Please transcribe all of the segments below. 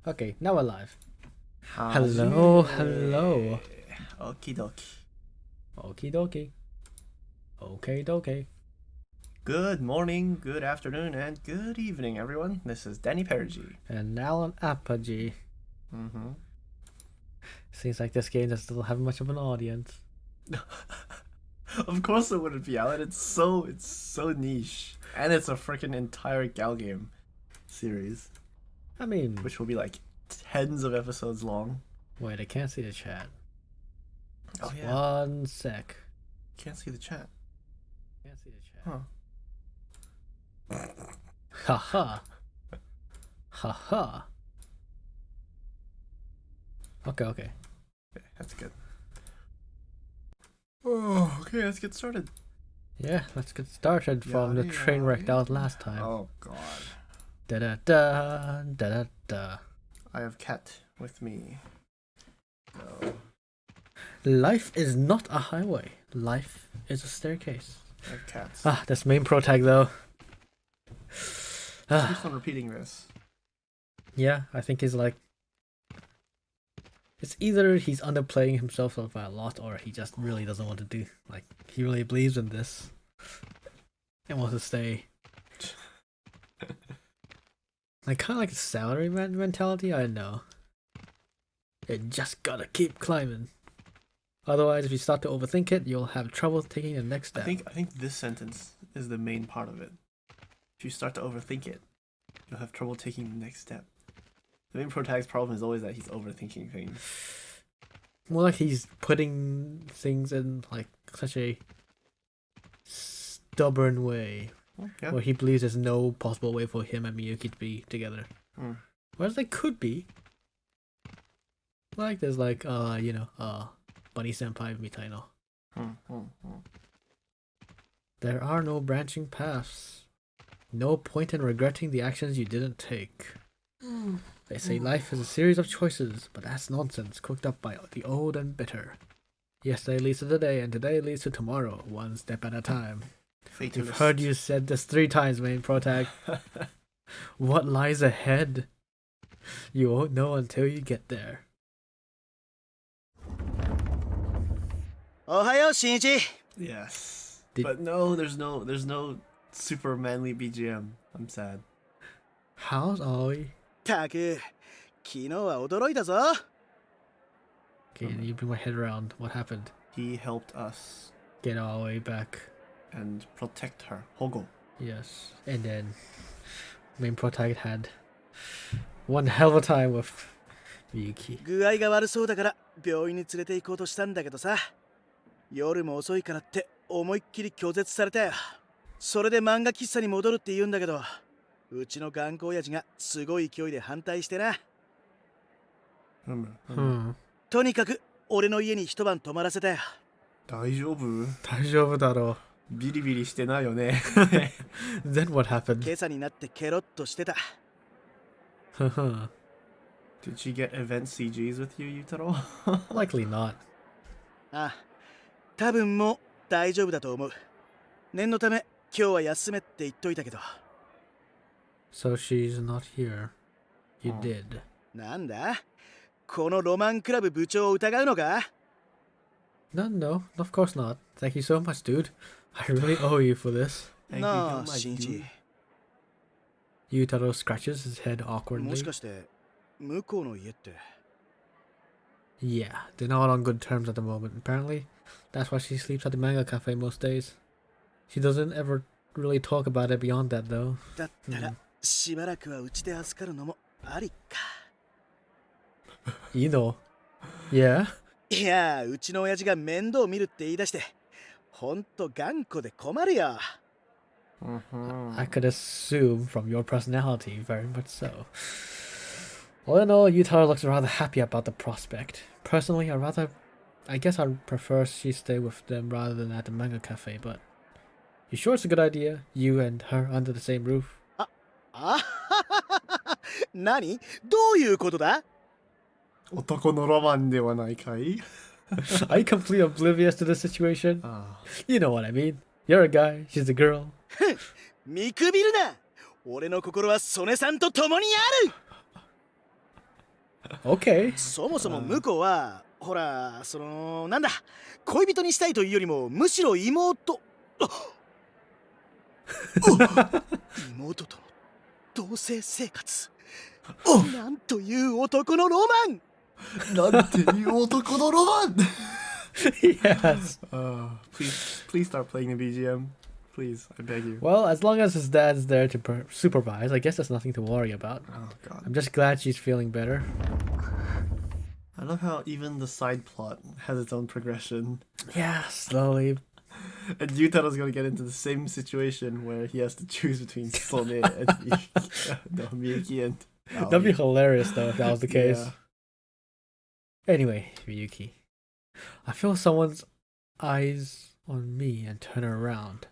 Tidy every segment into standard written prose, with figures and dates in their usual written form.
Okay, now we're live. Hajime. Hello. Okie dokie. Okie dokie. Okay dokie. Good morning, good afternoon, and good evening, everyone. This is Danny Perigi. And Alan Apogee. Mm-hmm. Seems like this game doesn't have much of an audience. Of course it wouldn't be, Alan. It's so niche. And it's a freaking entire Gal game series. I mean... Which will be like tens of episodes long. Wait, I can't see the chat. Oh, yeah. One sec. Can't see the chat. Can't see the chat. Huh. Haha. Haha. Okay. Okay, that's good. Oh, okay, let's get started. Yeah, let's get started from the train wreck that was last time. Oh, God. Da-da-da, da-da-da. I have Cat with me. So... Life is not a highway. Life is a staircase. I have cats. Ah, this main pro tag though. Keeps on repeating this. Yeah, I think he's like... It's either he's underplaying himself by a lot or he just really doesn't want to do... Like, he really believes in this. And wants to stay. Like, kind of like a salary man mentality, I know. You just gotta keep climbing. Otherwise, if you start to overthink it, you'll have trouble taking the next step. I think this sentence is the main part of it. If you start to overthink it, you'll have trouble taking the next step. The main protagonist's problem is always that he's overthinking things. More like he's putting things in like such a stubborn way. Yeah. Where he believes there's no possible way for him and Miyuki to be together. Whereas they could be. Like there's like Bunny Senpai mitai no. There are no branching paths. No point in regretting the actions you didn't take. They say life is a series of choices, but that's nonsense cooked up by the old and bitter. Yesterday leads to today, and today leads to tomorrow, one step at a time. Fatalist. I've heard you said this 3 times, main protag. What lies ahead? You won't know until you get there. Ohayo, Shinichi. Yes. But no, there's no super manly BGM. I'm sad. How's Aoi? たく、昨日は驚いたぞ。 Can you bring my head around what happened? He helped us Get Aoi back. and protect her. Hogo. Yes. And then main protagonist had one hell of a time with Miyuki. 具合が悪そうだから病院に連れて行こうとしたんだけどさ。夜も遅いからって思いっきり拒絶されたよ。それで漫画喫茶に戻るって言うんだけど、うちの頑固親父がすごい勢いで反対してな。とにかく俺の家に一晩泊まらせたよ。大丈夫？大丈夫だろう。ビリビリしてないよね。Then what happened? 今朝になってケロッとしてた。Did she get event CGs with you, Yutaro? Likely not. あ、多分もう大丈夫だと思う。念のため今日は休めって言っといたけど。So she's not here. You did. なんだ？このロマンクラブ部長を疑うのか？ No, of course not. Thank you so much, dude. I really owe you for this. なあ、シンイチ。Yutaro scratches his head も awkwardly. しかして向こうの家って。Yeah, they're not on good terms at the moment, apparently. That's why she sleeps at the manga cafe most days. She doesn't ever really talk about it beyond that, though. だったら、しばらくはうちで預かるのもありか。You know. Yeah? いや、うちの親父が面倒見るって言い出して、ほんと頑固で困るよ。I could assume from your personality, very much so. All in all, Yutaro looks rather happy about the prospect. Personally, I guess I'd prefer she stay with them rather than at the manga cafe, but you sure it's a good idea? You and her under the same roof? 何？どういうことだ？男のロマンではないかい？ Are you completely oblivious to the situation? You know what I mean. You're a guy, she's a girl. 見くびるな。俺の心は曽根さんと共にある。Okay. そもそも向こうはほらなんだ恋人にしたいというよりもむしろ妹妹との同棲生活なんという男のロマンなんていう男のロマン Yes. Please start playing the BGM. Please, I beg you. Well, as long as his dad's there to supervise, I guess there's nothing to worry about. Oh god. I'm just glad she's feeling better. I love how even the side plot has its own progression. Yeah, slowly. And Yutaro's gonna get into the same situation where he has to choose between Sone and Miyuki and Aoi. That'd be hilarious though if that was the case. Yeah. Anyway, Miyuki. I feel someone's eyes on me and turn around.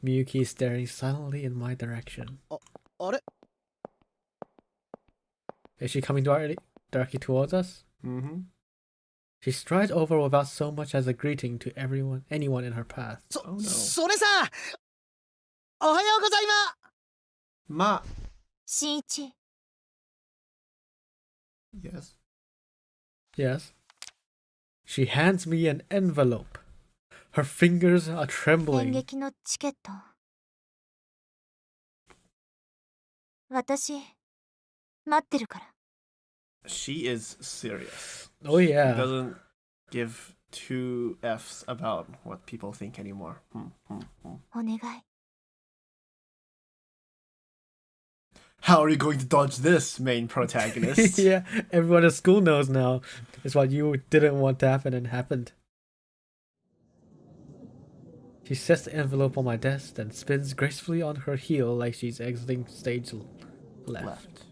Miyuki is staring silently in my direction. あれ Is she coming directly towards us? Mm-hmm. She strides over without so much as a greeting to anyone in her path. Oh no. それさおはようございま Ma. 新一 Yes. Yes. She hands me an envelope. Her fingers are 演 trembling. 劇のチケット私待ってるから She is serious. Oh She yeah. doesn't give two F's about what people think anymore. お願い How are you going to dodge this, main protagonist? Yeah, everyone at school knows now. It's what you didn't want to happen and happened. She sets the envelope on my desk and spins gracefully on her heel like she's exiting stage left.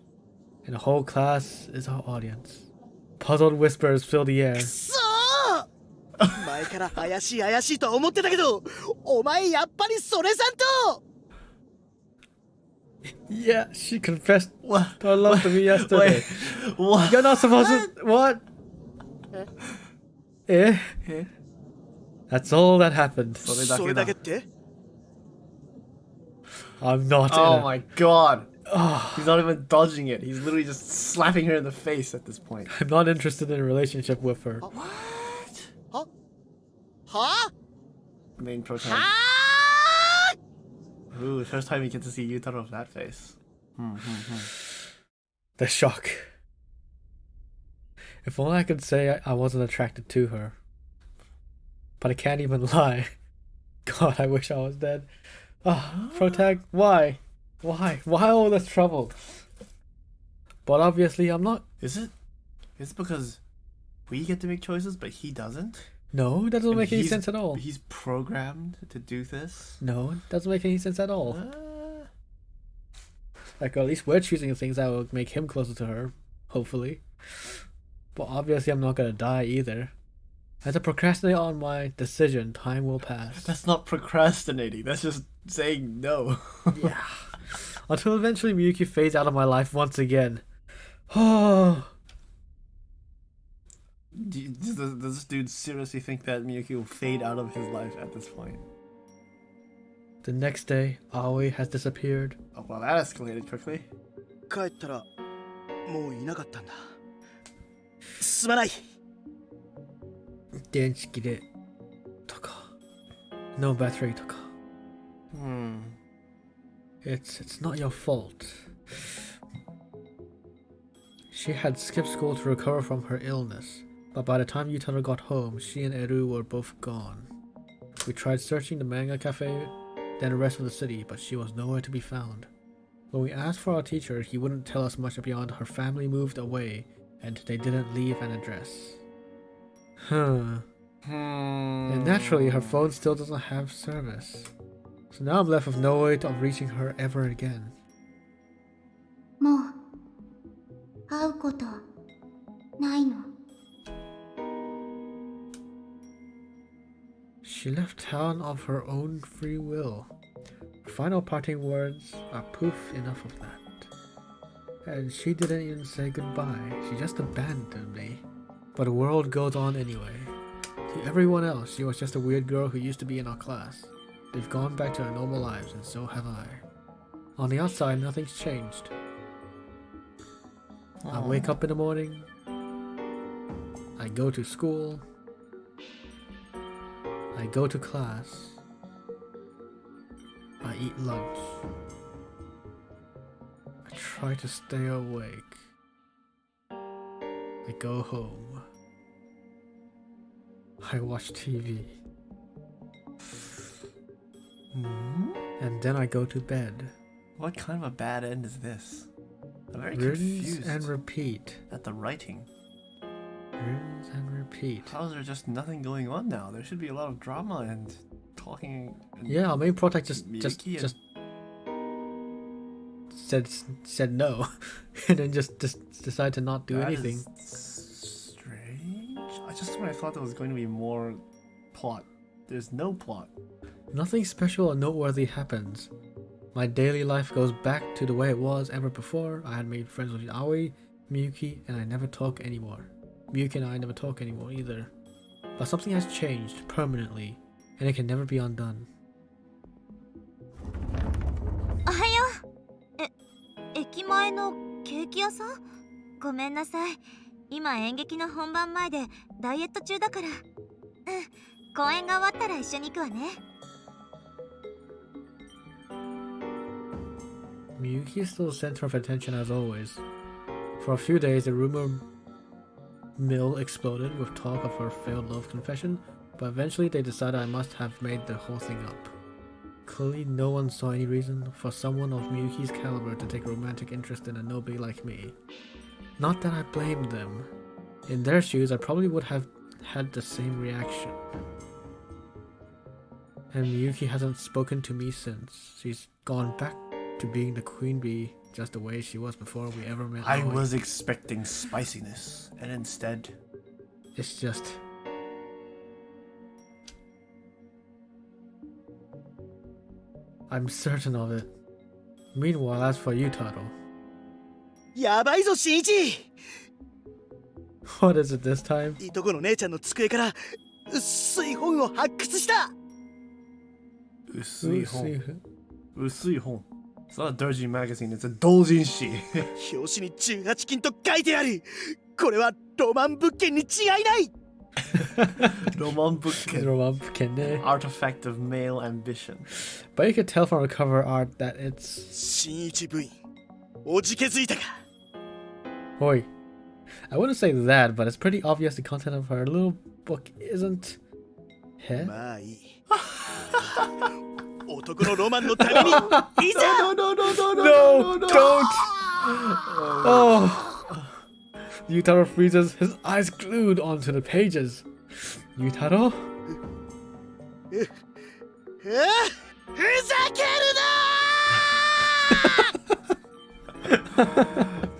And the whole class is our audience. Puzzled whispers fill the air. くそー前から怪しいと思ってたけどお前やっぱりそれさんと Yeah, she confessed What? her love to me yesterday. Wait, what? You're not supposed to... What? Eh? Eh? That's all that happened. それだけって I'm not Oh in a... my god. Oh, He's not even dodging it. He's literally just slapping her in the face at this point. I'm not interested in a relationship with her. What? はは Main protagonist. は Ooh, first time you get to see Yutaro with that face. The shock. If only I could say I wasn't attracted to her. But I can't even lie. God, I wish I was dead. Ah, Protag, why? Why? Why all this trouble? But obviously I'm not... Is it because we get to make choices, but he doesn't? No, it doesn't And make any he's- sense at all. He's programmed to do this? No, it doesn't make any sense at all. Uh, Like, at least we're choosing things that will make him closer to her, hopefully. But obviously I'm not gonna die either. As I procrastinate on my decision, time will pass. that's not procrastinating. That's just saying no. Yeah. Until eventually Miyuki fades out of my life once again. Oh. Does this dude seriously think that Miyuki will fade out of his life at this point? The next day, Aoi has disappeared. Oh, well, that escalated quickly. 帰ったらもういなかったんだすまない Denshikide toka. No battery toka. It's not your fault. She had skipped school to recover from her illness, but by the time Yutaro got home, she and Eru were both gone. We tried searching the manga cafe, then the rest of the city, but she was nowhere to be found. When we asked for our teacher, he wouldn't tell us much beyond her family moved away, and they didn't leave an address. And naturally, her phone still doesn't have service. So now I'm left with no way of reaching her ever again. もう会うことないの She left town of her own free will. Her final parting words are poof enough of that. And she didn't even say goodbye, she just abandoned me. But the world goes on anyway. To everyone else, she was just a weird girl who used to be in our class. They've gone back to their normal lives, and so have I. On the outside, nothing's changed. I wake up in the morning, I go to school. I go to class. I eat lunch. I try to stay awake. I go home. I watch TV. And then I go to bed. What kind of a bad end is this? I'm very Rinse confused and repeat. at the writing. Rinse and repeat. How is there just nothing going on now? There should be a lot of drama and talking. And Yeah, our main protect just Miyuki said no, and then just decided to not do that anything. is strange. I thought there was going to be more plot. There's no plot. Nothing special or noteworthy happens. My daily life goes back to the way it was ever before. I had made friends with Aoi, Miyuki, and I never talk anymore. Miyuki and I never talk anymore either. But something has changed permanently, and it can never be undone. おはよう。駅前のケーキ屋さん？ごめんなさい。今演劇の本番前でダイエット中だから。公演が終わったら一緒に行くわね。Miyuki is still the center of attention as always. For a few days, the rumor mill exploded with talk of her failed love confession, but eventually they decided I must have made the whole thing up. Clearly, no one saw any reason for someone of Miyuki's caliber to take a romantic interest in a nobody like me. Not that I blamed them. In their shoes, I probably would have had the same reaction. And Miyuki hasn't spoken to me since. She's gone back to being the queen bee just the way she was before we ever met. I Aoi. was expecting spiciness, and instead, It's just... I'm certain of it. Meanwhile, as for you, Taro, やばいぞ新一。 what is it this time? いとこの姉ちゃんの机から薄い本を発掘した。 Usui Hon. It's not a doujin magazine, it's a doujinshi. 表紙に18金と書いてある。これはロマン物件に違いない。 Roman Bukken. Artifact of male ambition. But you could tell from the cover art that it's... 新一部員、おじけづいたか。 Oi. I wouldn't say that, but it's pretty obvious the content of her little book isn't... Heh? まあいい。男のロマンのためにいざ。 No, don't! Oh! Yutaro freezes, his eyes glued onto the pages. Yutaro? ふざける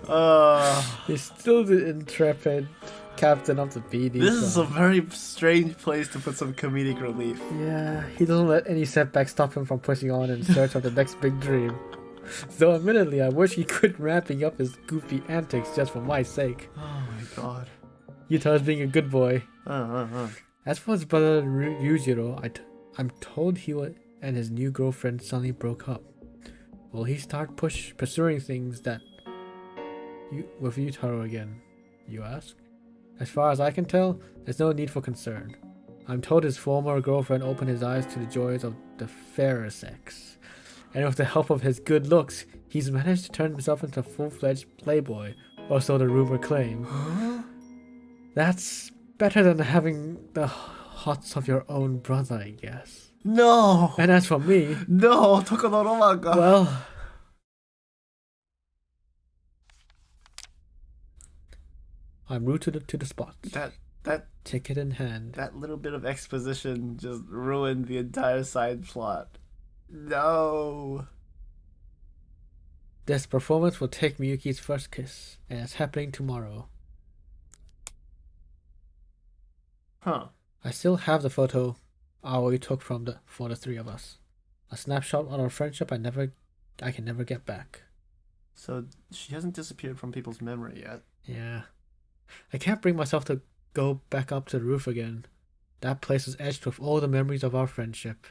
な He's still the intrepid captain of the BD. This is a very strange place to put some comedic relief. Yeah, he doesn't let any setbacks stop him from pushing on in search of the next big dream. Though admittedly, I wish he quit ramping up his goofy antics just for my sake. Oh my god. Yutaro's being a good boy. As for his brother Yujiro, I'm told he and his new girlfriend suddenly broke up. Will he start pursuing things with Yutaro again, you ask? As far as I can tell, there's no need for concern. I'm told his former girlfriend opened his eyes to the joys of the fairer sex. And with the help of his good looks, he's managed to turn himself into a full-fledged playboy, or so the rumor claims. That's better than having the hots of your own brother, I guess. No! And as for me, No! Tokono Roman ga. well... I'm rooted to the spot. That Ticket in hand. That little bit of exposition just ruined the entire side plot. No. This performance will take Miyuki's first kiss, and it's happening tomorrow. Huh. I still have the photo Aoi took for the three of us. A snapshot of our friendship I can never get back. So she hasn't disappeared from people's memory yet. Yeah. I can't bring myself to go back up to the roof again. That place is etched with all the memories of our friendship.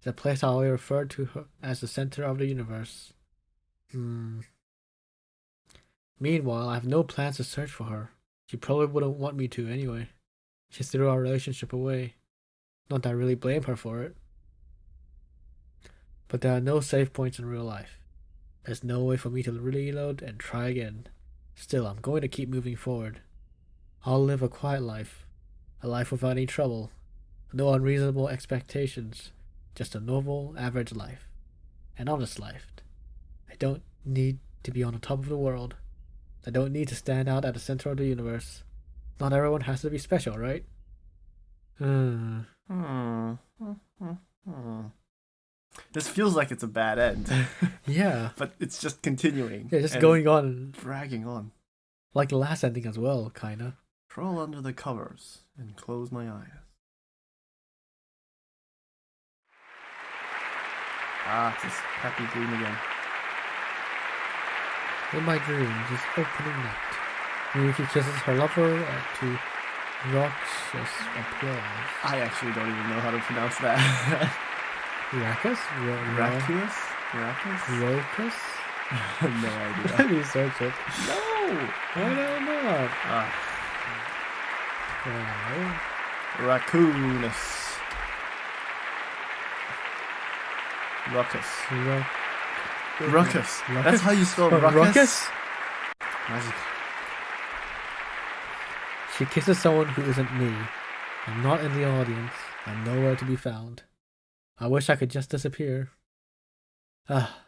The place Aoi referred to her as the center of the universe. Meanwhile, I have no plans to search for her. She probably wouldn't want me to anyway. She threw our relationship away. Not that I really blame her for it. But there are no save points in real life. There's no way for me to reload and try again. Still, I'm going to keep moving forward. I'll live a quiet life. A life without any trouble. No unreasonable expectations. Just a normal, average life. An honest life. I don't need to be on the top of the world. I don't need to stand out at the center of the universe. Not everyone has to be special, right? This feels like it's a bad end. Yeah. But it's just continuing. Yeah, just going on. Dragging on. Like the last ending as well, kinda. Crawl under the covers and close my eyes. Ah, it's this happy dream again. In my dreams, it's opening night. Miyuki kisses her lover to raucous applause. I actually don't even know how to pronounce that. Raucous? Raucous? Raucous? Raucous? No idea. Let me search it. No! Why not? Ah, Wow. raccoonus. Ruckus. Ruckus. That's how you spell ruckus? Ruckus? Magic. She kisses someone who isn't me. I'm not in the audience. I'm nowhere to be found. I wish I could just disappear. Ah.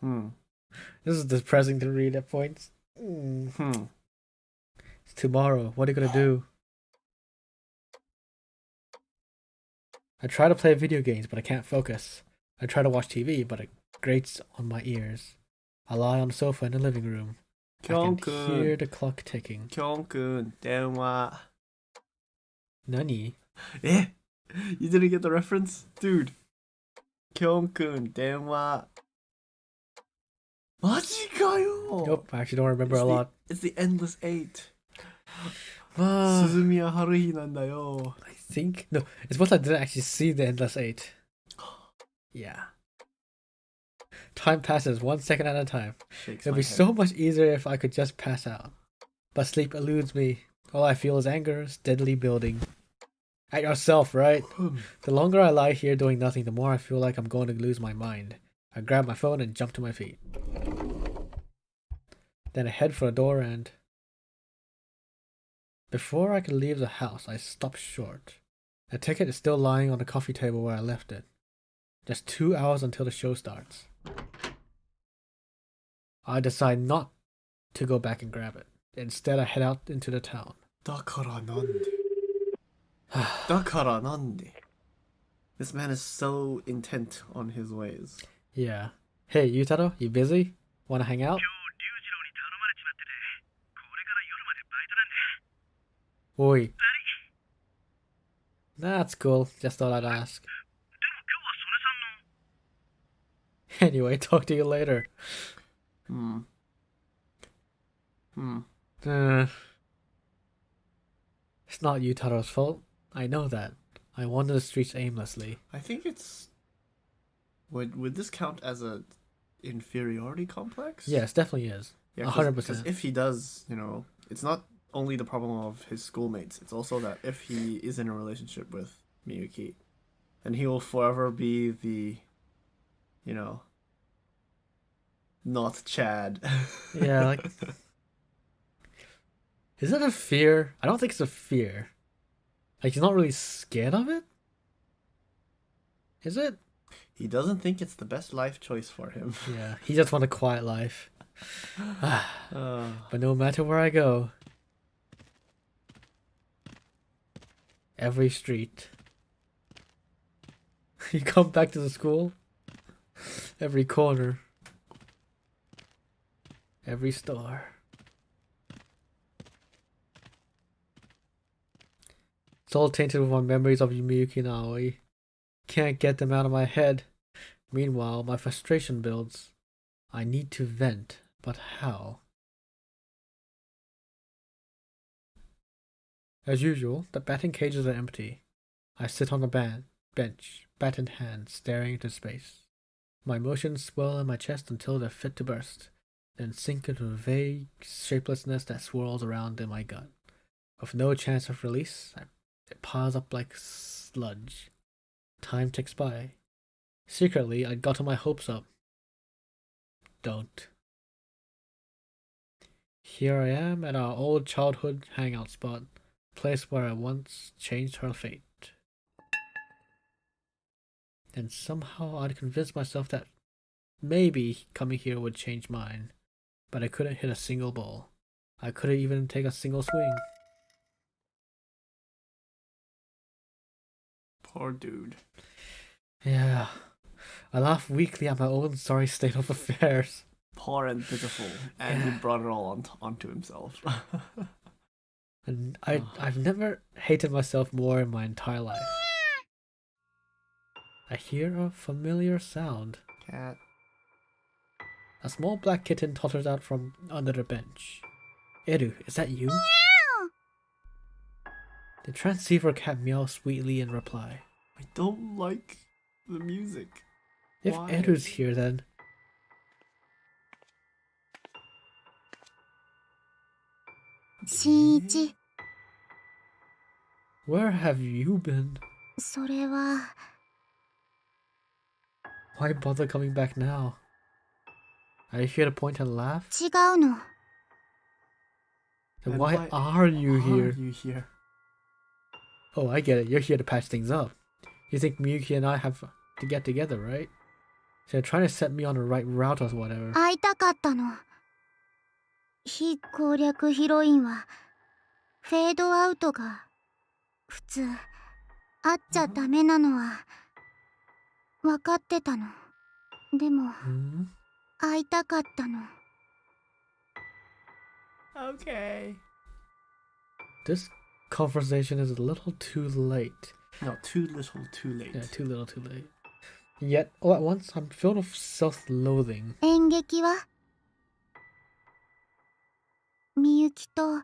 This is depressing to read at points. It's tomorrow. What are you gonna do? I try to play video games, but I can't focus. I try to watch TV, but it grates on my ears. I lie on the sofa in the living room. I can hear the clock ticking. Kyung-kun, 電話. Nani? Eh? You didn't get the reference? Dude. Kyung-kun, 電話. マジかよ! Nope, I actually don't remember a lot. It's the Endless Eight. Ah, 鈴宮春日なんだよ. I think no. It's because I didn't actually see the Endless Eight. Yeah. Time passes 1 second at a time. Shakes It'd my be head. so much easier if I could just pass out. But sleep eludes me. All I feel is anger, steadily building. At yourself, right? The longer I lie here doing nothing, the more I feel like I'm going to lose my mind. I grab my phone and jump to my feet. Then I head for the door and... Before I could leave the house, I stop short. The ticket is still lying on the coffee table where I left it. Just 2 hours until the show starts. I decide not to go back and grab it. Instead, I head out into the town. だからなんで? だからなんで? This man is so intent on his ways. Yeah. Hey, Yutaro, you busy? Wanna hang out? Oi. That's cool. Just thought I'd ask. Anyway, talk to you later. It's not Yutaro's fault. I know that. I wander the streets aimlessly. I think it's... Would this count as a inferiority complex? Yes, definitely is. Yeah, 100%. Because if he does, you know, it's not only the problem of his schoolmates, it's also that if he is in a relationship with Miyuki, then he will forever be the, you know, not Chad. Yeah, like... Is it a fear? I don't think it's a fear. Like, he's not really scared of it? Is it? He doesn't think it's the best life choice for him. Yeah, he just wants a quiet life. But no matter where I go, every street, you come back to the school, every corner, every store. It's all tainted with my memories of Miyuki and Aoi. Can't get them out of my head. Meanwhile, my frustration builds. I need to vent, but how? As usual, the batting cages are empty. I sit on the bench, bat in hand, staring into space. My emotions swell in my chest until they're fit to burst. then sink into a vague shapelessness that swirls around in my gut. With no chance of release, it piles up like sludge. Time ticks by. Secretly, I'd gotten my hopes up. Don't. Here I am at our old childhood hangout spot, place where I once changed her fate. And somehow I'd convinced myself that maybe coming here would change mine, but I couldn't hit a single ball. I couldn't even take a single swing. Poor dude. Yeah, I laugh weakly at my own sorry state of affairs. Poor and pitiful, and he brought it all onto himself. And I've never hated myself more in my entire life. I hear a familiar sound. Cat. A small black kitten totters out from under the bench. Eru, is that you? The transceiver cat meows sweetly in reply. I don't like the music. If Why? Eru's here, then... Shinichi, Where have you been? それは Why bother coming back now? Are you here to point and laugh? 違うの。 Then Then why why are you Are here? you here? Oh, I get it. You're here to patch things up. You think Miyuki and I have to get together, right? So you're trying to set me on the right route or whatever. 会いたかったの。非攻略ヒロインはフェードアウトが普通。会っちゃダメなのは分かってたの。でも Hmm? 会いたかったの。 Okay. This conversation is a little too late. No, too little, too late. Yeah, too little, too late. Yet, all at once, I'm filled with self-loathing. 演劇はみゆきと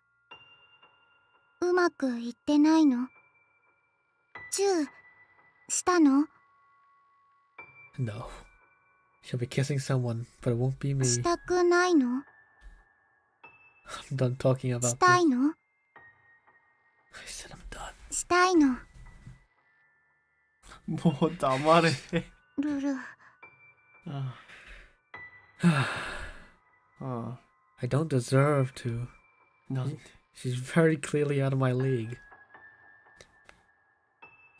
うまくいってないの？チューしたの？ No. She'll be kissing someone, but it won't be me. したくないの？ I'm done talking し about たい this. の？ I said I'm done. したいの。もう黙れ。ルル。 Oh, I don't deserve to. no. She's very clearly out of my league.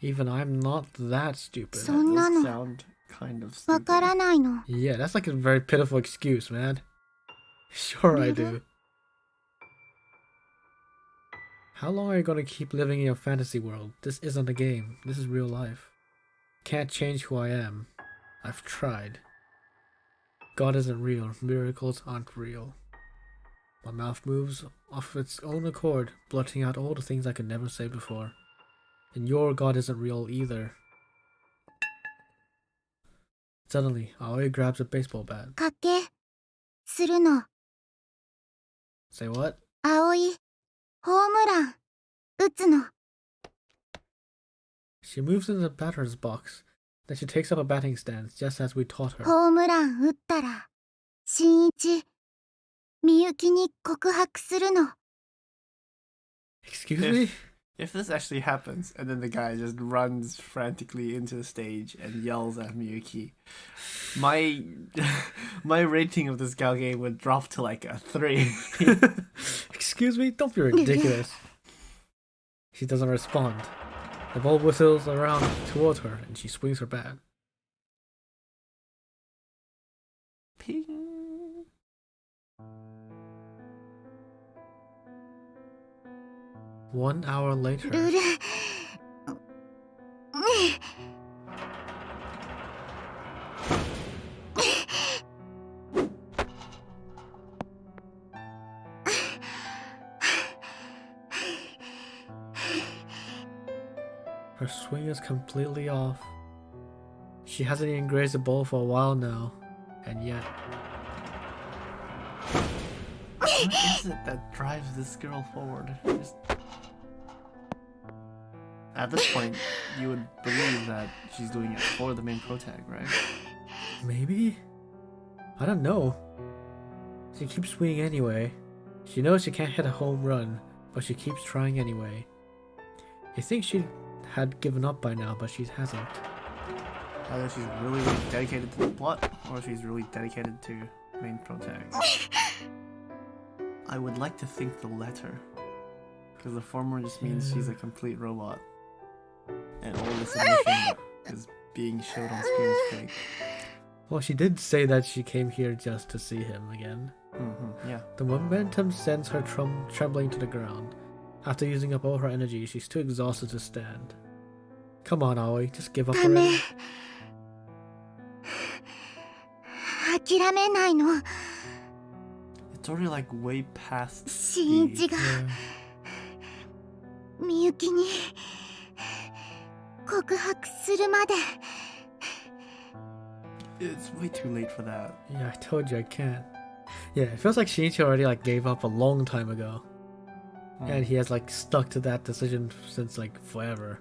Even I'm not that stupid. そんな Does の sound kind of わ stupid. からないの。 Yeah, that's like a very pitiful excuse, man. Sure I do. How long are you gonna keep living in your fantasy world? This isn't a game. This is real life. Can't change who I am. I've tried. God isn't real. Miracles aren't real. My mouth moves of its own accord, blurting out all the things I could never say before. And your God isn't real either. Suddenly, Aoi grabs a baseball bat. 賭けするの。 Say what? 葵ホームラン打つの。 She moves into the batter's box. Then she takes up a batting stance, just as we taught her. ホームラン打ったら新一みゆきに告白するの。 Excuse me? If this actually happens, and then the guy just runs frantically into the stage and yells at Miyuki, my rating of this gal game would drop to like a 3. Excuse me? Don't be ridiculous. She doesn't respond. The ball whistles around towards her and she swings her bat. Ping. One hour later. ルル。Her swing is completely off. She hasn't even grazed the ball for a while now, and yet... What is it that drives this girl forward? At this point, you would believe that she's doing it for the main protag, right? Maybe? I don't know. She keeps swinging anyway. She knows she can't hit a home run, but she keeps trying anyway. You think she had given up by now, but she hasn't. Either she's really, really dedicated to the plot, or she's really dedicated to main protagonist. I would like to think the latter, because the former just means she's a complete robot, and all this emotion that is being showed on screen is fake. Well, she did say that she came here just to see him again. Yeah. The momentum sends her trembling to the ground. After using up all her energy, she's too exhausted to stand. Come on, Aoi, just give up ダメ already. 諦めないの It's already like way past 新一が Yeah. みゆきに告白するまで It's way too late for that. Yeah, I told you I can't. Yeah, it feels like Shinichi already like gave up a long time ago. And he has like stuck to that decision since like forever.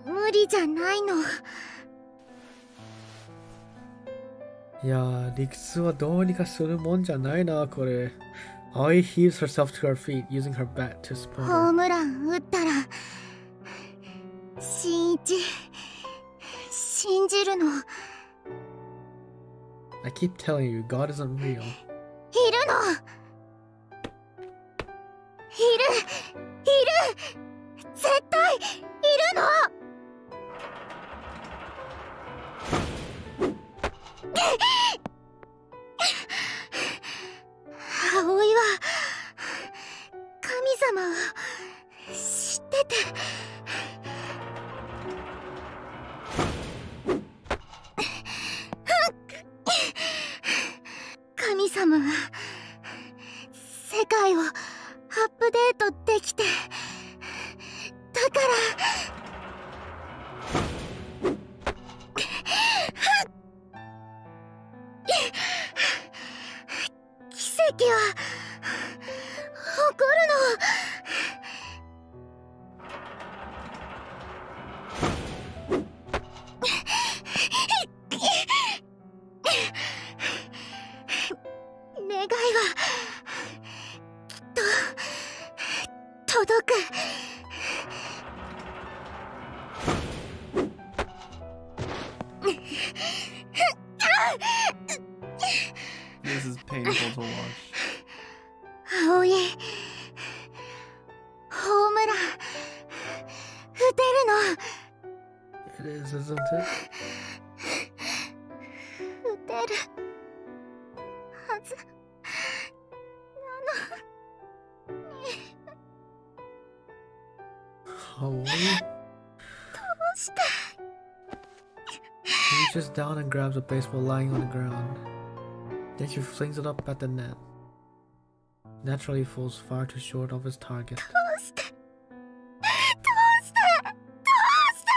無理じゃないのいやー、理屈はどうにかするもんじゃないな、これ。Aoi heaves herself to her feet, using her bat to support ホ her. ームラン打ったら新一信じるのいる I keep telling you, God isn't real. のいる絶対いるの葵は神様を知ってて神様は世界をアップデートできてだから奇跡は起こるの 願いはきっと届く This is painful to watch. 葵ホームラン打てるの It is, isn't it? 打てるはず Aoi どうして He reaches down and grabs a baseball lying on the ground. Then she flings it up at the net. Naturally falls far too short of his target. どうしてどうしてどうして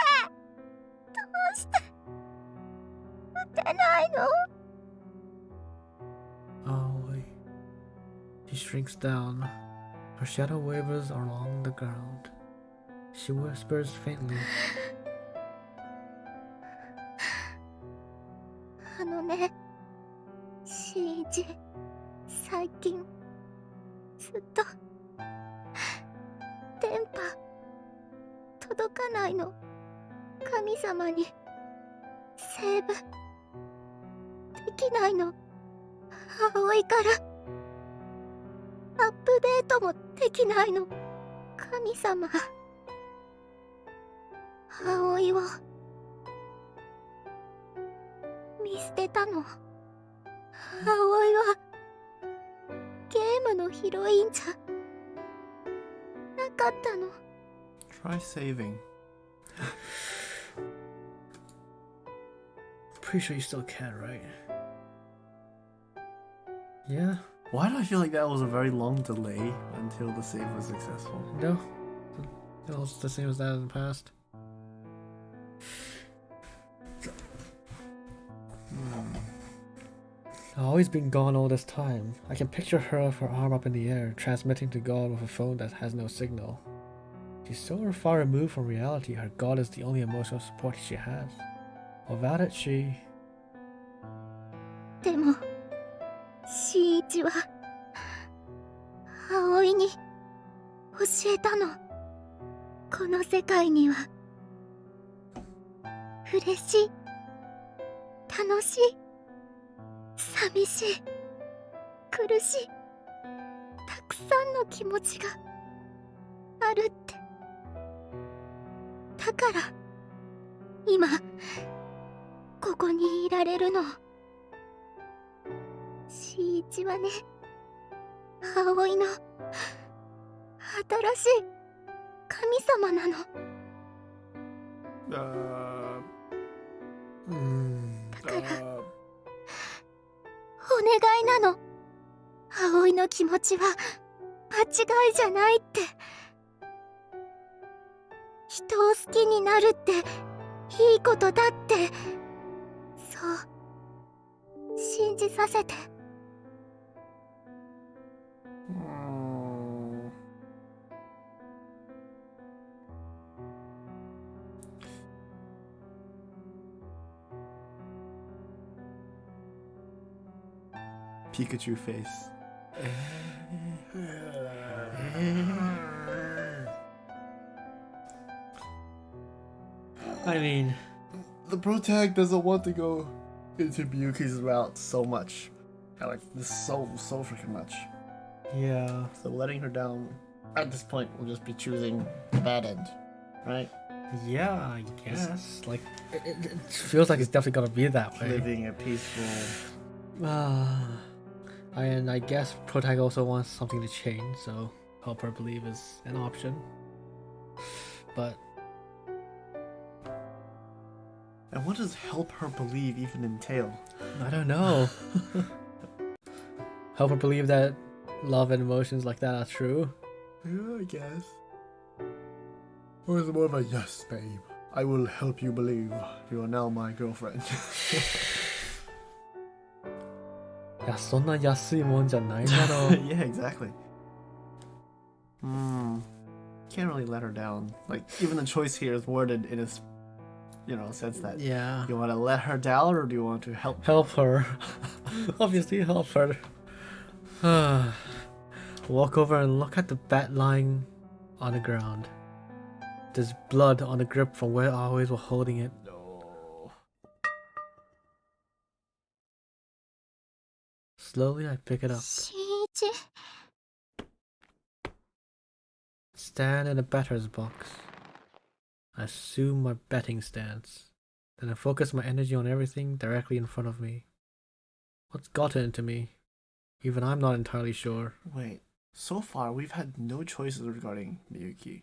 どうして打てないの Aoi. She shrinks down. Her shadow wavers along the ground. She whispers faintly. あのね、新一、最近、ずっと、電波、届かないの。神様に、セーブ、できないの。葵から、アップデートもできないの。神様、葵を、見捨てたの。葵はゲームのヒロインじゃなかったの。 Try saving. Pretty sure you still can, right? Yeah? Why do I feel like that was a very long delay until the save was successful? No? It was the same as that in the past. Always been gone all this time. I can picture her with her arm up in the air, transmitting to God with a phone that has no signal. She's so far removed from reality, her God is the only emotional support she has. Without it, she... でも一は葵に教えたの。この世界には嬉しい、楽しい、寂しい、苦しい、たくさんの気持ちがあるって。だから今ここにいられるの。し一はね、葵の新しい神様なの。だからお願いなの。葵の気持ちは間違いじゃないって。人を好きになるっていいことだって、そう信じさせて。Pikachu face. I mean, The protag doesn't want to go into Miyuki's route so much. Like this so freaking much. yeah. So letting her down at this point will just be choosing the bad end, right? Yeah, I guess. Like, it feels like it's definitely gonna be that way. Living a peaceful. And I guess Protag also wants something to change, so help her believe is an option. But And what does help her believe even entail? I don't know. Help her believe that love and emotions like that are true. Yeah, I guess. Or is it more of a yes, babe? I will help you believe you are now my girlfriend. いや、そんな安いもんじゃないだろう。Yeah, exactly. Can't really let her down. Like, even the choice here is worded in a, sense that Yeah. you want to let her down or do you want to help? Help her. Obviously, help her. Walk over and look at the bat lying on the ground. There's blood on the grip from where I always were holding it. No. Slowly, I pick it up. 新一、Stand in the batter's box. I assume my batting stance. Then I focus my energy on everything directly in front of me. What's gotten into me? Even I'm not entirely sure. Wait, so far we've had no choices regarding Miyuki.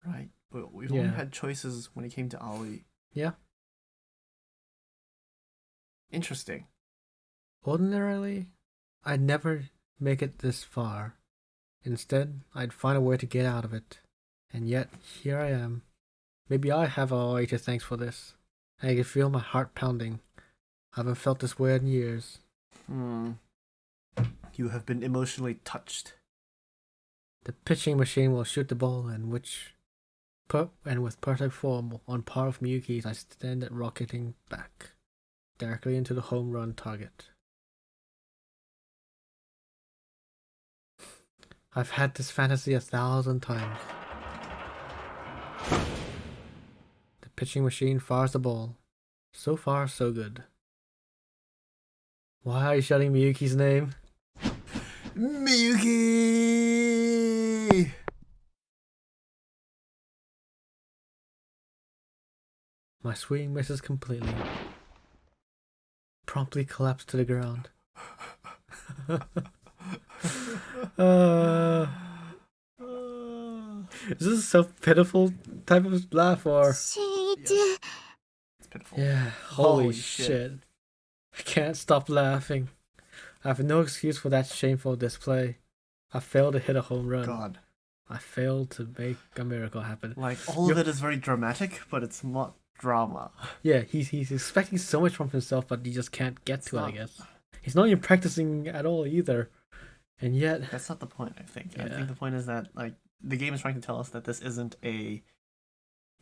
Right? But we've only had choices when it came to Aoi. Yeah. Interesting. Ordinarily, I'd never make it this far. Instead, I'd find a way to get out of it. And yet, here I am. Maybe I have Aoi to thank for this. I can feel my heart pounding. I haven't felt this way in years. You have been emotionally touched. The pitching machine will shoot the ball, and with perfect form on par with Miyuki's, I stand it rocketing back, directly into the home run target. I've had this fantasy 1,000 times. The pitching machine fires the ball. So far, so good. Why are you shouting Miyuki's name? Miyuki! My swing misses completely. Promptly collapsed to the ground. Is this a self-pitiful type of laugh or? 新一、 It's pitiful. Yeah, holy Holy shit. shit. I can't stop laughing. I have no excuse for that shameful display. I failed to hit a home run. God. I failed to make a miracle happen. Like, all of it is very dramatic, but it's not drama. Yeah, he's expecting so much from himself, but he just can't get to it, I not- guess. He's not even practicing at all either. And yet... That's not the point, I think. I Yeah. think the point is that, like, the game is trying to tell us that this isn't a,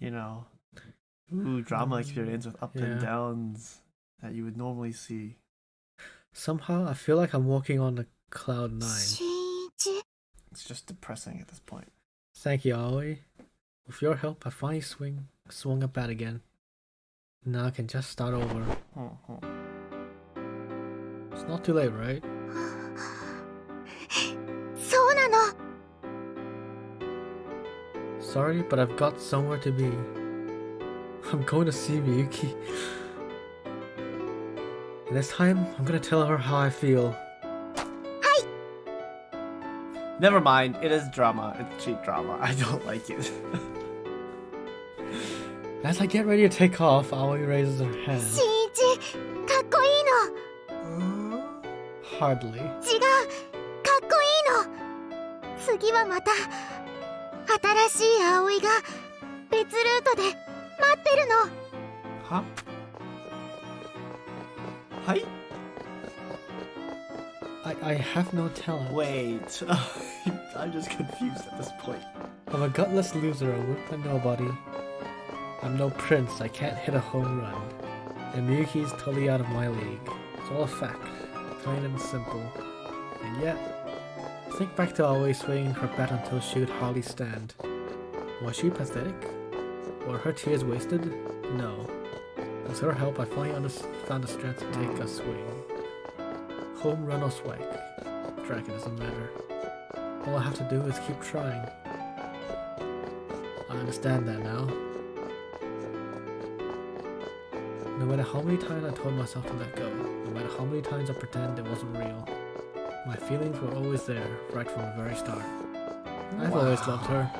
drama experience with ups and Yeah. downs that you would normally see. Somehow, I feel like I'm walking on a cloud 9. 新一 It's just depressing at this point. Thank you, Aoi. With your help, I finally swung a bat again. Now I can just start over. It's not too late, right? そうなの Sorry, but I've got somewhere to be. I'm going to see Miyuki. And this time, I'm gonna tell her how I feel. Never mind, it is drama. It's cheap drama. I don't like it. As I get ready to take off, Aoi raises her hand. 新一かっこいいの Hardly. 違うかっこいいの次はまた新しい葵が別ルートで待ってるの Huh? Hi? I have no talent. Wait. I'm just confused at this point. I'm a gutless loser, a wimp and nobody. I'm no prince, I can't hit a home run. And Miyuki's totally out of my league. It's all a fact. Plain and simple. And yet, think back to always swinging her bat until she could hardly stand. Was she pathetic? Were her tears wasted? No. With her help, I finally found the strength to take a swing. Home run or strike. Strike, it doesn't matter. All I have to do is keep trying. I understand that now. No matter how many times I told myself to let go, no matter how many times I pretend it wasn't real, my feelings were always there, right from the very start. I've always loved her.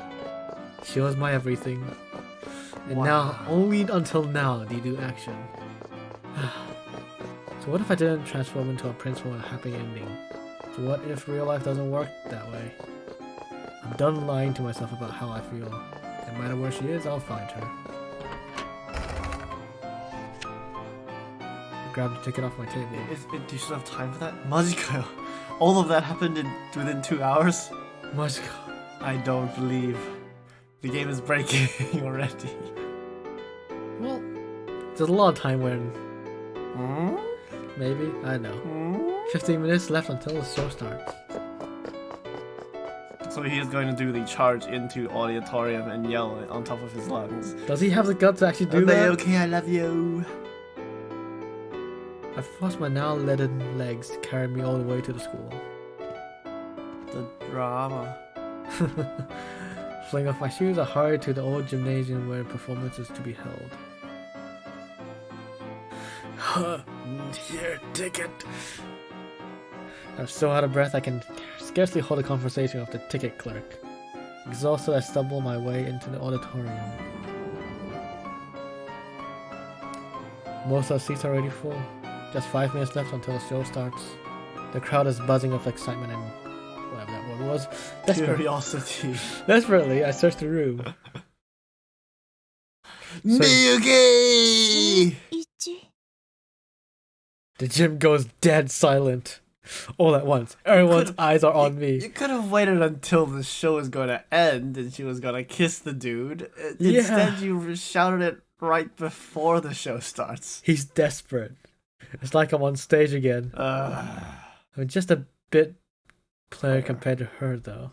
She was my everything. And now, only until now, do you do action. So what if I didn't transform into a prince for a happy ending? So what if real life doesn't work that way? I'm done lying to myself about how I feel. No matter where she is, I'll find her. I grabbed a ticket off my table. Do you still have time for that? Majika. All of that happened within 2 hours? Majika. I don't believe. The game is breaking already. Well, there's a lot of time when... Maybe? I don't know. 15 minutes left until the show starts. So he is going to do the charge into auditorium and yell it on top of his lungs. Does he have the guts to actually do that? Okay, I love you. I forced my now leaden legs to carry me all the way to the school. The drama. Fling off my shoes, I hurried to the old gymnasium where performances to be held. Here, ticket. I'm so out of breath I can scarcely hold a conversation with the ticket clerk. Exhausted, I stumble my way into the auditorium. Most of the seats are already full. Just 5 minutes left until the show starts. The crowd is buzzing with excitement and whatever that word was. Curiosity. Desperately, I searched the room. Miyuki! 一 The gym goes dead silent. All at once, everyone's eyes are on me. You could have waited until the show was going to end and she was going to kiss the dude. Yeah. Instead, you shouted it right before the show starts. He's desperate. It's like I'm on stage again. I'm just a bit player compared to her, though.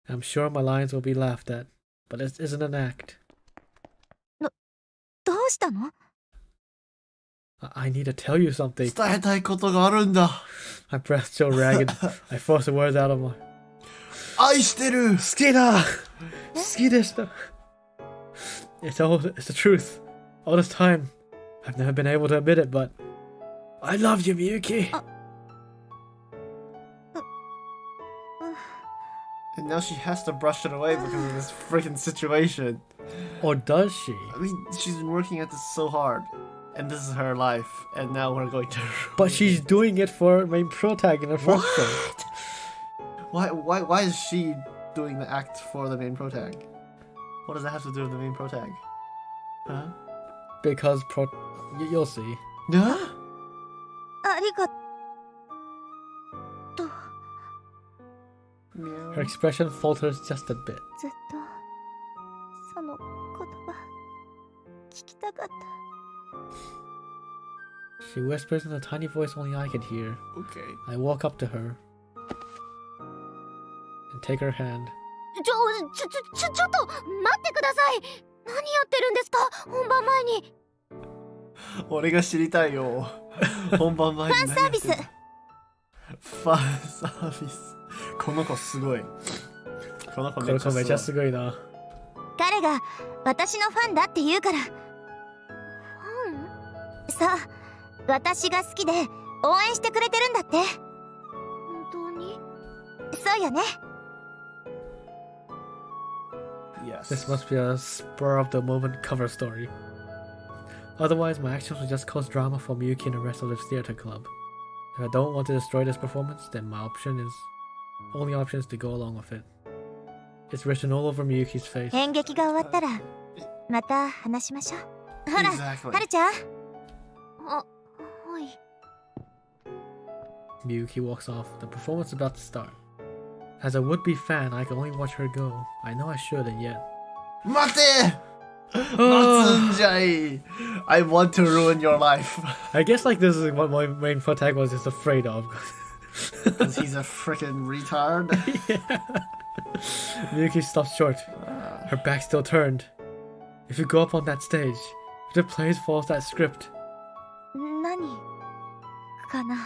I'm sure my lines will be laughed at, but it isn't an act. どうしたの？ I need to tell you something. 伝えたいことがあるんだ。 My breath's so ragged, I force the words out of my... 愛してる。好きだ! 好きでした. It's the truth. All this time, I've never been able to admit it, but I love you, Miyuki. And now she has to brush it away because of this freaking situation. Or does she? I mean, she's been working at this so hard. And this is her life. And now we're going to... But she's doing it for main protagonist in the first place. Why is she doing the act for the main protag? What does that have to do with the main protag? Huh? Because you'll see. Yeah? ありがとう。 Her expression falters just a bit. ずっとその言葉聞きたかった。She whispers in a tiny voice only I could hear. Okay. I walk up to her and take her hand. ちょっと待ってください。何やってるんですか、本番前に。俺が知りたいよ。本番前に何やってんの。ファンサービス。この子すごい。この子めっちゃすごい。めっちゃすごいな。彼が私のファンだって言うから。ファン？そう、私が好きで応援してくれてるんだって。本当に？そうよね。Yes. This must be a spur of the moment cover story. Otherwise, my actions would just cause drama for Miyuki and the rest of the theater club. If I don't want to destroy this performance, then my only option is to go along with it. It's written all over Miyuki's face. 演劇が終わったらまた話しましょう。ほら、 Exactly. はるちゃん。はい。 Miyuki walks off. The performance is about to start. As a would-be fan, I can only watch her go. I know I should, and yet... 待て待つんじゃい I want to ruin your life. I guess like this is what my main protagonist is afraid of. Because he's a freaking retard. Yeah. Miyuki stops short. Her back still turned. If you go up on that stage, if the plays follows that script, 何かな。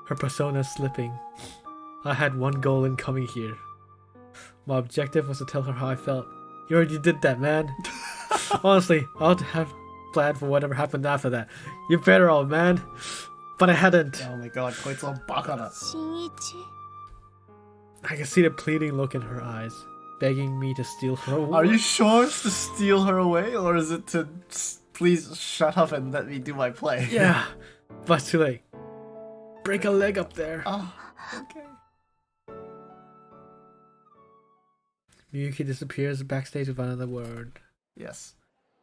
her persona is slipping. I had one goal in coming here. My objective was to tell her how I felt. You already did that, man. Honestly, I ought to have planned for whatever happened after that. You're better off, man. But I hadn't. Oh my god, こいつはバカだ。新一。 I can see the pleading look in her eyes, begging me to steal her away. Are you sure it's to steal her away, or is it to please shut up and let me do my play? Yeah, but it's too late. Break a leg up there. Oh, okay. Miyuki disappears backstage without another word. Yes.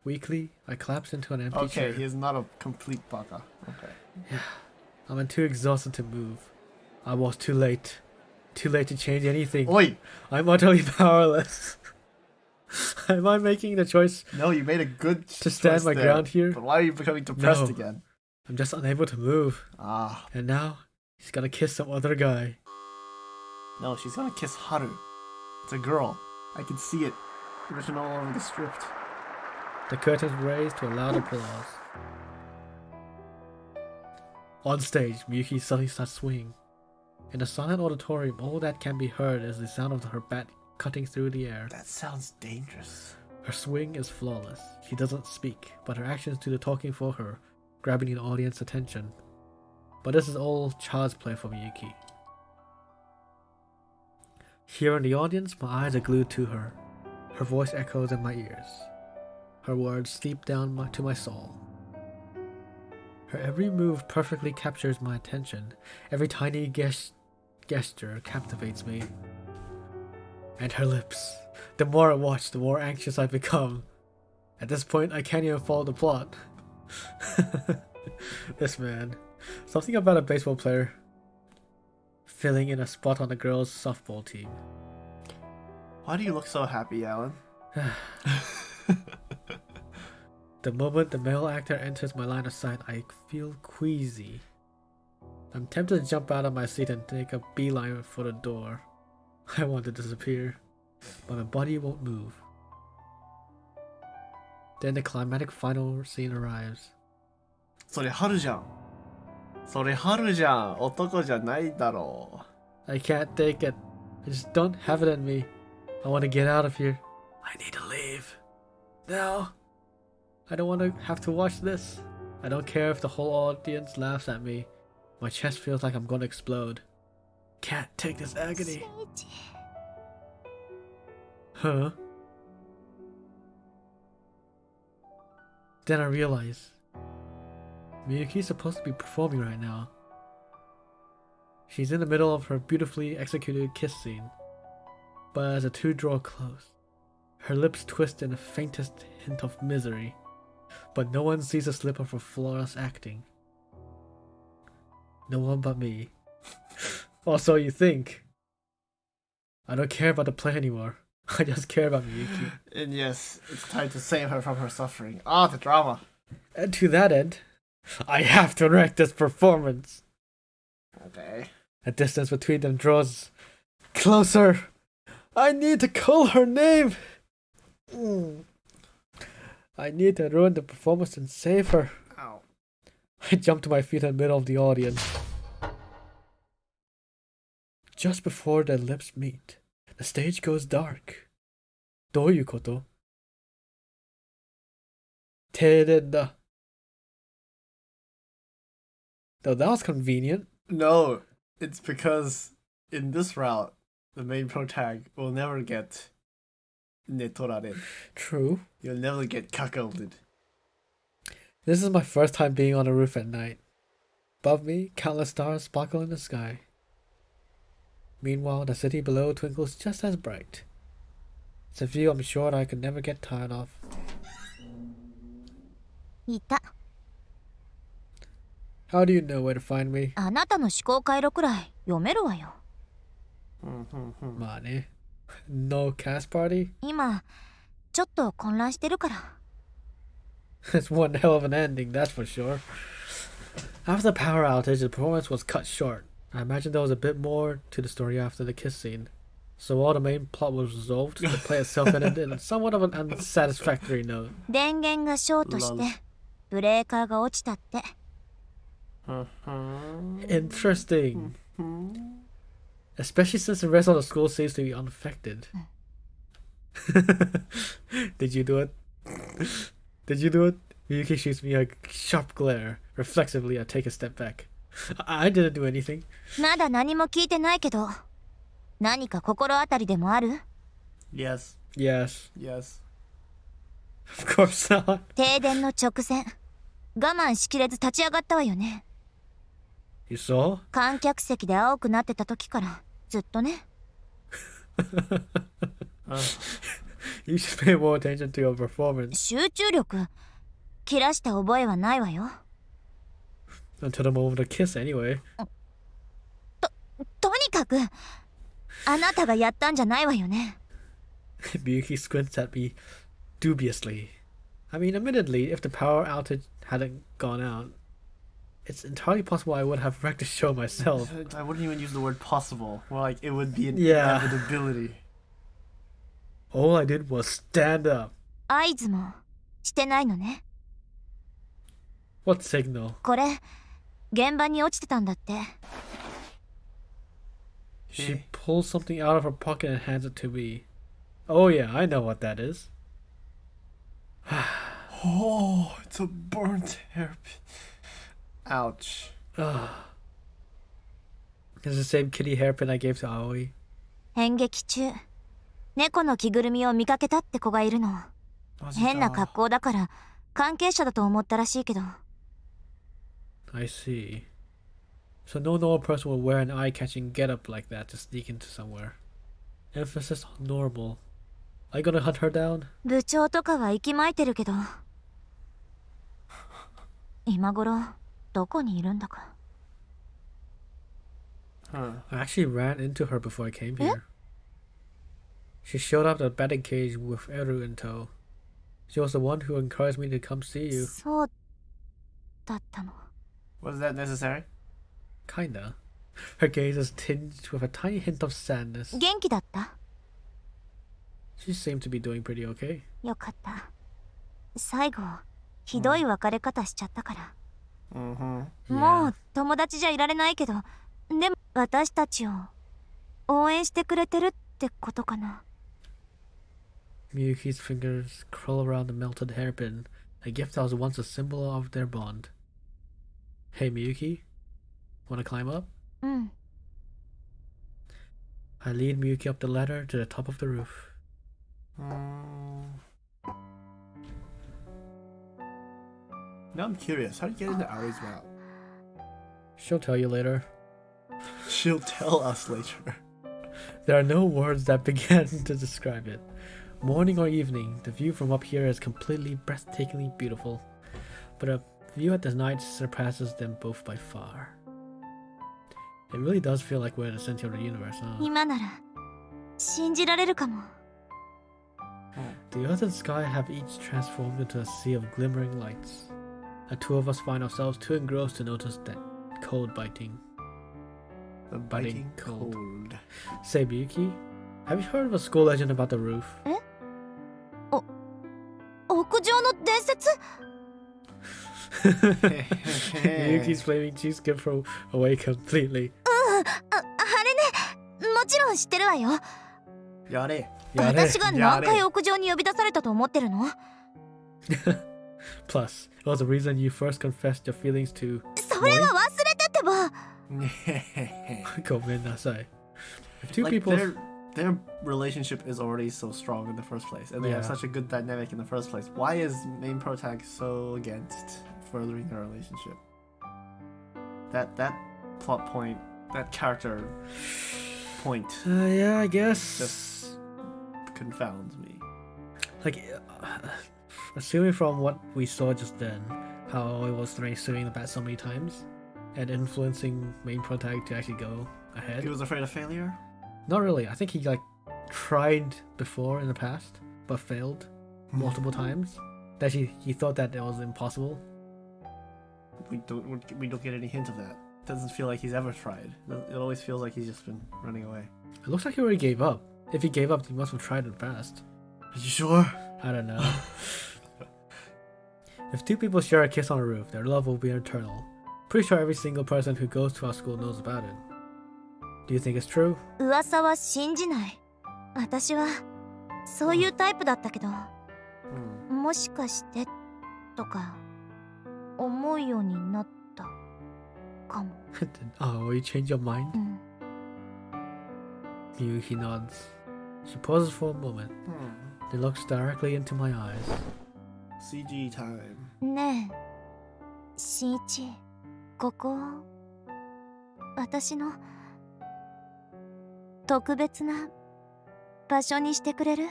Weakly, I collapse into an empty Okay, chair. he is not a complete baka. Okay. I'm too exhausted to move. I was too late. Too late to change anything. Oi! I'm utterly powerless. Am I making the choice No, you made a good to stand choice my there. ground here? But why are you becoming depressed No. again? I'm just unable to move. Ah. And now, he's gonna kiss some other guy. No, she's gonna kiss Haru. It's a girl. I can see it. Written all over the script. The curtains raised to a loud applause. On stage, Miyuki suddenly starts swinging. In a silent auditorium, all that can be heard is the sound of her bat cutting through the air. That sounds dangerous. Her swing is flawless. She doesn't speak, but her actions do the talking for her, grabbing the audience attention. But this is all child's play for Miyuki. Here in the audience, my eyes are glued to her. Her voice echoes in my ears. Her words seep down to my soul. Her every move perfectly captures my attention. Every tiny gesture captivates me. And her lips. The more I watch, the more anxious I become. At this point, I can't even follow the plot. This man. Something about a baseball player filling in a spot on the girls' softball team. Why do you look so happy, Alan? The moment the male actor enters my line of sight, I feel queasy. I'm tempted to jump out of my seat and take a beeline for the door. I want to disappear, but my body won't move. Then the climatic final scene arrives. それ春じゃん。それ春じゃん。男じゃないだろう。I can't take it. I just don't have it in me. I want to get out of here. I need to leave. Now. I don't want to have to watch this. I don't care if the whole audience laughs at me. My chest feels like I'm going to explode. Can't take this agony. Huh? Then I realize Miyuki's supposed to be performing right now. She's in the middle of her beautifully executed kiss scene. But as the two draw close, her lips twist in the faintest hint of misery. But no one sees a slip of her flawless acting. No one but me. Or so you think. I don't care about the play anymore. I just care about Miyuki. And yes, it's time to save her from her suffering. Ah, the drama. And to that end, I have to wreck this performance. Okay. A distance between them draws closer. I need to call her name. I need to ruin the performance and save her. Ow. I jump to my feet in the middle of the audience. Just before their lips meet, the stage goes dark. どういうこと?停電だ. Though that was convenient. No, it's because in this route, the main protag will never get netoraren. True. You'll never get cuckolded. This is my first time being on a roof at night. Above me, countless stars sparkle in the sky. Meanwhile, the city below twinkles just as bright. It's a view I'm sure I could never get tired of. いた。 How do you know where to find me? あなたの思考回路くらい読めるわよ。まあね。No cast party? 今、ちょっと混乱してるから。It's one hell of an ending, that's for sure. After the power outage, the performance was cut short. I imagine there was a bit more to the story after the kiss scene. So while the main plot was resolved, the play itself ended in somewhat of an unsatisfactory note. 電源がショートして、ブレーカーが落ちたって。Interesting. Especially since the rest of the school seems to be unaffected. Did you do it? Did you do it? Miyuki shoots me a sharp glare. Reflexively, I take a step back. I didn't do anything. まだ何も聞いてないけど、何か心当たりでもある? Yes. Yes. Yes. Of course not. 停電の直前、我慢しきれず立ち上がったわよね。You saw? 観客席で青くなってた時からずっとね。You should pay more attention to your performance. 集中力切らした覚えはないわよ。Until the moment of kiss, anyway. とにかくあなたがやったんじゃないわよね。Miyuki squints at me dubiously. I mean, admittedly, if the power outage hadn't gone out, it's entirely possible I would have wrecked the show myself. I wouldn't even use the word possible. More like it would be an Yeah. inevitability. All I did was stand up. 合図もしてないのね。 What signal? これ現場に落ちてたんだって。 She pulls something out of her pocket and hands it to me. Oh yeah, I know what that is. Oh, it's a burnt hairpin. Ouch. It's the same kitty hairpin I gave to Aoi. 演劇中、猫の着ぐるみを見かけたって子がいるの。変な格好だから関係者だと思ったらしいけど。I see. So no normal person would wear an eye-catching getup like that to sneak into somewhere. Emphasis on normal. Are you gonna hunt her down? 部長とかは息巻いてるけど、今頃どこにいるんだか。Huh. I actually ran into her before I came here. She showed up at the batting cage with Eru in tow. She was the one who encouraged me to come see you. そうだったの。 Was that necessary? Kinda. Her gaze is tinged with a tiny hint of sadness. 元気だった?She seemed to be doing pretty okay. よかった。最後、ひどい別れ方しちゃったから。Mm-hmm. もう友達じゃいられないけど、でも私たちを応援してくれてるってことかな。Miyuki's fingers curl around the melted hairpin, a gift that was once a symbol of their bond. Hey Miyuki, wanna climb up? うん。 I lead Miyuki up the ladder to the top of the roof. Now I'm curious. How do you get into Ari's route? She'll tell you later. She'll tell us later. There are no words that begin to describe it. Morning or evening, the view from up here is completely breathtakingly beautiful. But a view at the night surpasses them both by far. It really does feel like we're in the center of the universe, huh? 今なら信じられるかも。 The earth and sky have each transformed into a sea of glimmering lights. The two of us find ourselves too engrossed to notice that cold biting. The biting cold. Say, Miyuki, have you heard of a school legend about the roof? 屋上の伝説 Miyuki's flaming cheeks give her away completely. あれね、もちろん知ってるわよ。やれ。私が何回屋上に呼び出されたと思ってるの？ Plus, it was the reason you first confessed your feelings to. それは忘れてってば。ごめんなさい. If two like people. Their relationship is already so strong in the first place, and they have such a good dynamic in the first place. Why is main protag so against furthering their relationship? That plot point, that character point. Yeah, I guess. Just confounds me. Like, assuming from what we saw just then, how it was suing the bat so many times, and influencing main protag to actually go ahead. He was afraid of failure? Not really. I think he tried before in the past, but failed multiple times. That he thought that it was impossible. We don't get any hint of that. It doesn't feel like he's ever tried. It always feels like he's just been running away. It looks like he already gave up. If he gave up, he must have tried in the past. Are you sure? I don't know. If two people share a kiss on a roof, their love will be eternal. Pretty sure every single person who goes to our school knows about it. Do you think it's true? 噂は信じない。私はそういうタイプだったけど、もしかしてとか思うようになったかも。Oh, you changed your mind? Miyuki nods. She pauses for a moment, then looks directly into my eyes. CG time. ねえ、新一、ここ私の特別な場所にしてくれる？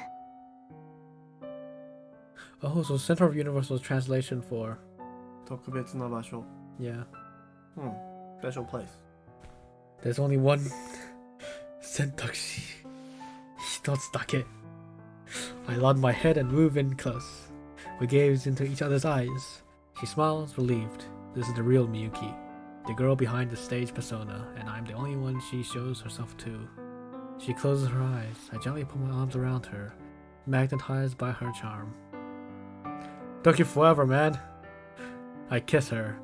Oh, so Center of Universal translation for 特別な場所. Yeah. Special place. There's only one 選択肢一つだけ. I nod my head and move in close. We gaze into each other's eyes. She smiles, relieved. This is the real Miyuki, the girl behind the stage persona, and I'm the only one she shows herself to. She closes her eyes. I gently put my arms around her, magnetized by her charm. Took you forever, man. I kiss her.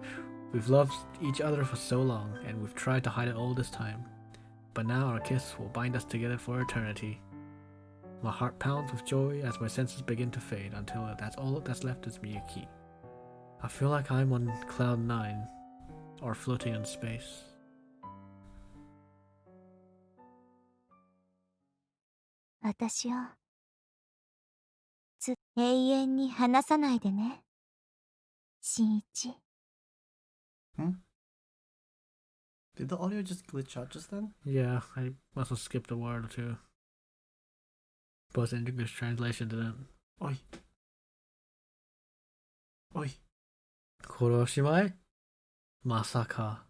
We've loved each other for so long, and we've tried to hide it all this time. But now our kiss will bind us together for eternity. My heart pounds with joy as my senses begin to fade until that's all that's left is Miyuki. I feel like I'm on cloud 9, or floating in space. 私を永遠に離さないでね、新一。Did the audio just glitch out just then? Yeah, I must have skipped a word or two. But the English translation didn't. Oi. Oi. 殺しまい？まさか。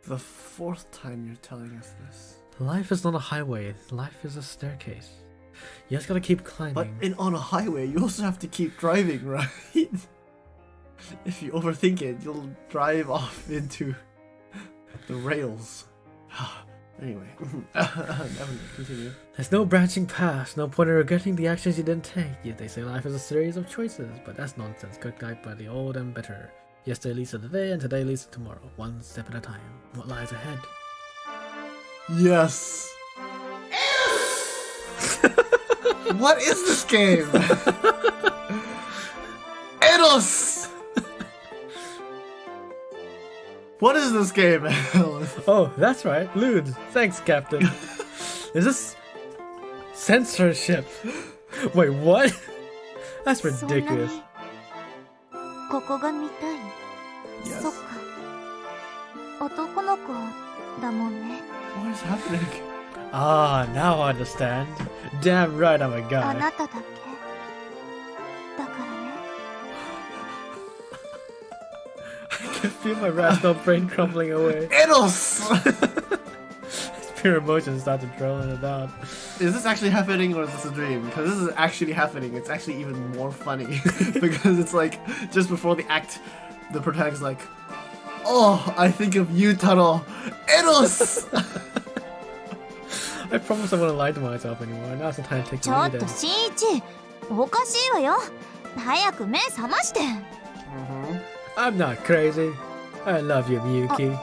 The fourth time you're telling us this. Life is not a highway. Life is a staircase. You just gotta keep climbing. But on a highway, you also have to keep driving, right? If you overthink it, you'll drive off into the rails. Anyway, continue. There's no branching paths, no point in regretting the actions you didn't take. Yet they say life is a series of choices, but that's nonsense. Good guide by the old and better. Yesterday leads to today, and today leads to tomorrow. One step at a time. What lies ahead? Yes. What is this game? Eros! What is this game, Alice? Oh, that's right. Lewd. Thanks, Captain. Is this censorship? Wait, what? That's ridiculous. ここが見たい。Yes. そっか。男の子だもんね。What is happening? Ah, now I understand. Damn right I'm a あ guy. なただけ。だからね。I can feel my rational brain crumbling away. Eros! Pure emotions start to drone it out. is this actually happening or is this a dream? Because this is actually happening. It's actually even more funny because it's like just before the act, the protagonist's like, "Oh, I think of you, Taro, Eros." I promise I wouldn't lie to myself anymore. Now's the time to take ち the ょっ lead と in. 新一、おかしいわよ。早く目覚まして。I'm not crazy. I love you, Miyuki. うん。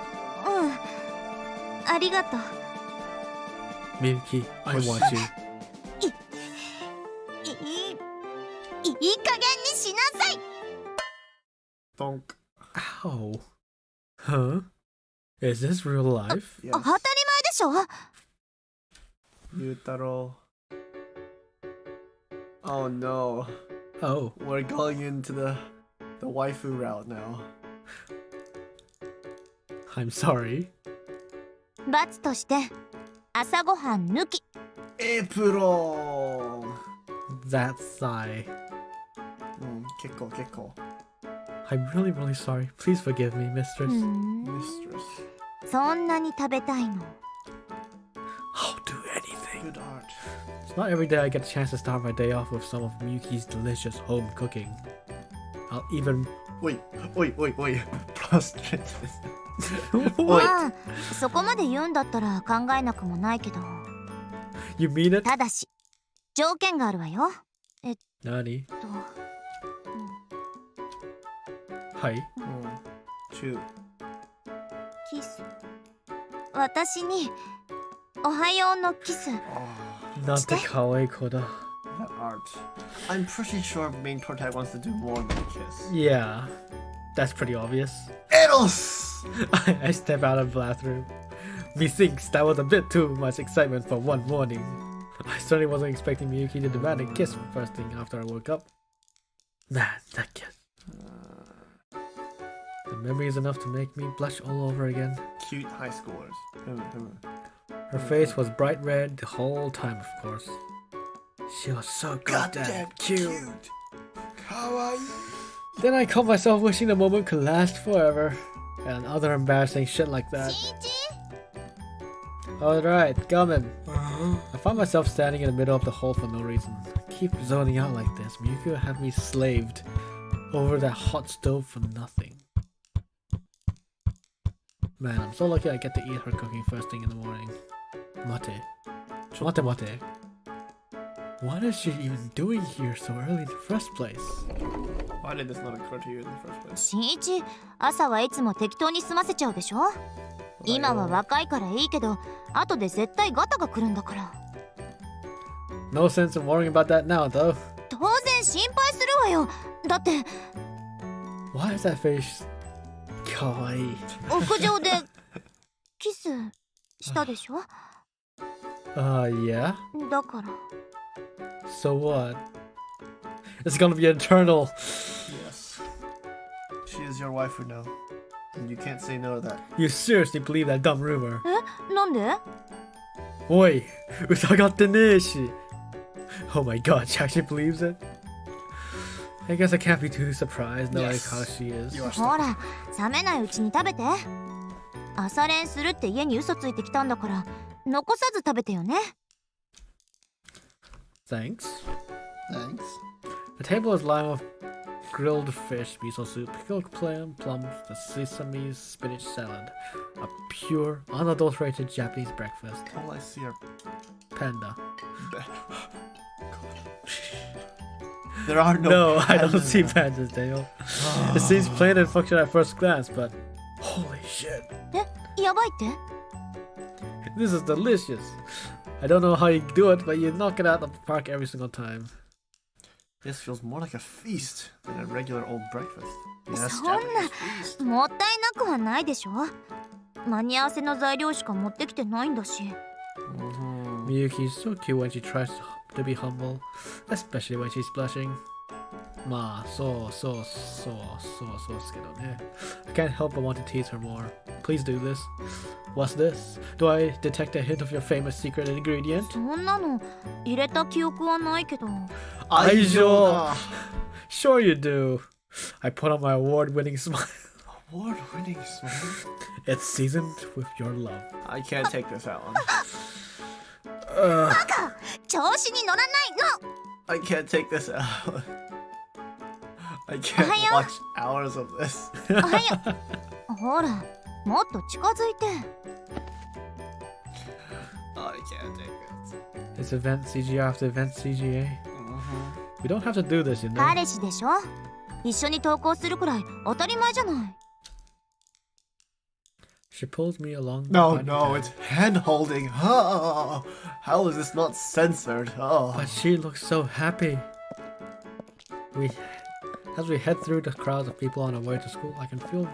ありがとう。Miyuki, I want you. いい加減にしなさい。Donk. Ow. Huh? Is this real life? Yes. 当たり前でしょ。Yutaro. Oh no. Oh. We're going into the waifu route now. I'm sorry. 罰として朝ごはん抜き。April. That sigh. Kekko. I'm really, really sorry. Please forgive me, mistress. Mistress. そんなに食べたいの。I'll do anything. Good art. It's not every day I get a chance to start my day off with some of Miyuki's delicious home cooking. I'll even... Oi. Prostrate. まあ、そこまで言うんだったら考えなくもないけど。You mean it? ただし、条件があるわよ。Nani? Hi. Chew. キス。私に、おはようのキス。 Not the kawaii koda. That art. I'm pretty sure main protagonist wants to do more than a kiss. Yeah. That's pretty obvious. Eros! I step out of the bathroom. Methinks that was a bit too much excitement for one morning. I certainly wasn't expecting Miyuki to demand a kiss first thing after I woke up. Man, that kiss. The memory is enough to make me blush all over again. Cute high schoolers. Her face was bright red the whole time, of course. She was so goddamn cute. Kawaii. Then I caught myself wishing the moment could last forever. And other embarrassing shit like that. 新一 Alright, coming. I found myself standing in the middle of the hall for no reason. I keep zoning out like this. Miyuki had me slaved over that hot stove for nothing. Man, I'm so lucky I get to eat her cooking first thing in the morning. Mate. Mate. What is she even doing here so early in the first place? Why did this not occur to you in the first place? 新一、朝はいつも適当に済ませちゃうでしょ。今は若いからいいけど、後で絶対ガタが来るんだから。No sense in worrying about that now, though. 当然心配するわよ。だって、 Why is that face kawaii? 屋上でキスしたでしょ。Yeah? だから。 So what? It's gonna be eternal. Yes. She is your waifu now. And you can't say no to that. You seriously believe that dumb rumor? なんで？ Oi, usagatte ne shi. Oh my god, she actually believes it? I guess I can't be too surprised knowing Yes. how she is. You are ほら、冷めないうちに食べて。朝練するって家に嘘ついてきたんだから、残さず食べてよね。Thanks. Thanks. The table is lined with grilled fish, miso soup, pickled plums, the sesame spinach salad. A pure, unadulterated Japanese breakfast. All I see are... Panda. There are no No, I don't pandas see there. pandas, Dale. It seems plain and functional at first glance, but holy shit. やばいって？ This is delicious. I don't know how you do it, but you knock it out of the park every single time. This feels more like a feast than a regular old breakfast. Yes, そんな Japanese feast. もったいなくはないでしょ。間に合わせの材料しか持ってきてないんだし。Miyuki is so cute when she tries to be humble, especially when she's blushing. Ma, so I can't help but want to tease her more. Please do this. What's this? Do I detect a hint of your famous secret ingredient? そんなの入れた記憶はないけど。愛情. Sure you do. I put on my award-winning smile. Award-winning smile? It's seasoned with your love. I can't take this, Alan. 調子に乗らないの。 I can't take this out. I can't watch hours of this. おはよう。ほら、もっと近づいて。Oh, I can't take it. It's event CGA after event CGA. We don't have to do this, you know. 彼氏でしょ。一緒に投稿するくらい当たり前じゃない。She pulls me along. No, the no, body. it's hand holding. Oh, how is this not censored? Oh. But she looks so happy. As we head through the crowds of people on our way to school, I can feel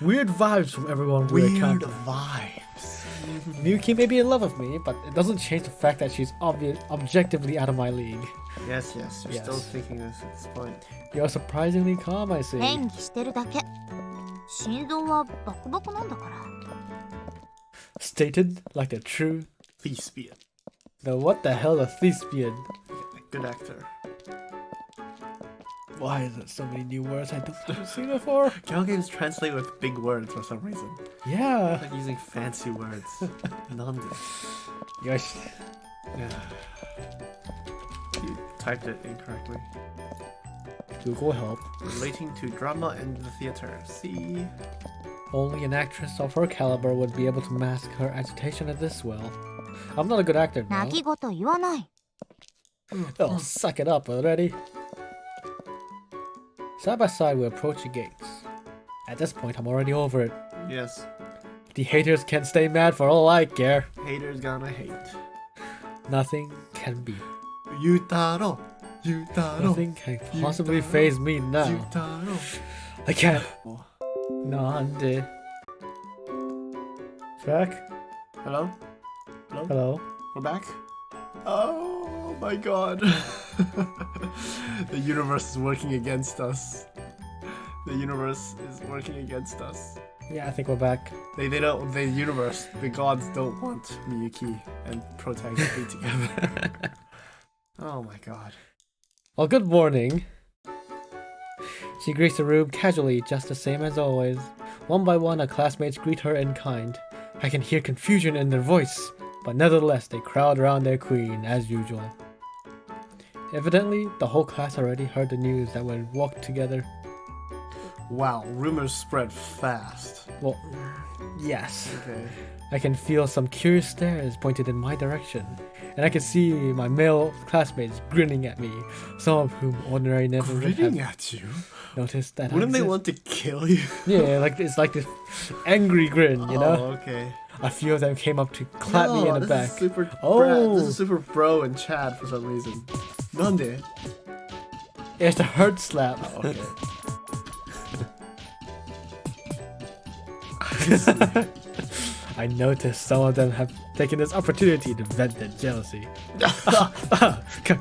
weird vibes from everyone we Weird encounter. vibes. Miyuki may be in love with me, but it doesn't change the fact that she's objectively out of my league. Yes, yes, you're Yes. still thinking this at this point. You're surprisingly calm, I see. 演技してるだけ。心臓はバクバクなんだから。Stated like a true. Thespian. Now what the hell a thespian? A good actor. Why is there so many new words I haven't seen before? Girl games translate with big words for some reason. Yeah. Like using fancy words. None. Yosh. You typed it incorrectly. Google help. Relating to drama and the theater. See? Only an actress of her caliber would be able to mask her agitation at this well. I'm not a good actor now. 泣き言言わない。 Oh, suck it up already. Side by side, we approach the gates. At this point, I'm already over it. Yes. The haters can stay mad for all I care. Haters gonna hate. Nothing can be. Yutaro. Yutaro. Nothing can possibly phase me now. Yutaro. I can't. Oh. Nande. Back? Hello? Hello? Hello? We're back? Oh my god. The universe is working against us. The universe is working against us. Yeah, I think we're back. They don't, the universe, the gods don't want Miyuki and protagonist to be together. Oh my god. Well, good morning. She greets the room casually, just the same as always. One by one, her classmates greet her in kind. I can hear confusion in their voice, but nevertheless, they crowd around their queen, as usual. Evidently, the whole class already heard the news that we walked together. Wow, rumors spread fast. Well, yes. Okay. I can feel some curious stares pointed in my direction, and I can see my male classmates grinning at me, some of whom ordinarily never would Grinning have at you? noticed that. Wouldn't I they exist. want to kill you? Yeah, like it's like this angry grin, you know? Oh, okay. A few of them came up to clap me in the this back. Is super Oh. This is super bro and Chad for some reason. Nande? It's a hurt slap. Oh, okay. I noticed some of them have taken this opportunity to vent their jealousy.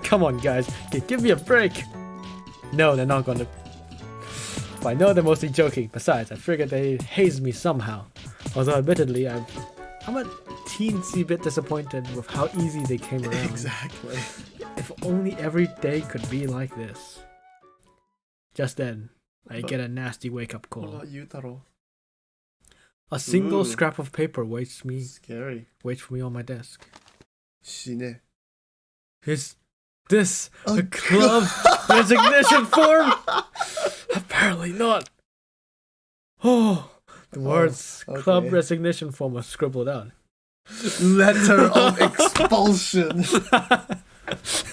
Come on, guys, give me a break. No, they're not gonna. But I know they're mostly joking. Besides, I figured they'd haze me somehow. Although, admittedly, I'm a teensy bit disappointed with how easy they came around. Exactly. If only every day could be like this. Just then, I get a nasty wake-up What call. about Yutaro? A single Ooh. scrap of paper waits for me on my desk. Shine. Is this a club resignation form? Apparently not. Oh, the words okay. club resignation form are scribbled out. Letter of expulsion.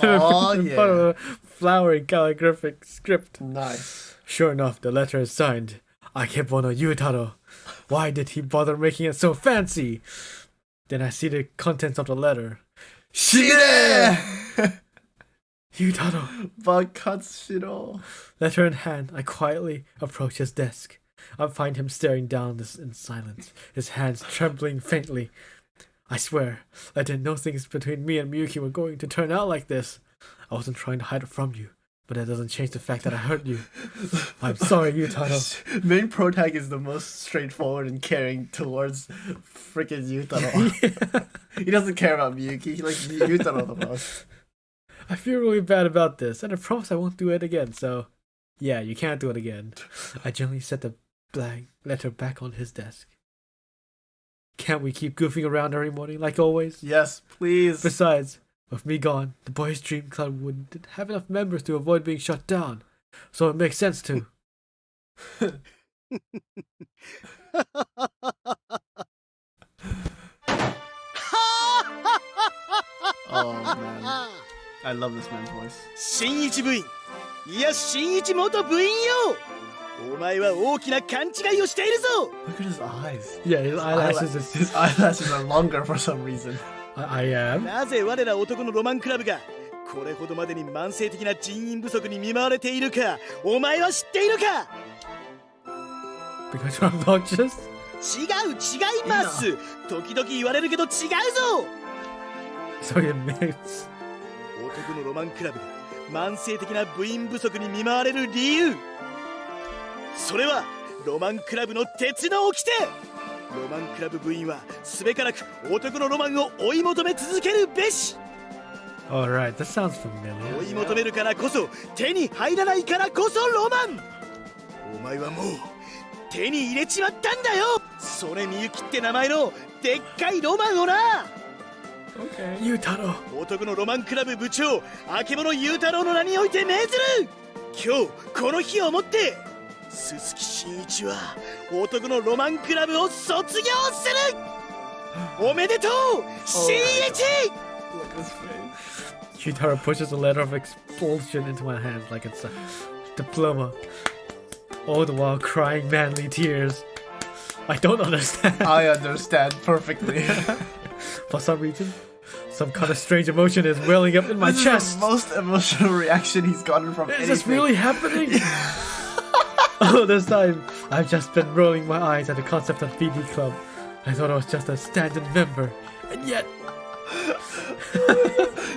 Oh, In yeah. front of a flowery calligraphic script. Nice. Sure enough, the letter is signed. Akebono Yutaro. Why did he bother making it so fancy? Then I see the contents of the letter. Shine! Yutaro. Bakatsuro. Letter in hand, I quietly approach his desk. I find him staring down this in silence, his hands trembling faintly. I swear, I didn't know things between me and Miyuki were going to turn out like this. I wasn't trying to hide it from you, but that doesn't change the fact that I hurt you. I'm sorry, Yutaro. Main protag is the most straightforward and caring towards freaking Yutaro. He doesn't care about Miyuki, he likes Yutaro the most. I feel really bad about this, and I promise I won't do it again, so... Yeah, you can't do it again. I gently set the blank letter back on his desk. Can't we keep goofing around every morning like always? Yes, please. Besides, With me gone, the boys' dream club wouldn't have enough members to avoid being shut down. So it makes sense to. Oh man, I love this man's voice. 新一部員、いや新一元部員よ。お前は大きな勘違いをしているぞ。 Look at his eyes. Yeah, his eyelashes. His eyelashes are longer for some reason. I am. なぜ我ら男のロマンクラブがこれほどまでに慢性的な人員不足に見舞われているか、お前は知っているか。 Because you're obnoxious? 違います。時々言われるけど違うぞ。 So it makes. 男のロマンクラブが慢性的な部員不足に見舞われる理由、それはロマンクラブの鉄の掟。ロマンクラブ部員はすべからく男のロマンを追い求め続けるべし。 Alright, that sounds 追 familiar. い求めるからこそ手に入らないからこそロマン。お前はもう手に入れちまったんだよ。それみゆきって名前のでっかいロマンをな。 Okay. Yutaro. 男のロマンクラブ部長あけぼのゆうたろうの名において命ずる。今日この日をもって鈴木真一は男のロマンクラブを卒業する。おめでとう真一。 Look at his face. Yutaro pushes a letter of expulsion into my hand like it's a diploma. All the while crying manly tears. I don't understand. I understand perfectly. For some reason, some kind of strange emotion is welling up in my This chest. is the most emotional reaction he's gotten from Is anything. this really happening? All this time, I've just been rolling my eyes at the concept of BD Club. I thought I was just a stand-in member, and yet...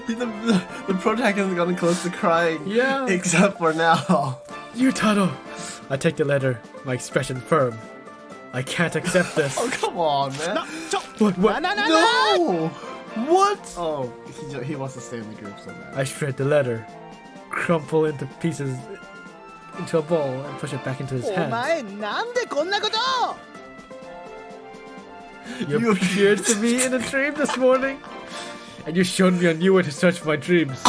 the protagonist has gotten close to crying. Yeah. Except for now. Yutaro! I take the letter, my expression firm. I can't accept this. Oh, come on, man. な、What? な No! What? Oh, he wants to stay in the group so bad. I shred the letter, crumple into pieces into a ball, and push it back into his お hand. 前なんでこんなこと。 You appeared to me in a dream this morning, and you showed me a new way to search for my dreams.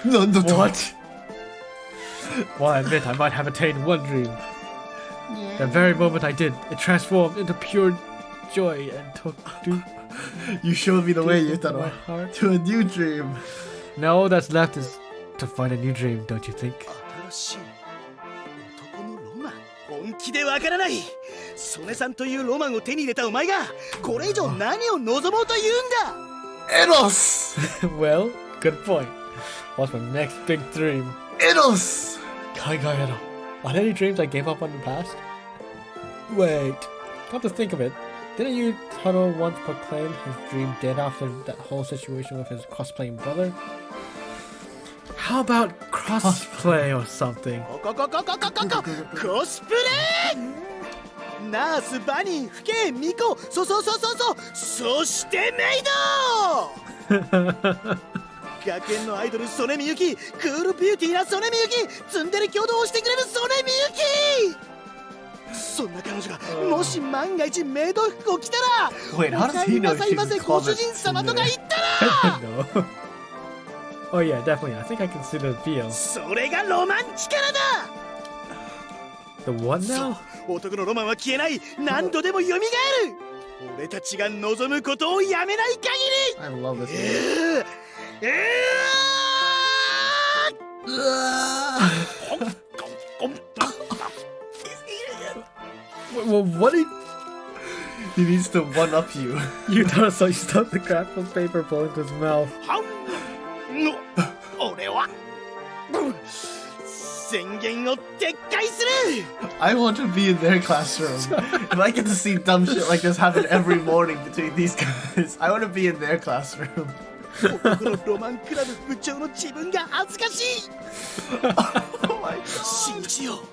No. What? Well, I admit I might have attained one dream. The very moment I did, it transformed into pure joy and took You showed me the way, deep into my Yutaro. heart. To a new dream. Now all that's left is to find a new dream, don't you think? 新しい男のロマン、本気でわからない。曽根さんというロマンを手に入れたお前がこれ以上何を望もうと言うんだ。 Eros! Well, good point. What's my next big dream? Eros! Kaigaero. Are there any dreams I gave up on in the past? Wait, come to think of it, didn't Yutaro once proclaim his dream dead after that whole situation with his cosplaying brother? How about crossplay or something? コスプレ。ナース、バニー、フケイ、ミコ、そうそしてメイド。学園のアイドル曽根みゆき、クールビューティーな曽根みゆき、ツンデレ挙動をしてくれる曽根みゆき。そんな彼女がもし万が一メイド服を着たら、 Wait, how does he know お帰りなさいませ she ご can 主 call 人 it 様とか言ったら。 I don't know. Oh yeah, definitely. I think I can see the appeal. それがロマン力だ。 The what そう now? 男のロマンは消えない。何度でも蘇る。俺たちが望むことをやめない限 I love this り。 game. What did He needs to one-up you. Yutaro so he stuffed the crap of paper ball into his mouth? 俺は宣言を撤回する。 I want to be in their classroom. If I get to see dumb shit like this happen every morning between these guys, I want to be in their classroom. 男のロマンクラブ部長の自分が恥ずかしい。 Oh my god. 真一よ、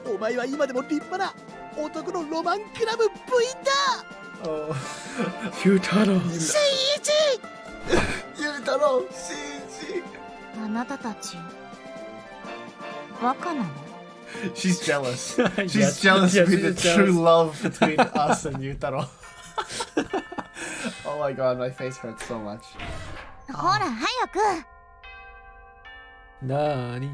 お前は今でも立派な男のロマンクラブ部員だ。 Oh. Yutaro. 真一。 Yutaro, Shinji. あなたたち若なの？ She's jealous. Yes, She's jealous yes, between the she's true jealous. love between us and Yutaro. Oh my god, my face hurts so much. ほら早く。 Nani.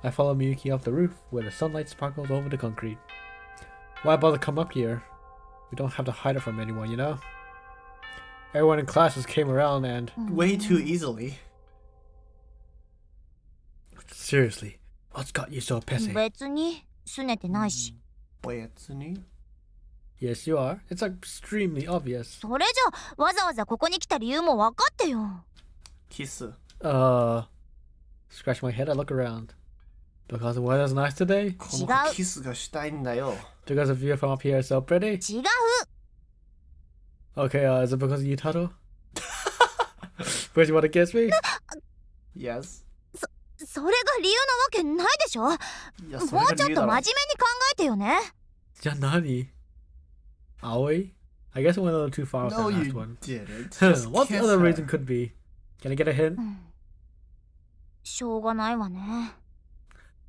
I follow Miyuki up the roof where the sunlight sparkles over the concrete. Why bother come up here? We don't have to hide it from anyone, you know? Everyone in classes came around and... Way too easily. Seriously, what's got you so pissy? 別に拗ねてないし。別に Yes, you are. It's extremely obvious. それじゃわざわざここに来た理由も分かってよ。キス。 Scratch my head, I look around. Because the weather's nice today? この子キスがしたいんだよ。 Because the view from up here is so pretty? 違う。 Okay, is it because of you, Tato? Because you want to kiss me? Yes. それが理由なわけないでしょ。いや、それもうちょっと真面目に考が理由だろ。えてよね。じゃあ何? Aoi? I guess I went a little too far with No, that last you one. didn't. Huh, Just what the kiss other her. reason could be? Can I get a hint? しょうがないわね。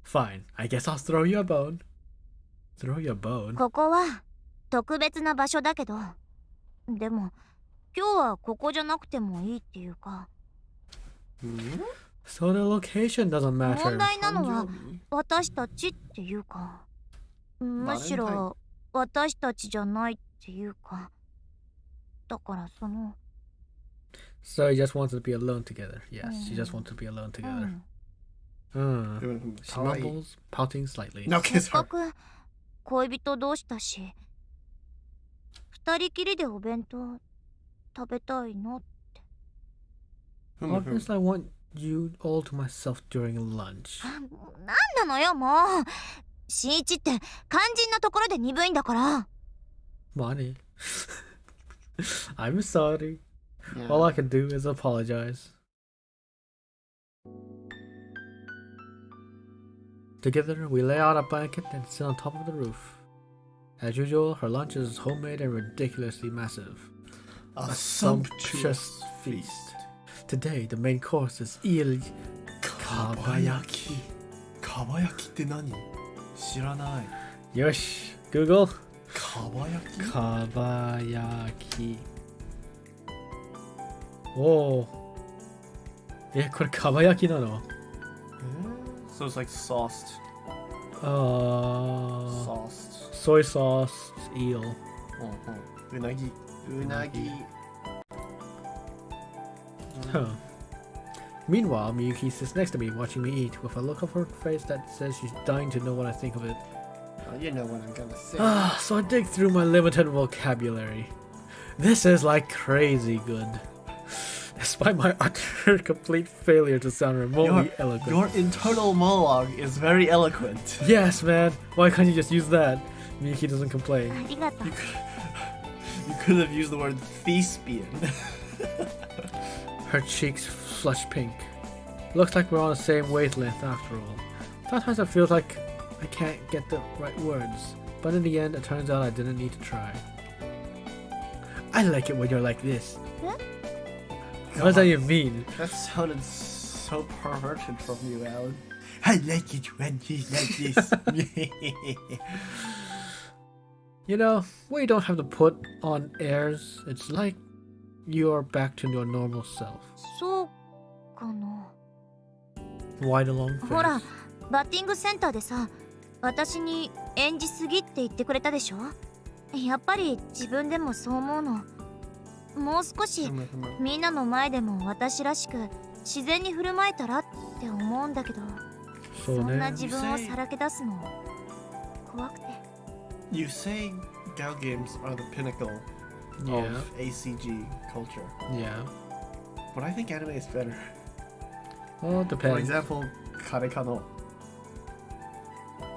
Fine, I guess I'll throw you a bone. Throw you a bone? ここは特別な場所だけど、でも今日はここじゃなくてもいいっていうか、 So the location doesn't 問 matter. 題なのは私たちっていうか、むしろ私たちじゃないっていうか、だからその So you just wanted to be alone together. Yes, you just want to be alone together. She かわいい。 mumbles, pouting slightly. No, せ kiss っか her. く恋人同士だし、二人きりでお弁当食べたいの。 Obviously, I want you all to myself during lunch. なんなのよもう。新一って肝心なところで鈍いんだから。 Money. I'm sorry. Yeah. All I can do is apologize. Together, we lay out a blanket and sit on top of the roof. As usual, her lunch is homemade and ridiculously massive. A sumptuous feast. Today, the main course is eel kabayaki. かば焼きって何？知らない。 Yosh, Google. かば焼き？ Kabayaki. Oh. Yeah, これ kabayaki なの? So it's like sauced. Sauced. Soy sauce eel. うなぎ。うなぎ。 Huh. Meanwhile, Miyuki sits next to me, watching me eat, with a look on her face that says she's dying to know what I think of it. Oh, you know what I'm gonna say. So I dig through my limited vocabulary. This is like crazy good. Despite my utter complete failure to sound remotely eloquent. Your internal monologue is very eloquent. Yes, man. Why can't you just use that? Miyuki doesn't complain. ありがとう。 You could have used the word thespian. Her cheeks flush pink. Looks like we're on the same wavelength after all. Sometimes it feels like I can't get the right words, but in the end it turns out I didn't need to try. I like it when you're like this. What does that even mean? That sounded so perverted from you, Alan. I like it when he's like this. You know, when you don't have to put on airs, it's like you're back to your normal self. そうかな。 Why the long face? ほら、バッティングセンターでさ、私に演じすぎって言ってくれたでしょ。やっぱり自分でもそう思うの。もう少しみんなの前でも私らしく自然に振る舞えたらって思うんだけど、そんな自分をさらけ出すの怖くて。 You say Gal games are the pinnacle Yeah. of ACG culture. Yeah. But I think anime is better. Well, it For depends. example, Kareka no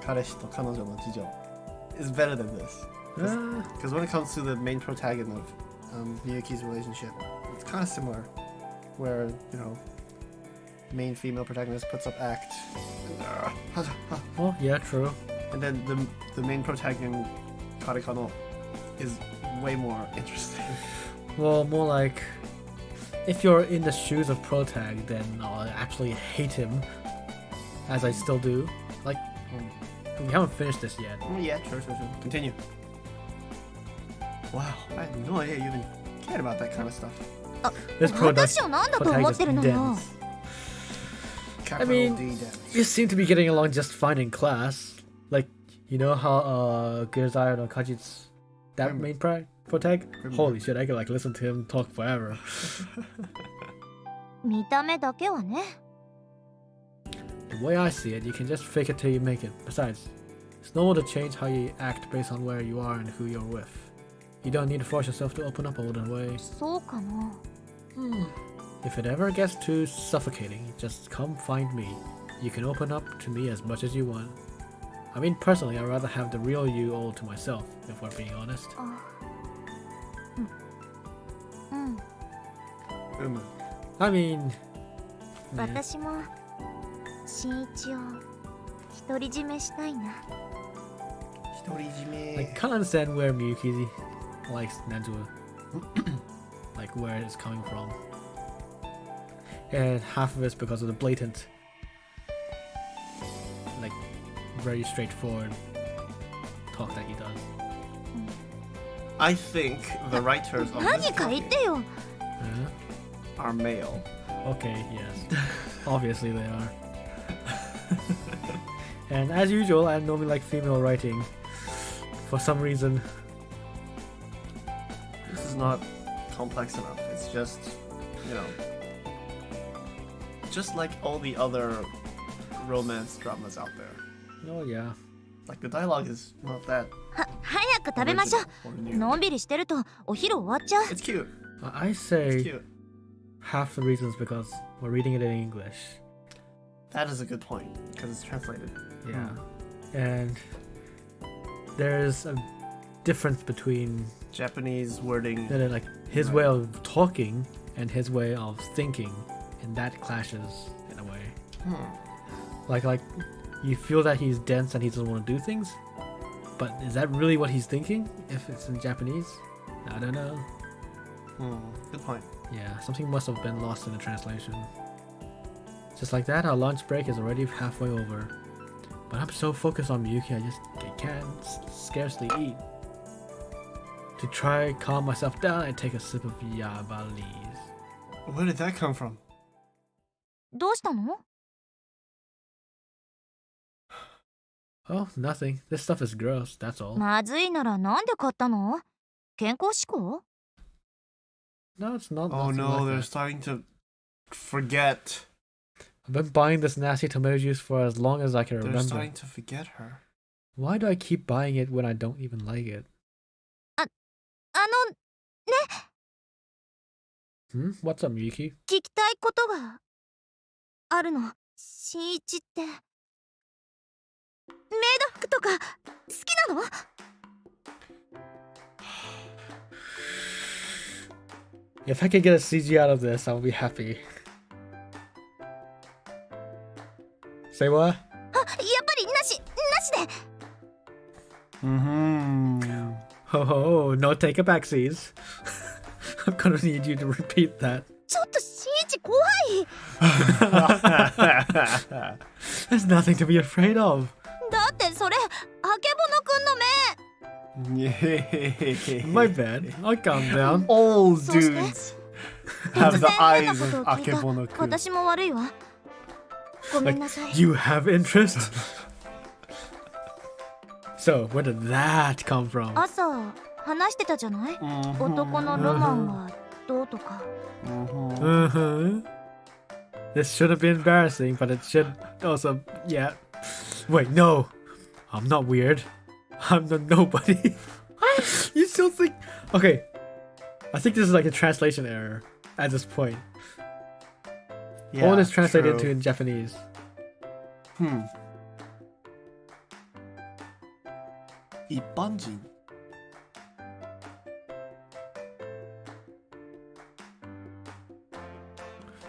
Kareshi to Kanojo no Jijo is better than this. Because when it comes to the main protagonist of Miyuki's relationship, it's kind of similar. Where, you know, main female protagonist puts up act. Well, yeah, true. And then the main protagonist, Kareka no, is way more interesting. Well, more like if you're in the shoes of Protag, then I'll actually hate him, as I still do. Like, we haven't finished this yet. Yeah, sure. Continue. Wow, I had no idea you even cared about that kind of stuff. This product 私を何だと思ってるのよ。 dense. I Capital mean, D dense. you seem to be getting along just fine in class. Like, you know how Gerzai no Kajit's that main protag? Holy shit, I could like listen to him talk forever. 見た目だけはね。 The way I see it, you can just fake it till you make it. Besides, it's normal to change how you act based on where you are and who you're with. You don't need to force yourself to open up all the way. そうかな。 If it ever gets too suffocating, just come find me. You can open up to me as much as you want. I mean, personally, I'd rather have the real you all to myself, if we're being honest. うん。 I mean... yeah. 私も新一を独り占めしたいな。 I can't understand where Miyuki likes Nanzua. Like, where it's coming from. And half of it's because of the blatant, like, very straightforward talk that he does. I think the writers of 何 this か言 copy ってよ。 are male. Okay, yes. Obviously they are. And as usual, I normally like female writing. For some reason. This is not complex enough. It's just, you know, just like all the other romance dramas out there. Oh yeah. Like the dialogue is not that 早く食べましょ original or う。 new. のんびりしてるとお昼終わっちゃう。 It's cute. I It's say cute. half the reason is because we're reading it in English. That is a good point because it's translated. Yeah. And there's a difference between Japanese wording. like his way of talking and his way of thinking, and that clashes in a way. Like you feel that he's dense and he doesn't want to do things, but is that really what he's thinking if it's in Japanese? I don't know. Good point. Yeah, something must have been lost in the translation. Just like that, our lunch break is already halfway over. But I'm so focused on Miyuki, I can't scarcely eat. To try calm myself down, I take a sip of Yabalis. Where did that come from? どうしたの？ Oh, nothing. This stuff is gross, that's all. まずいならなんで買ったの？健康志向？ No, it's not. Oh nothing no, like they're that. starting to forget. I've been buying this nasty tomato juice for as long as I can They're remember. starting to forget her. Why do I keep buying it when I don't even like it? あの、 What's up, Miyuki? 聞きたいことがあるの。新一ってメイド服とか好きなの？ If I could get a CG out of this, I would be happy. Say what? あ、やっぱりなしで。 Ho ho, no take a backsies. I'm gonna need you to repeat that. ちょっと新一怖い。 There's nothing to be afraid of. だってそれあけぼのくんの目。 My bad. I'll calm down. All そして dudes have the 突然変な eyes こと of を聞いた Akebono-kun. 私も悪いわ。ごめんなさい。 You have interest? So, where did that come from? 朝話してたじゃない？男のロマンがどうとか。 Uh-huh. This shouldn't be embarrassing, but it should also... Yeah. Wait, no. I'm not weird. I'm the nobody. You still think... Okay. I think this is like a translation error at this point. All is translated true. into in Japanese. Ippanjin.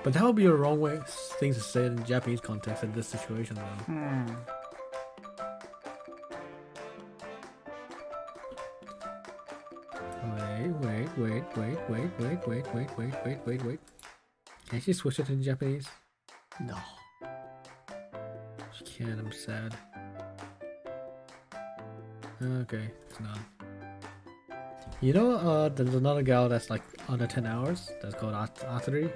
But that would be a wrong way thing to say it in Japanese context in this situation though. Wait. Can she switch it in Japanese? No. She can, I'm sad. Okay, it's not. You know, there's another gal that's like under 10 hours. That's called Atari,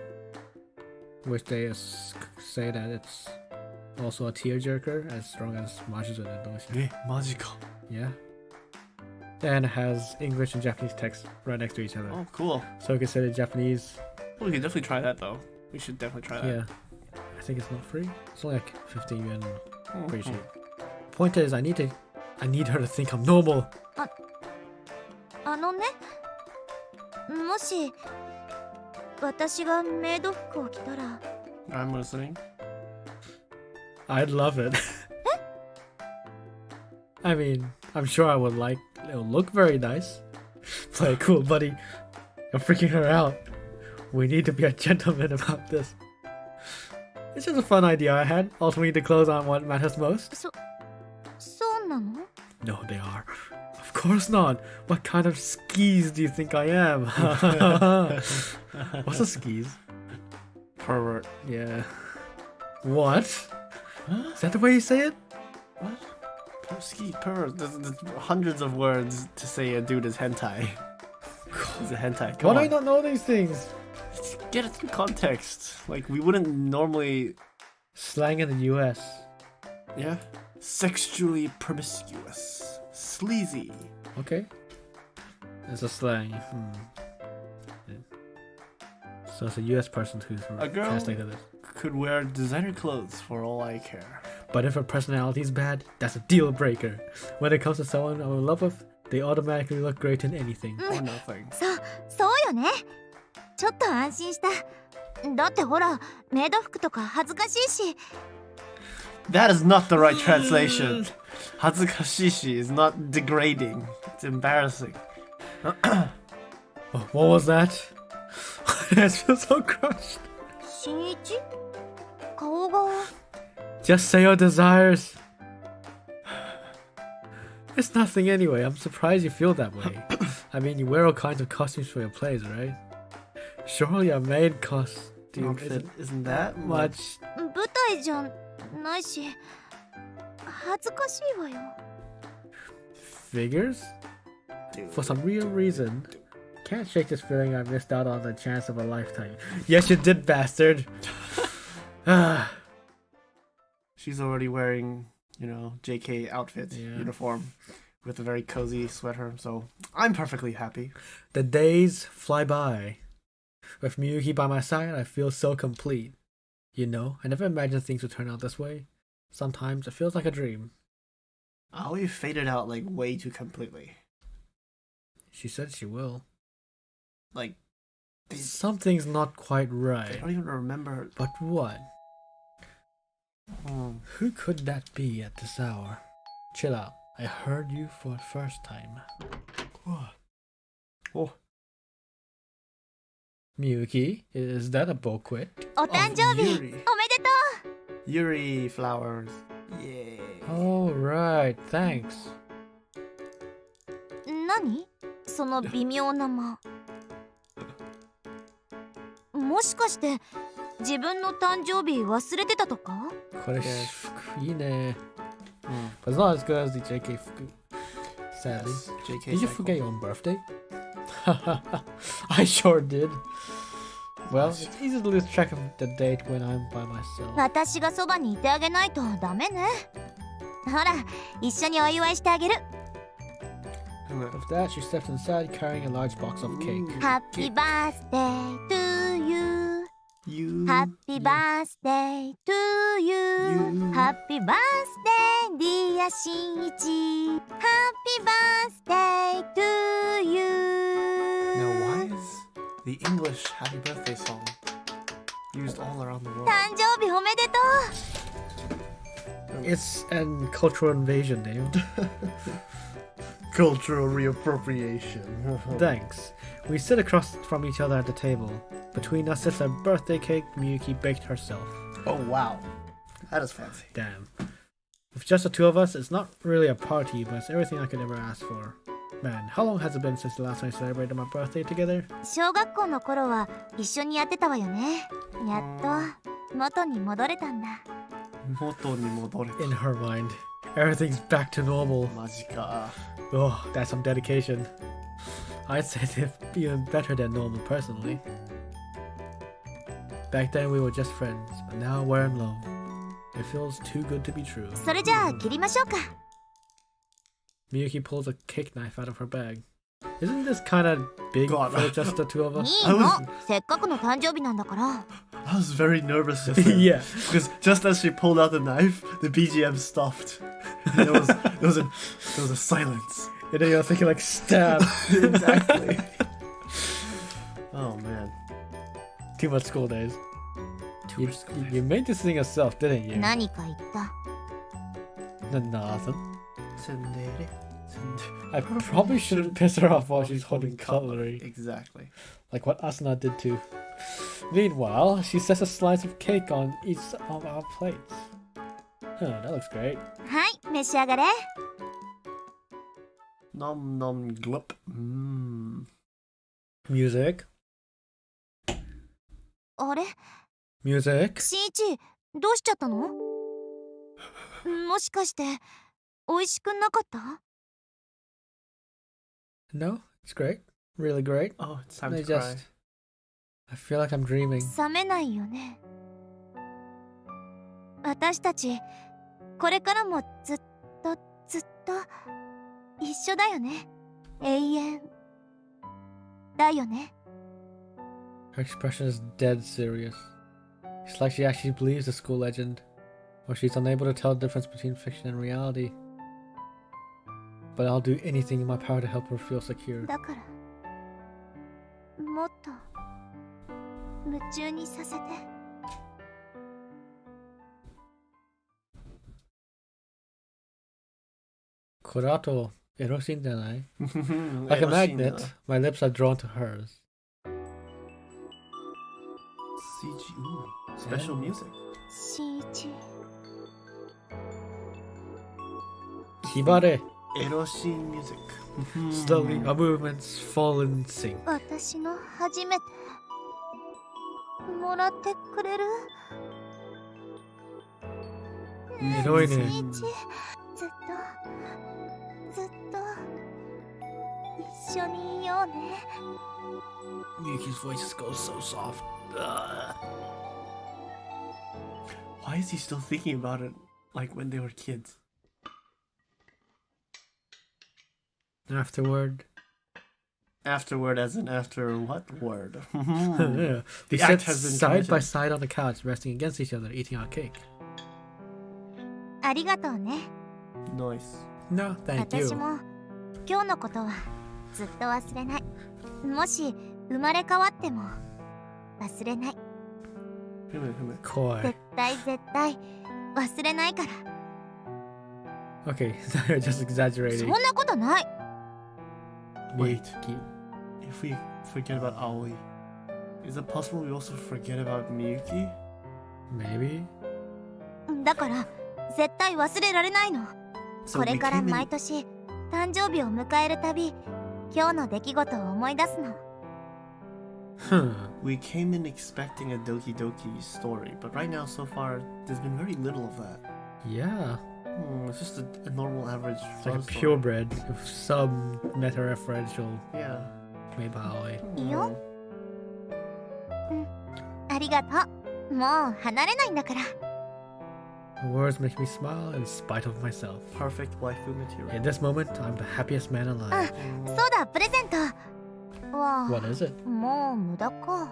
which they say that it's also a tearjerker as strong as Majizo and Doshi. マジか。 Yeah. And it has English and Japanese text right next to each other. Oh, cool. So consider Japanese. Well, we can definitely try that though. We should definitely try that. Yeah. I think it's not free. It's only like 15 yuan. Hmm. Pretty cheap. Point is, I need her to think I'm normal. あのね、もし私がメイド服を着たら I'm listening. I'd love it. I mean, I'm sure I would like. It'll look very nice. Play it cool, buddy. I'm freaking her out. We need to be a gentleman about this. It's just a fun idea I had. Ultimately, the clothes aren't what matters most. そうなの No, they are. Of course not. What kind of skis do you think I am? What's a skis? Pervert. Yeah. What? Is that the way you say it? What? Pervert. There's hundreds of words to say a dude is hentai. He's a hentai. Come Why do on. I not know these things? Get it in context. Like, we wouldn't normally... Slang in the US. Yeah? Sexually promiscuous. Sleazy. Okay. It's a slang. Yeah. So it's a US person who's A girl translated it. could wear designer clothes for all I care. But if her personality is bad, that's a deal breaker. When it comes to someone I'm in love with, they automatically look great in anything. Or nothing. そうよね。ちょっと安心した。だってほら、メイド服とか恥ずかしいし。That is not the right translation. Hazukashishi is not degrading. It's embarrassing. Oh, what was that? I feel so crushed. 新一？顔が。 Just say your desires. It's nothing anyway. I'm surprised you feel that way. I mean, you wear all kinds of costumes for your plays, right? Surely a maid costume Outfit isn't that much. 舞台じゃないし、恥ずかしいわよ。 Figures? For some real reason, can't shake this feeling I missed out on the chance of a lifetime. Yes, you did, bastard. She's already wearing, you know, JK outfit, Yeah. uniform, with a very cozy sweater, so I'm perfectly happy. The days fly by. With Miyuki by my side, I feel so complete. You know, I never imagined things would turn out this way. Sometimes it feels like a dream. Oh, we faded out like way too completely. She said she will. Like, they Something's not quite right. don't even remember. But what? Hmm. Who could that be at this hour? Chill out. I heard you for the first time. Oh, Miyuki, is that a boquet? お誕生日、 Yuri. おめでと Yuri flowers. Yay. Oh, right. Thanks. う。何？その微妙な間。もしかして自分の誕生日忘れてたとか？これいいね. But it's not as good as the JK Fuku. Sadly. Yes, JK Did you cycle. forget your own birthday? I sure did. Well, it's easy to lose track of the date when I'm by myself. 私がそばにいてあげないとダメね。ほら、一緒にお祝いしてあげる。With that, she steps inside carrying a large box of cake. Happy birthday to you. You. Happy birthday to you. Happy birthday, dear 新一. Happy birthday to you. Now, why is the English happy birthday song used all around the world? 誕生日おめでと It's an cultural invasion, David. Cultural reappropriation. Thanks. We sit across from each other at the table. Between us sits a birthday cake Miyuki baked herself. Oh, wow. That is fancy. Damn. With just the two of us, it's not really a party, but it's everything I could ever ask for. Man, how long has it been since the last time we celebrated my birthday together? う. 小学校の頃は一緒にやってたわよね。やっと元に戻れたんだ。 In her mind, everything's back to normal. マジか。 Oh, that's some dedication. I'd say they're even better than normal personally. Back then we were just friends, but now we're in love. It feels too good to be true. それじゃあ切りましょうか。 Miyuki pulls a cake knife out of her bag. Isn't this kind of big God. for just the two of い us? いの I was-。せっかくの誕生日なんだから。I was very nervous just then. Yeah. Because just as she pulled out the knife, the BGM stopped. And there was a silence. And then you're thinking like, stab. Exactly. Oh man. Too much school days. You made this thing yourself, didn't you? 何か言った。 Nothing. Tsundere. I probably shouldn't piss her off while she's holding cutlery. Exactly. Like what Asuna did too. Meanwhile, she sets a slice of cake on each of our plates. Oh, that looks great. はい、召し上がれ。 Nom nom glup. Mmm. Music. あれ Music. しんいち、どうしちゃったの？もしかして、美味しくなかった？ No, it's great. Really great. Oh, it's time I to cry. I feel like I'm dreaming. 冷めないよね。私たち、これからもずっと一緒だよね。永遠だよね。 Her expression is dead serious. It's like she actually believes the school legend, or she's unable to tell the difference between fiction and reality. But I'll do anything in my power to help her feel secure. だから、もっと夢中にさせて。Kurato, erosin janai? Like a magnet, my lips are drawn to hers. CG. Ooh, special music. しんいち、 Kibare. Eroshin music. Slowly, our movements fall in sync. 私の初めてもらってくれる？ひどいね。しんいち、ずっと一緒にいようね。 Miyuki's voice just goes so soft. Why is he still thinking about it like when they were kids? Afterward. Afterward, as in after what word? Yeah. We The act sit has been side by committed. side on the couch, resting against each other, eating our cake. ありがとうね。 Nice. No, thank 私 you. も今日のことはずっと忘れない。もし生まれ変わっても忘れない。 Koi. 絶対忘れないから。 Okay, you're just そ exaggerating. んなことない。 Wait. Miyuki. If we forget about Aoi, is it possible we also forget about Miyuki? Maybe? だから絶対忘れられないの。 So これ we から came in- 毎年誕生日を迎えるたび今日の出来事を思い出すの。 Huh. We came in expecting a Doki Doki story, but right now, so far, there's been very little of that. Yeah. It's just a normal average. It's like a love story. purebred with some meta-referential Yeah. made by Aoi. いいよ。ありがとう。もう離れないんだから。 The words make me smile in spite of myself. Perfect waifu material. In this moment, I'm the happiest man alive. そうだ、プレゼント。わ What is it? あ、もう無駄か。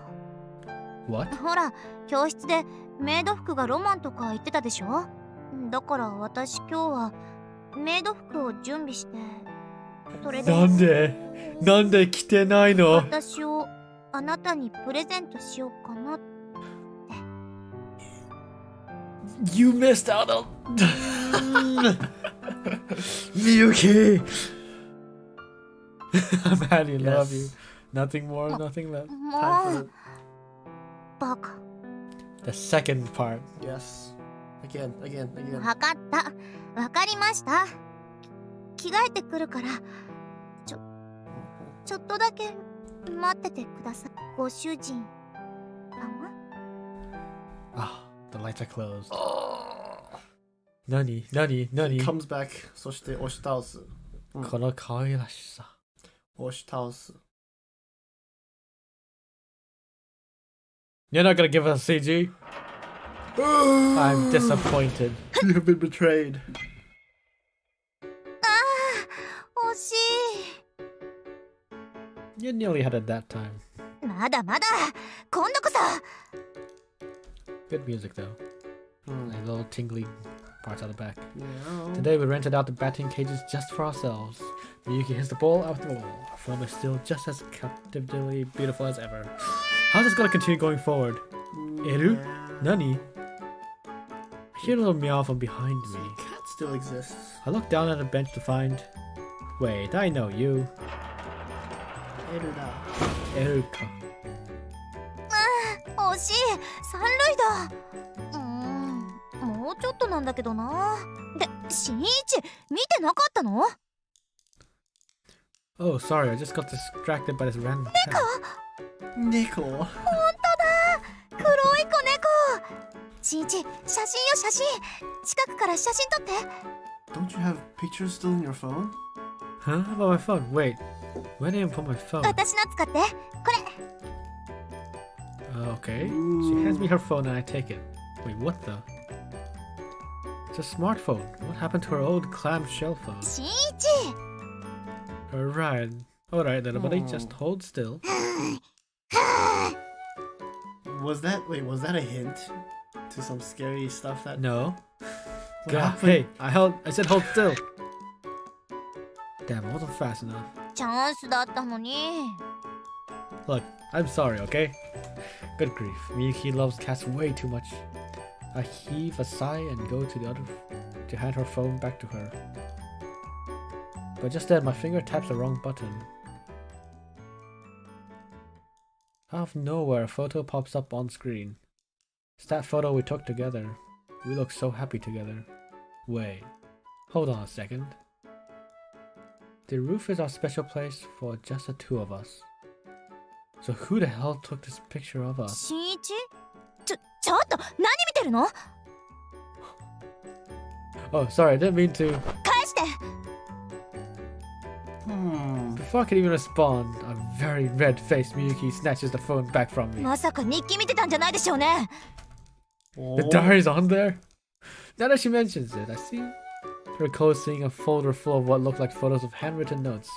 What? ほら、教室でメイド服がロマンとか言ってたでしょ。だから私今日はメイド服を準備して、それでなんで着てないの？私をあなたにプレゼントしようかな。 You missed out on Miyuki. I'm madly in love you. Nothing more, nothing less. も Time うバカ。 The second part. for yes. Again. わかった。わかりました。着替えてくるからちょっとだけ待っててください。ご主人様。 Ah, the lights are closed. Oh. Nani? Comes back. そして押し倒す。この可愛らしさ。押し倒す。You're not gonna give us a CG? I'm disappointed. You have been betrayed. 惜し You nearly had it that time. い。まだまだ。今度こそ。 Good music though. Like little tingly parts at the back. Yeah. Today we rented out the batting cages just for ourselves. Miyuki hits the ball out the wall. Our film is still just as captivatingly beautiful as ever. How's this gonna continue going forward? Eru? Nani? I hear a little meow from behind me. Cat still exists. I look down at the bench to find... Wait, I know you. Eruka. 惜しい。三塁打。もうちょっとなんだけどな。で、新一、見てなかったの？ Oh, sorry, I just got distracted by this random cat. Nico. 本当だ。黒い子猫。新一、写真よ写真。近くから写真撮って。Don't you have pictures still in your phone? Huh? How about my phone? Wait, where did I put my phone? 私の使って。これ。Okay. She hands me her phone and I take it. Wait, what the? It's a smartphone. What happened to her old clamshell phone? 新一。 Alright. Alright, little buddy, just hold still. Was that a hint to some scary stuff that No. What God, happened? hey, I said hold still. Damn, I wasn't fast enough. チャンスだったのに。 Look, I'm sorry, okay? Good grief, Miyuki loves cats way too much. I heave a sigh and go to the other to hand her phone back to her. But just then, my finger taps the wrong button. Out of nowhere, a photo pops up on screen. It's that photo we took together. We look so happy together. Wait, hold on a second. The roof is our special place for just the two of us. So who the hell took this picture of us? 新一？ちょっと何見てるの？ Oh, sorry, I didn't mean to. 返して。 Before I could even respond, a very red-faced Miyuki snatches the phone back from me. まさか日記見てたんじゃないでしょうね。 The diary's on there? Now that she mentions it, I see. I recall seeing a folder full of what looked like photos of handwritten notes,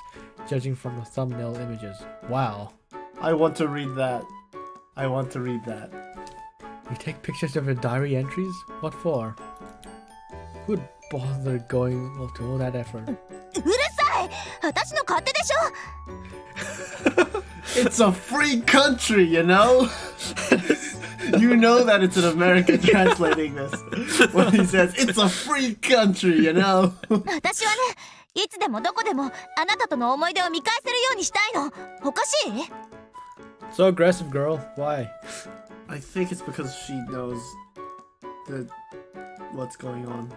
judging from the thumbnail images. Wow. I want to read that. I want to read that. You take pictures of your diary entries? What for? Who'd bother going to all that effort? うるさい。私の勝手でしょ。 It's a free country, you know? You know that it's an American translating this. When he says, it's a free country, you know? 私はね、いつでもどこでもあなたとの思い出を見返せるようにしたいの。おかしい？ So aggressive, girl. Why? I think it's because she knows what's going on.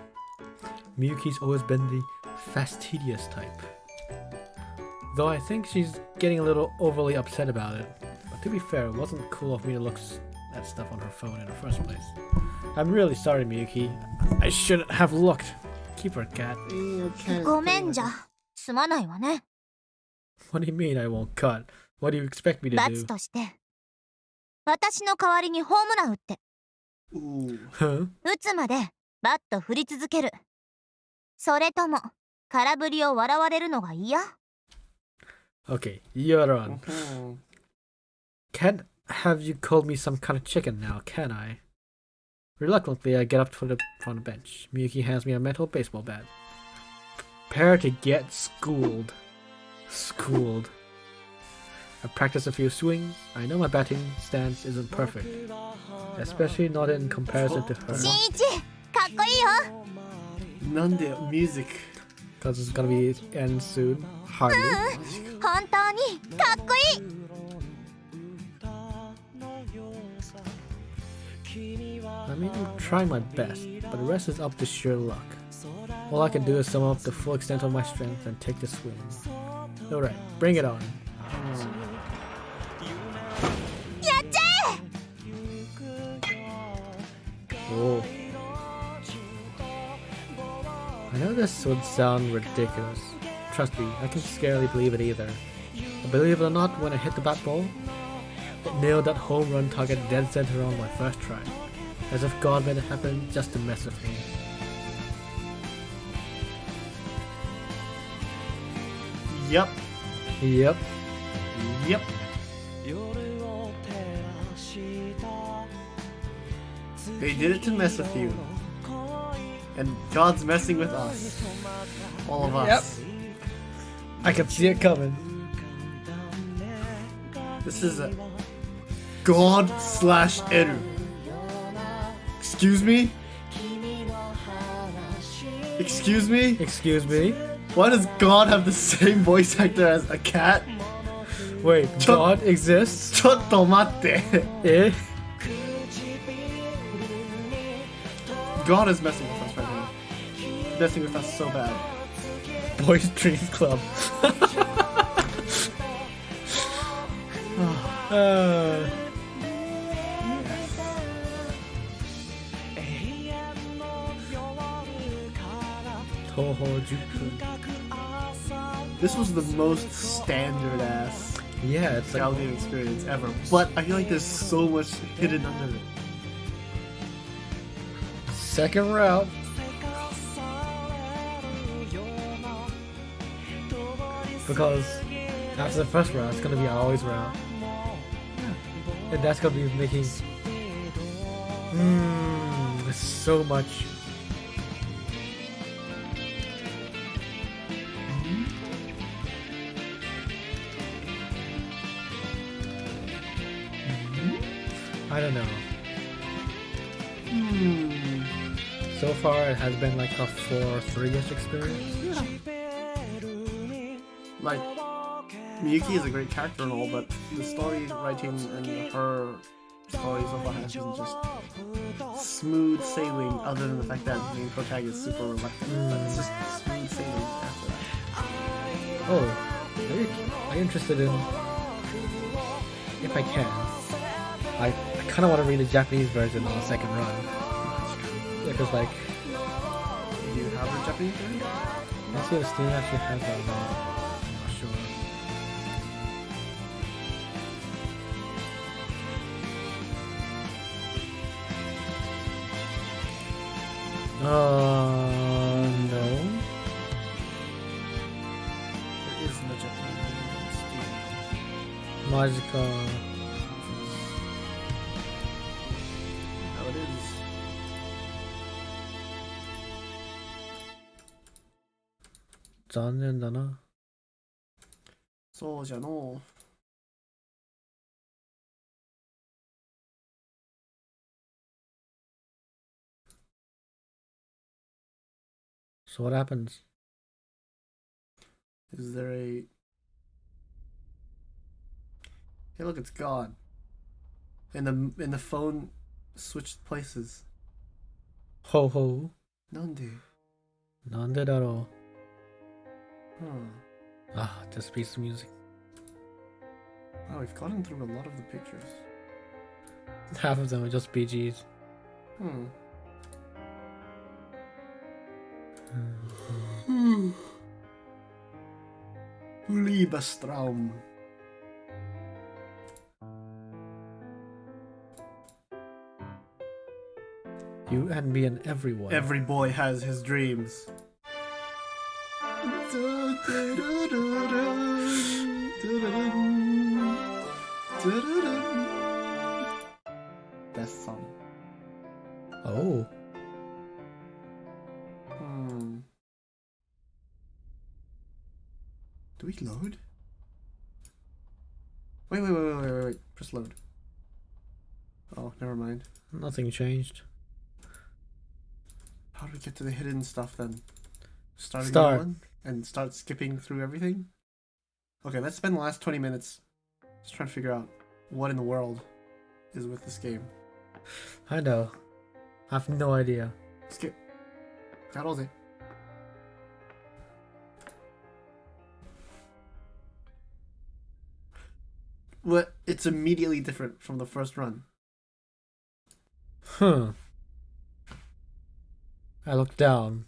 Miyuki's always been the fastidious type. Though I think she's getting a little overly upset about it. But to be fair, it wasn't cool of me to look at stuff on her phone in the first place. I'm really sorry, Miyuki. I shouldn't have looked. Keep her cat. ごめんじゃ。すまないわね。 What do you mean I won't cut? What do you expect me to 罰 do? として。私の代わりにホームラン打って。 Huh? 打つまでバット振り続ける。それとも空振りを笑われるのが嫌？ Okay, you're on. Can't have you called me some kind of chicken now, can I? Reluctantly, I get up from the bench. Miyuki hands me a metal baseball bat. Prepare to get schooled. Schooled. I practice a few swings. I know my batting stance isn't perfect, especially not in comparison to her. 新一、かっこいいよ。 Nande music. Because it's gonna be end soon. Hardly. 本当にかっこいい。 I mean, I'm trying my best, but the rest is up to sheer luck. All I can do is sum up the full extent of my strength and take the swing. Alright, bring it on. やっちゃえ。 Oh. I know this would sound ridiculous. Trust me, I can scarcely believe it either. But believe it or not, when I hit the bat ball, It nailed that home run target dead center on my first try. As if God made it happen just to mess with me. Yep. Yep. Yep. They did it to mess with you. And God's messing with us. All of us. Yep. I could see it coming. This is a God/Eru. Excuse me? Excuse me? Excuse me? Why does God have the same voice actor as a cat? Wait, God exists? ちょっと待って Eh? God is messing with us right now. Messing with us so bad. Boys Dreams Club. Tohojuku. This was the most standard ass Yeah, it's like Gaudium experience ever. But I feel like there's so much hidden under it. second route. Because after the first round, it's gonna be always round. And that's gonna be making there's so much. I don't know. So far, it has been like a 4-3-ish experience. Like, Miyuki is a great character and all, but the story writing and her story so far has been just smooth sailing, other than the fact that the main protagonist is super reluctant. But it's just smooth sailing after that. Oh, are you interested in? If I can, I kind of want to read the Japanese version on the second run. Yeah, because like, Do you have a Japanese version? let's see if Steam actually has that. I'm not sure. No. There is no Japanese version on Steam. Magica. How it is. Zanendana. そうじゃの So what happens? Is there a... Hey, look, it's gone. And the phone switched places. Ho ho. なんで? なんでだろ Huh. う? Ah, this piece of music. Wow, we've gotten through a lot of the pictures. Half of them are just BGs. Liebestraum. You and me and everyone. Every boy has his dreams. Best song. Oh. Do we load? Wait. Press load. Oh, never mind. Nothing changed. How do we get to the hidden stuff then? Start. One and start skipping through everything? Okay, let's spend the last 20 minutes just trying to figure out what in the world is with this game. I know. I have no idea. Skip. Garose. Well, it's immediately different from the first run. Huh. I looked down.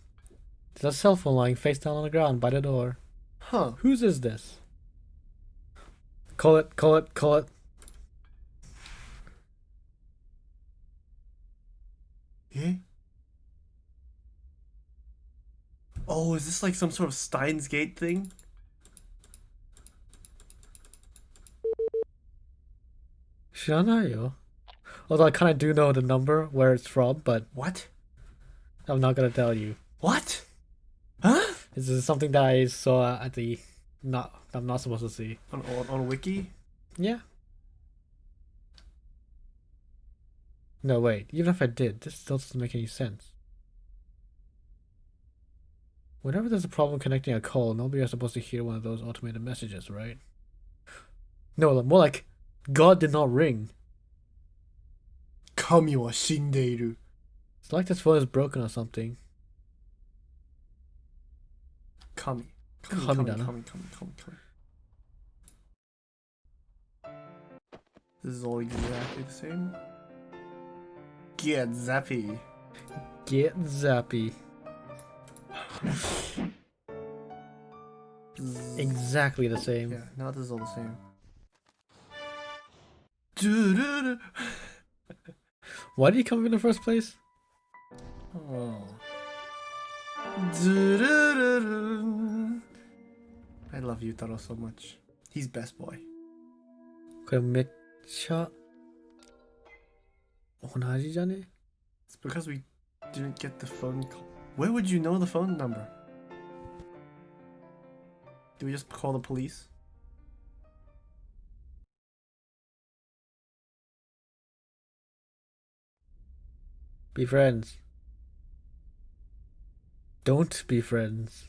There's a cell phone lying face down on the ground by the door. Huh. Whose is this? Call it. Eh? Oh, is this like some sort of Steins Gate thing? Shiranayo. Although I kind of do know the number where it's from, but What? I'm not gonna tell you. What? Huh? This is something that I saw at the I'm not supposed to see. On Wiki? Yeah. No, wait. Even if I did, this still doesn't make any sense. Whenever there's a problem connecting a call, nobody is supposed to hear one of those automated messages, right? No, more like, God did not ring. 神は死んでいる. It's like this phone is broken or something. 神 だな. This is all exactly the same. Get zappy. Get zappy. Exactly the same. Yeah, now this is all the same. Doo-doo-doo. Why did he come in the first place? Oh. Doo-doo-doo-doo. I love Yutaro so much. He's best boy. これめっちゃ同じじゃね? It's because we didn't get the phone call. Where would you know the phone number? Do we just call the police? Be friends. Don't be friends.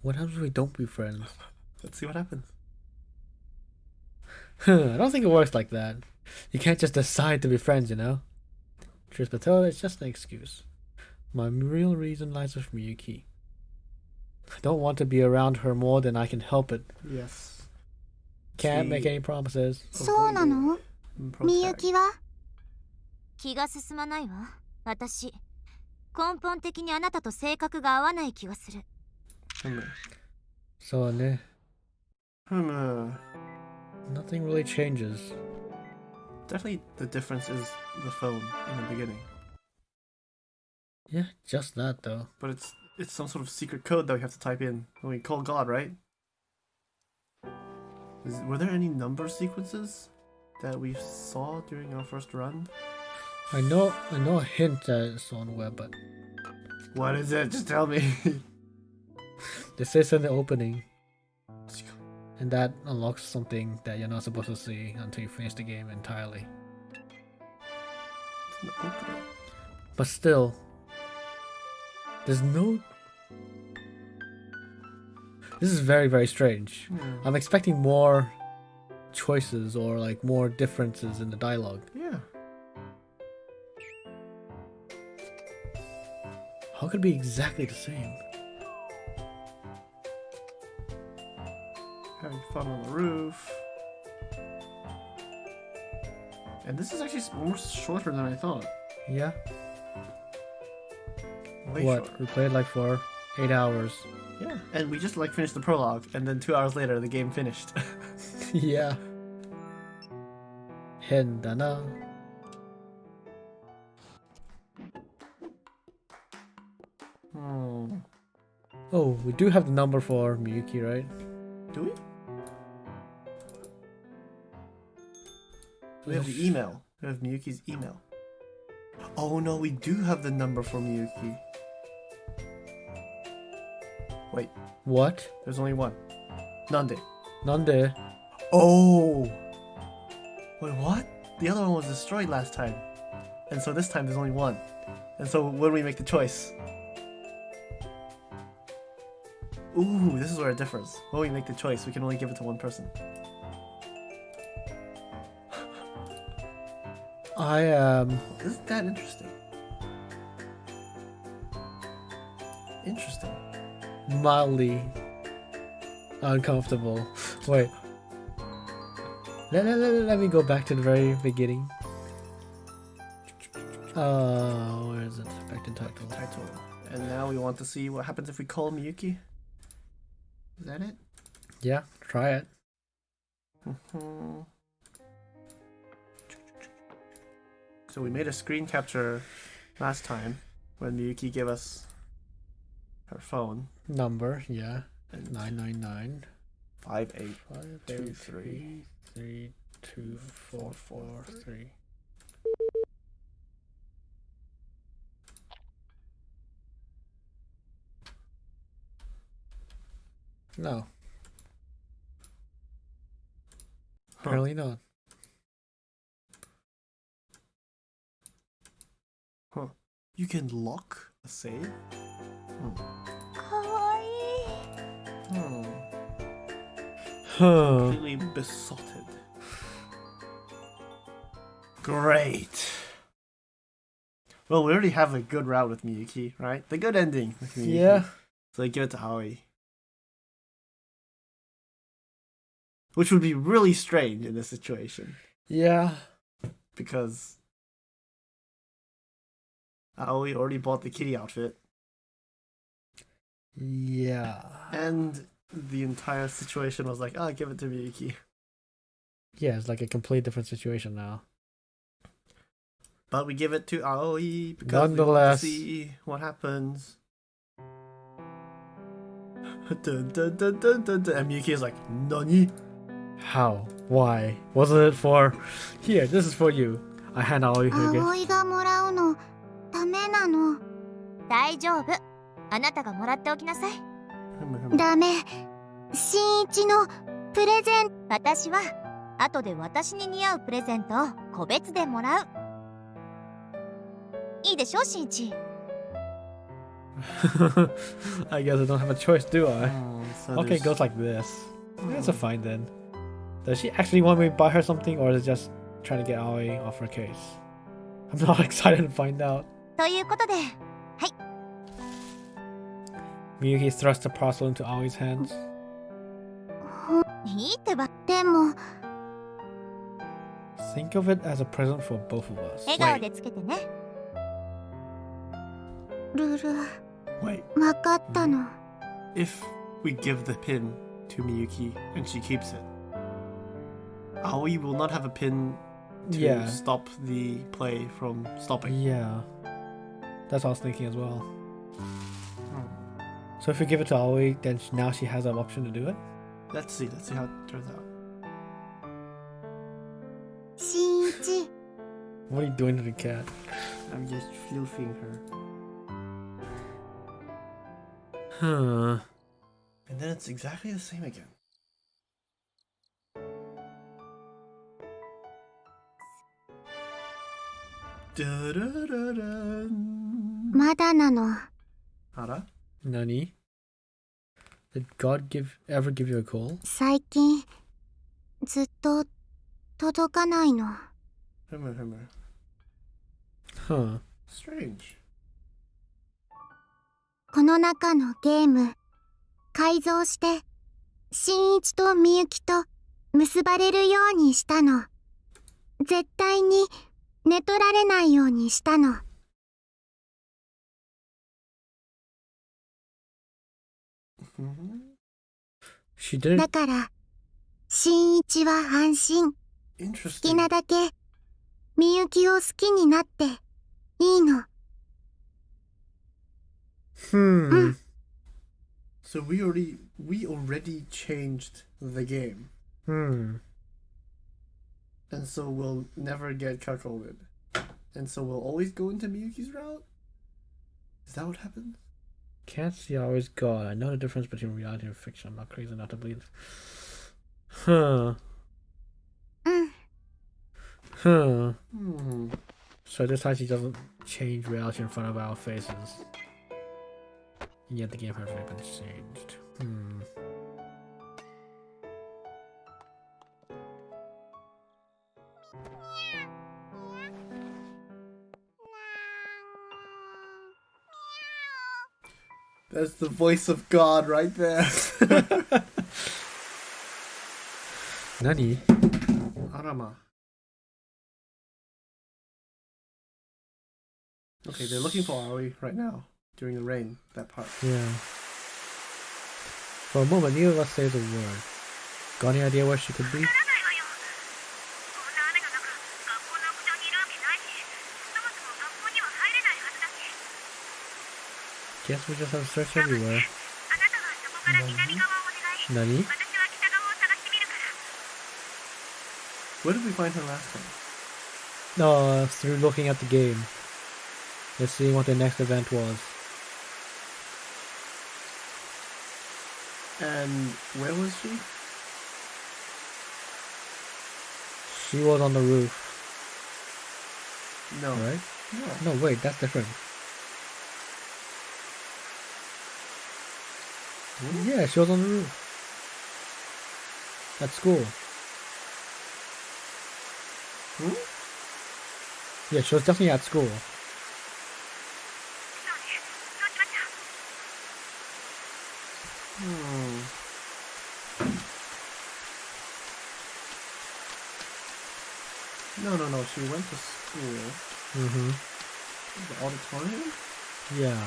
What happens if we don't be friends? Let's see what happens. I don't think it works like that. You can't just decide to be friends, you know? Truth be told, it's just an excuse. My real reason lies with Miyuki. I don't want to be around her more than I can help it. Yes. Can't make any promises. そうなの？みゆきは？気が進まないわ。私、根本的にあなたと性格が合わない気がする。そうね。Nothing really changes. Definitely the difference is the phone in the beginning. Yeah, just that though. But it's some sort of secret code that we have to type in when we call God, right? Were there any number sequences that we saw during our first run? I know a hint that it's on web, but What is it? Just tell me. they say it's in the opening. And that unlocks something that you're not supposed to see until you finish the game entirely. But still, there's no... This is very, very strange. I'm expecting more choices or like more differences in the dialogue. Yeah. How could it be exactly the same? Having fun on the roof. And this is actually more shorter than I thought. Yeah. Way What? shorter. We played like for 8 hours. Yeah. And we just like finished the prologue, and then 2 hours later the game finished. Yeah. 変だな. Oh, we do have the number for Miyuki, right? Do we? We have the email. We have Miyuki's email. Oh no, we do have the number for Miyuki. Wait, What? there's only one. Nande. Nande? Oh! Wait, what? The other one was destroyed last time. And so this time there's only one. And so when do we make the choice? Ooh, this is where it differs. When we make the choice, we can only give it to one person. I am Isn't that interesting? Interesting. mildly uncomfortable. Wait. Let me go back to the very beginning. Where is it? Back to title. Title. And now we want to see what happens if we call Miyuki. Is that it? Yeah, try it. Mhm. So we made a screen capture last time when Miyuki gave us her phone. Number, yeah. And 999 5823 32443. No. Apparently not. Huh. You can lock a save? かわいい。 Huh. Completely besotted. Great. Well, we already have a good route with Miyuki, right? The good ending with Miyuki. Yeah. So I give it to Aoi. Which would be really strange in this situation. Yeah. Because Aoi already bought the kitty outfit. Yeah. And the entire situation was like, oh, give it to Miyuki. Yeah, it's like a complete different situation now. But we give it to Aoi because Nonetheless. we want to see what happens. Dun, dun, dun, dun, dun, dun. And Miyuki is like, Nani? How? Why? Wasn't it for... Here, this is for you. I hand Aoi her gift. 葵がもらうのダメなの。大丈夫。あなたがもらっておきなさい。ダメ。新一のプレゼン。私は後で私に似合うプレゼントを個別でもらう。いいでしょ、新一。I guess I don't have a choice, do I? So Okay, it goes like this. That's a fine then. Does she actually want me to buy her something, or is it just trying to get Aoi off her case? I'm not excited to find out. ということで、 Miyuki thrusts the parcel into Aoi's hands. いいってば。でも Think of it as a present for both of us. 笑顔でつけてね。ルル Wait, わかったの。 if we give the pin to Miyuki and she keeps it, Aoi will not have a pin to Yeah. stop the play from stopping. Yeah. That's what I was thinking as well. So if we give it to Aoi, then now she has an option to do it? Let's see how it turns out. 新一 What are you doing to the cat? I'm just floofing her. Huh. And then it's exactly the same again. Da-da-da-da. まだなの。 Hara? Nani? Did God ever give you a call? 最近ずっと届かないの。 Hummer. Huh. Strange. この中のゲーム改造して新一とみゆきと結ばれるようにしたの。絶対に寝取られないようにしたの。 She did だ it. から新一は安心。好き Interesting. なだけみゆきを好きになっていいの。 Hmm. So we already changed the game. Hmm. And so we'll never get cuckolded. And so we'll always go into Miyuki's route? Is that what happens? Can't see always God. I know the difference between reality and fiction. I'm not crazy enough to believe. Huh. うん。 Huh. So So this time she doesn't change reality in front of our faces. And yet the game has already been changed. Hmm. That's the voice of God right there. Nani? Arama. Okay, they're looking for Aoi right now during the rain. That part. Yeah. For a moment, neither of us says a word. Got any idea where she could be? Guess we just have to search everywhere. Nani? Where did we find her last time? No, through looking at the game. Let's see what the next event was. And where was she? She was on the roof, No. right? No. No, wait, that's different. Yeah, she was on the roof. At school. Yeah, she was definitely at school. No. She went to school. Mm-hmm. The auditorium? Yeah.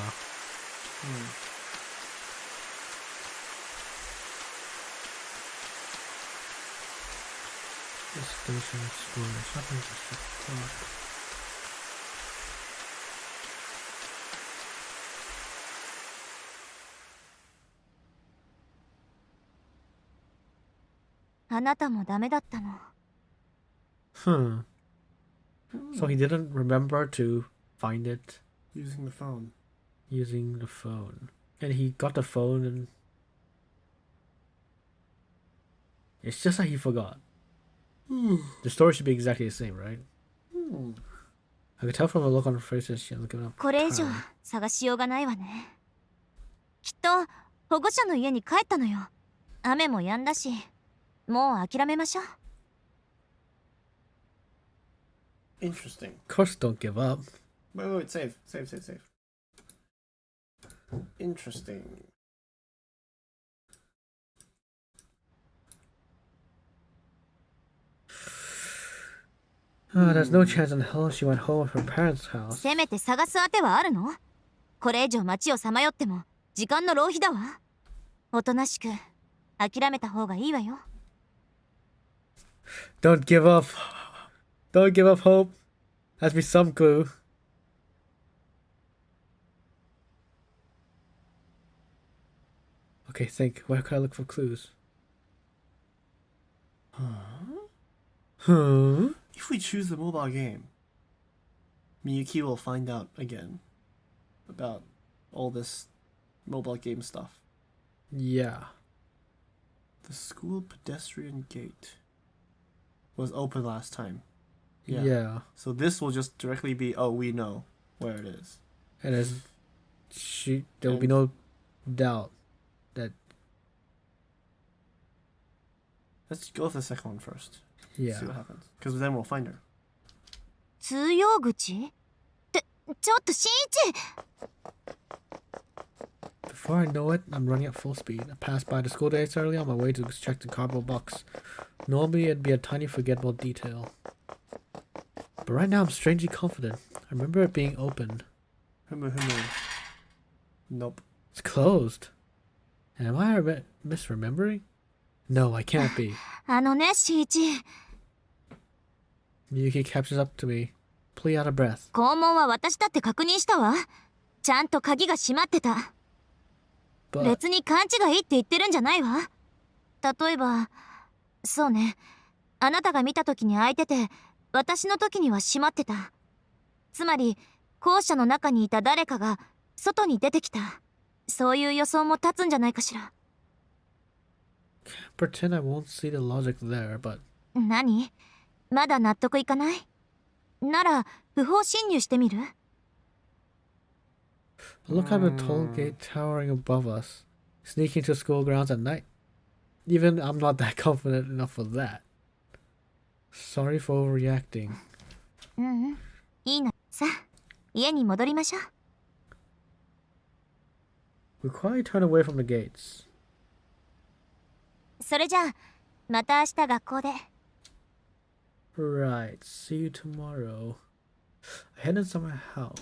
The station, school, shopping district, park. So he didn't remember to find it Using the phone. using the phone. And he got the phone and it's just that he forgot. The story should be exactly the same, right? I could tell from the look on her face that she hasn't given up. これ以上 time. 探しようがないわね。きっと保護者の家に帰ったのよ。雨も止んだし、もう諦めましょう。Interesting. Of course, don't give up. Wait. Save. Interesting. There's no chance in hell she went home from her parents' house. せめて探す当てはあるの？これ以上街をさまよっても時間の浪費だわ。おとなしく諦めた方がいいわよ。Don't give up. Don't give up hope. Has be some clue. Okay, think. Where can I look for clues? Huh? If we choose the mobile game, Miyuki will find out again about all this mobile game stuff. Yeah. The school pedestrian gate was open last time. Yeah. So this will just directly be, oh, we know where it is. And there will be no doubt that. Let's go with the second one first. Yeah. See what happens. Because then we'll find her. 通用口？ちょっと新一！ Before I know it, I'm running at full speed. I passed by the school days early on my way to check the cardboard box. Normally, it'd be a tiny forgettable detail. But right now, I'm strangely confident. I remember it being open. Nope. It's closed. Am I misremembering? No, I can't be. あのね、新一。 Miyuki catches up to me, plea out of breath. 校門は私だって確認したわ。ちゃんと鍵が閉まってた。But 別に勘違いって言ってるんじゃないわ。例えば、そうね。あなたが見た時に開いてて、私の時には閉まってた。つまり、校舎の中にいた誰かが外に出てきた。そういう予想も立つんじゃないかしら。can't pretend I won't see the logic there, but 何？まだ納得いかない？なら、不法侵入してみる？ look at the toll gate towering above us, sneaking to school grounds at night. Even I'm not that confident enough for that. Sorry for overreacting. いいの。さあ、家に戻りましょう。We quietly turn away from the gates. それじゃあ、また明日学校で。Right, see you tomorrow. I head inside my house.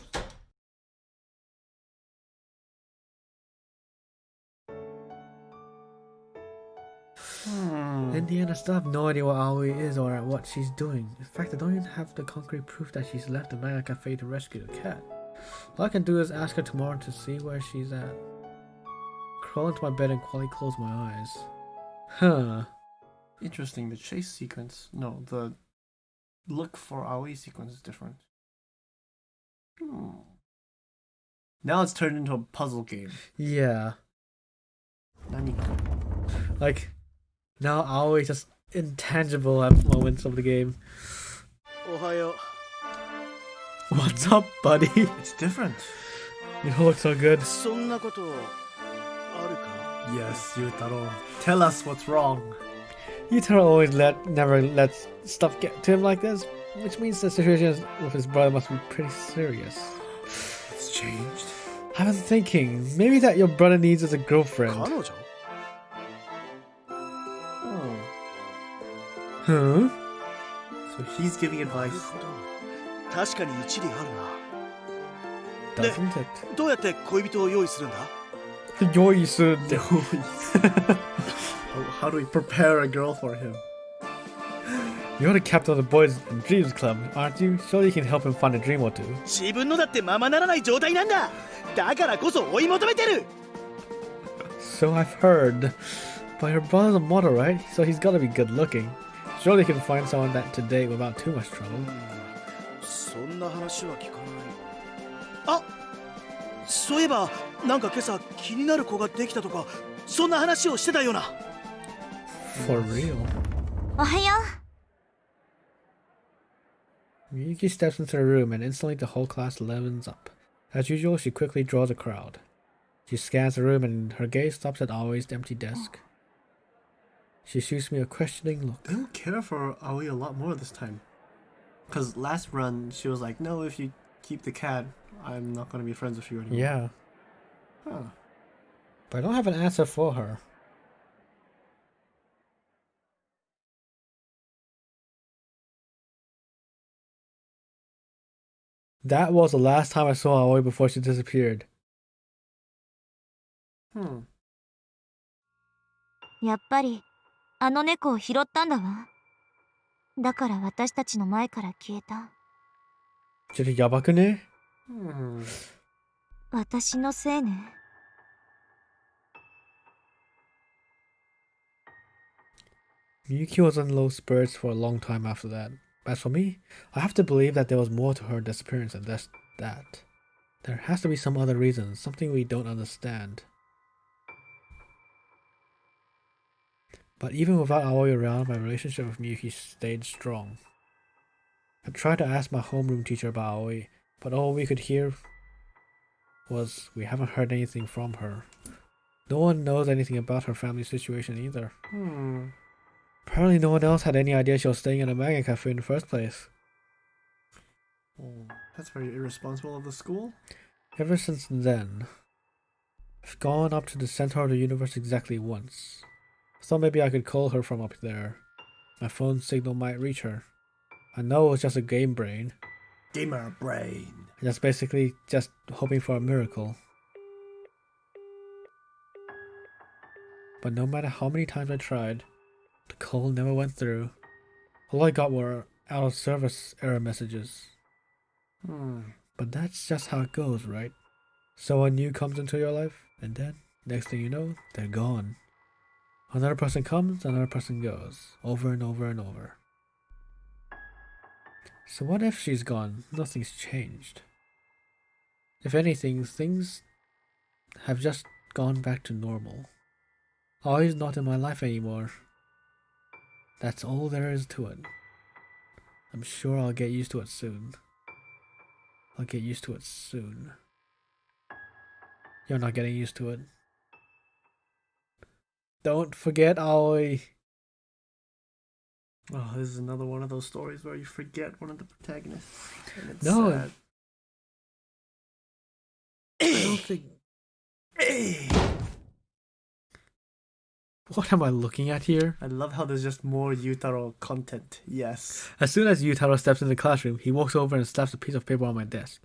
In the end, I still have no idea what Aoi is or what she's doing. In fact, I don't even have the concrete proof that she's left the Manga Cafe to rescue the cat. All I can do is ask her tomorrow to see where she's at. Crawl into my bed and quietly close my eyes. Huh. Interesting. The chase sequence. No, the look for Aoi sequence is different. Now it's turned into a puzzle game. Yeah. Nani? Like, now Aoi just intangible at moments of the game. Ohayo. What's up, buddy? It's different. You look so good. そんなことあるか? Yes, Yutaro. Tell us what's wrong. Yutaro always never lets stuff get to him like this, which means the situation with his brother must be pretty serious. It's changed. I was thinking, maybe that your brother needs as a girlfriend. 彼女? Oh. Huh? So he's giving advice. 確かに一理あるな。 Doesn't it? どうやって恋人を用意するんだ? Yoisu. How do we prepare a girl for him? You're the captain of the Boys and Dreams Club, aren't you? Surely you can help him find a dream or two. 自分のだってままならない状態なんだ。だからこそ追い求めてる。 So I've heard. But your brother's a model, right? So he's gotta be good looking. Surely you can find someone that to date without too much trouble. そんな話は聞かない。あ、そういえばなんか今朝気になる子ができたとかそんな話をしてたような。 For real. おはよう。 Miyuki steps into the room and instantly the whole class levens up. As usual, she quickly draws a crowd. She scans the room and her gaze stops at Aoi's empty desk. She shoots me a questioning look. They don't care for Aoi a lot more this time. Because last run, she was like, no, if you keep the cat, I'm not going to be friends with you anymore. Yeah. Huh. But I don't have an answer for her. That was the last time I saw Aoi before she disappeared. やっぱりあの猫を拾ったんだわ。だから私たちの前から消えた。ちょっとやばくね? 私のせいね。Miyuki was in low spirits for a long time after that. As for me, I have to believe that there was more to her disappearance than just that. There has to be some other reason, something we don't understand. But even without Aoi around, my relationship with Miyuki stayed strong. I tried to ask my homeroom teacher about Aoi, but all we could hear was, we haven't heard anything from her. No one knows anything about her family situation either. Apparently no one else had any idea she was staying in a manga cafe in the first place. Oh, that's very irresponsible of the school. Ever since then, I've gone up to the center of the universe exactly once. Thought maybe I could call her from up there. My phone signal might reach her. I know it was just a game brain. Gamer brain. Just basically just hoping for a miracle. But no matter how many times I tried, the call never went through. All I got were out of service error messages. But that's just how it goes, right? Someone new comes into your life, and then, next thing you know, they're gone. Another person comes, another person goes, over and over and over. So what if she's gone? Nothing's changed. If anything, things have just gone back to normal. Aoi's not in my life anymore. That's all there is to it. I'm sure I'll get used to it soon. I'll get used to it soon. You're not getting used to it. Don't forget Aoi. Oh, this is another one of those stories where you forget one of the protagonists. And it's No. sad. I don't think... What am I looking at here? I love how there's just more Yutaro content. Yes. As soon as Yutaro steps in the classroom, he walks over and slaps a piece of paper on my desk.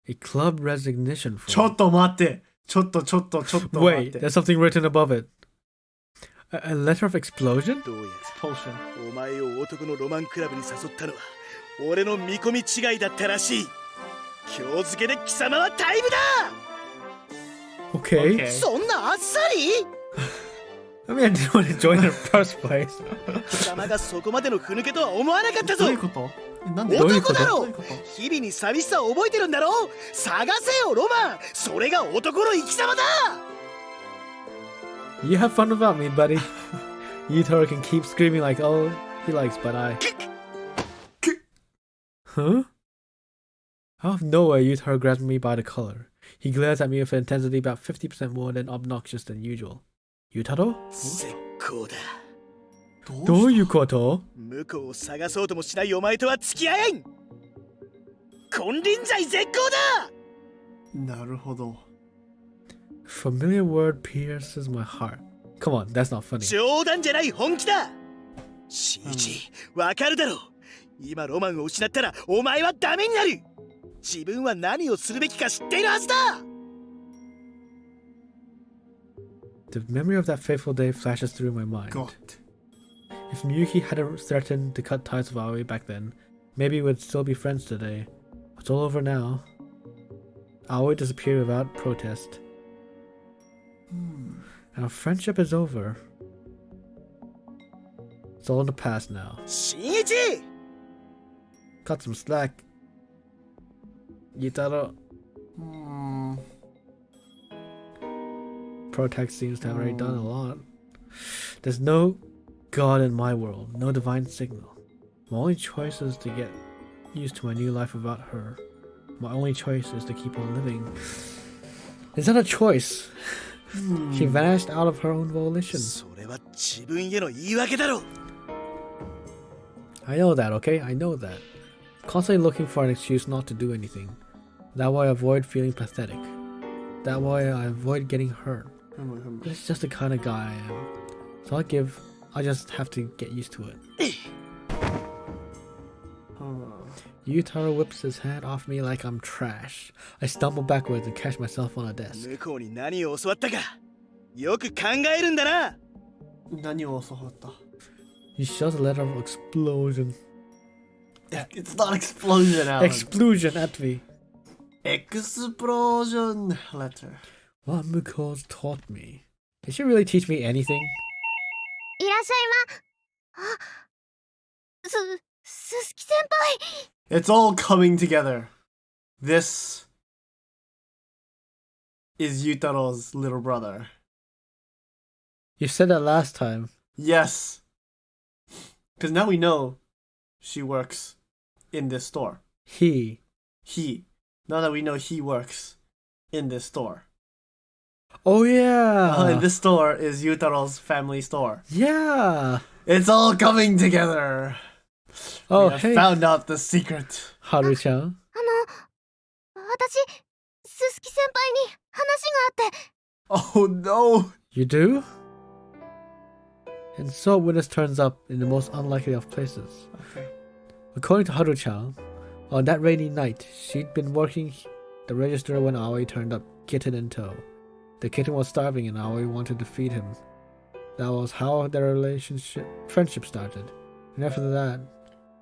A club resignation form. ちょっと待ってちょっと待って Wait, there's something written above it. A letter of explosion? どうやら Expulsion. お前を男のロマンクラブに誘ったのは俺の見込み違いだったらしい。今日付けで貴様はタイムだ Okay. そんなあっさり I mean, I didn't want to join in the first place. 貴様がそこまでのふぬけとは思わなかったぞどういうことなんで男だろどういうこと日々に寂しさを覚えてるんだろ探せよロマンそれが男の生き様だ You have fun without me, buddy. Yutaro can keep screaming like all he likes, but I... Huh? Out of nowhere, Yutaro grabs me by the collar. He glares at me with an intensity about 50% more than obnoxious than usual. Yutaro? 絶好だどういうこと向こうを探そうともしないお前とは付き合えん金輪際絶好だなるほど。Familiar word pierces my heart. Come on, that's not funny. 冗談じゃない本気だ新一、わかるだろう今ロマンを失ったらお前はダメになる自分は何をするべきか知っているはずだ The memory of that fateful day flashes through my mind. God. If Miyuki hadn't threatened to cut ties with Aoi back then, maybe we'd still be friends today. It's all over now. Aoi disappeared without protest. And our friendship is over. It's all in the past now. 新一 Cut some slack. Yutaro. Protect seems to have already done a lot. There's no God in my world, no divine signal. My only choice is to get used to my new life without her. My only choice is to keep on living. Is that a choice? She vanished out of her own volition. それは自分への言い訳だろ I know that, okay? I know that. Constantly looking for an excuse not to do anything. That way I avoid feeling pathetic. That way I avoid getting hurt. This is just the kind of guy I am. So I just have to get used to it. Yutaro whips his hand off me like I'm trash. I stumble backwards and catch myself on a desk. 向こうに何を教わったかよく考えるんだな何を教わった He shows a letter of explosion. It's not explosion, Alan. Explosion at me. Explosion letter. What Muko's taught me. Did she really teach me anything? いらっしゃいまあすすき先輩 It's all coming together. This is Yutaro's little brother. You said that last time. Yes. Because now we know she works in this store. He. Now that we know he works in this store. Oh yeah. And this store is Yutaro's family store. Yeah. It's all coming together. Oh, we have hey. found out the secret. Haru-chan. 私すすき先輩に話があって Oh no. You do? And so witness turns up in the most unlikely of places. Okay. According to Haru-chan, on that rainy night, she'd been working the register when Aoi turned up, kitten in tow. The kitten was starving and Aoi wanted to feed him. That was how their friendship started. And after that,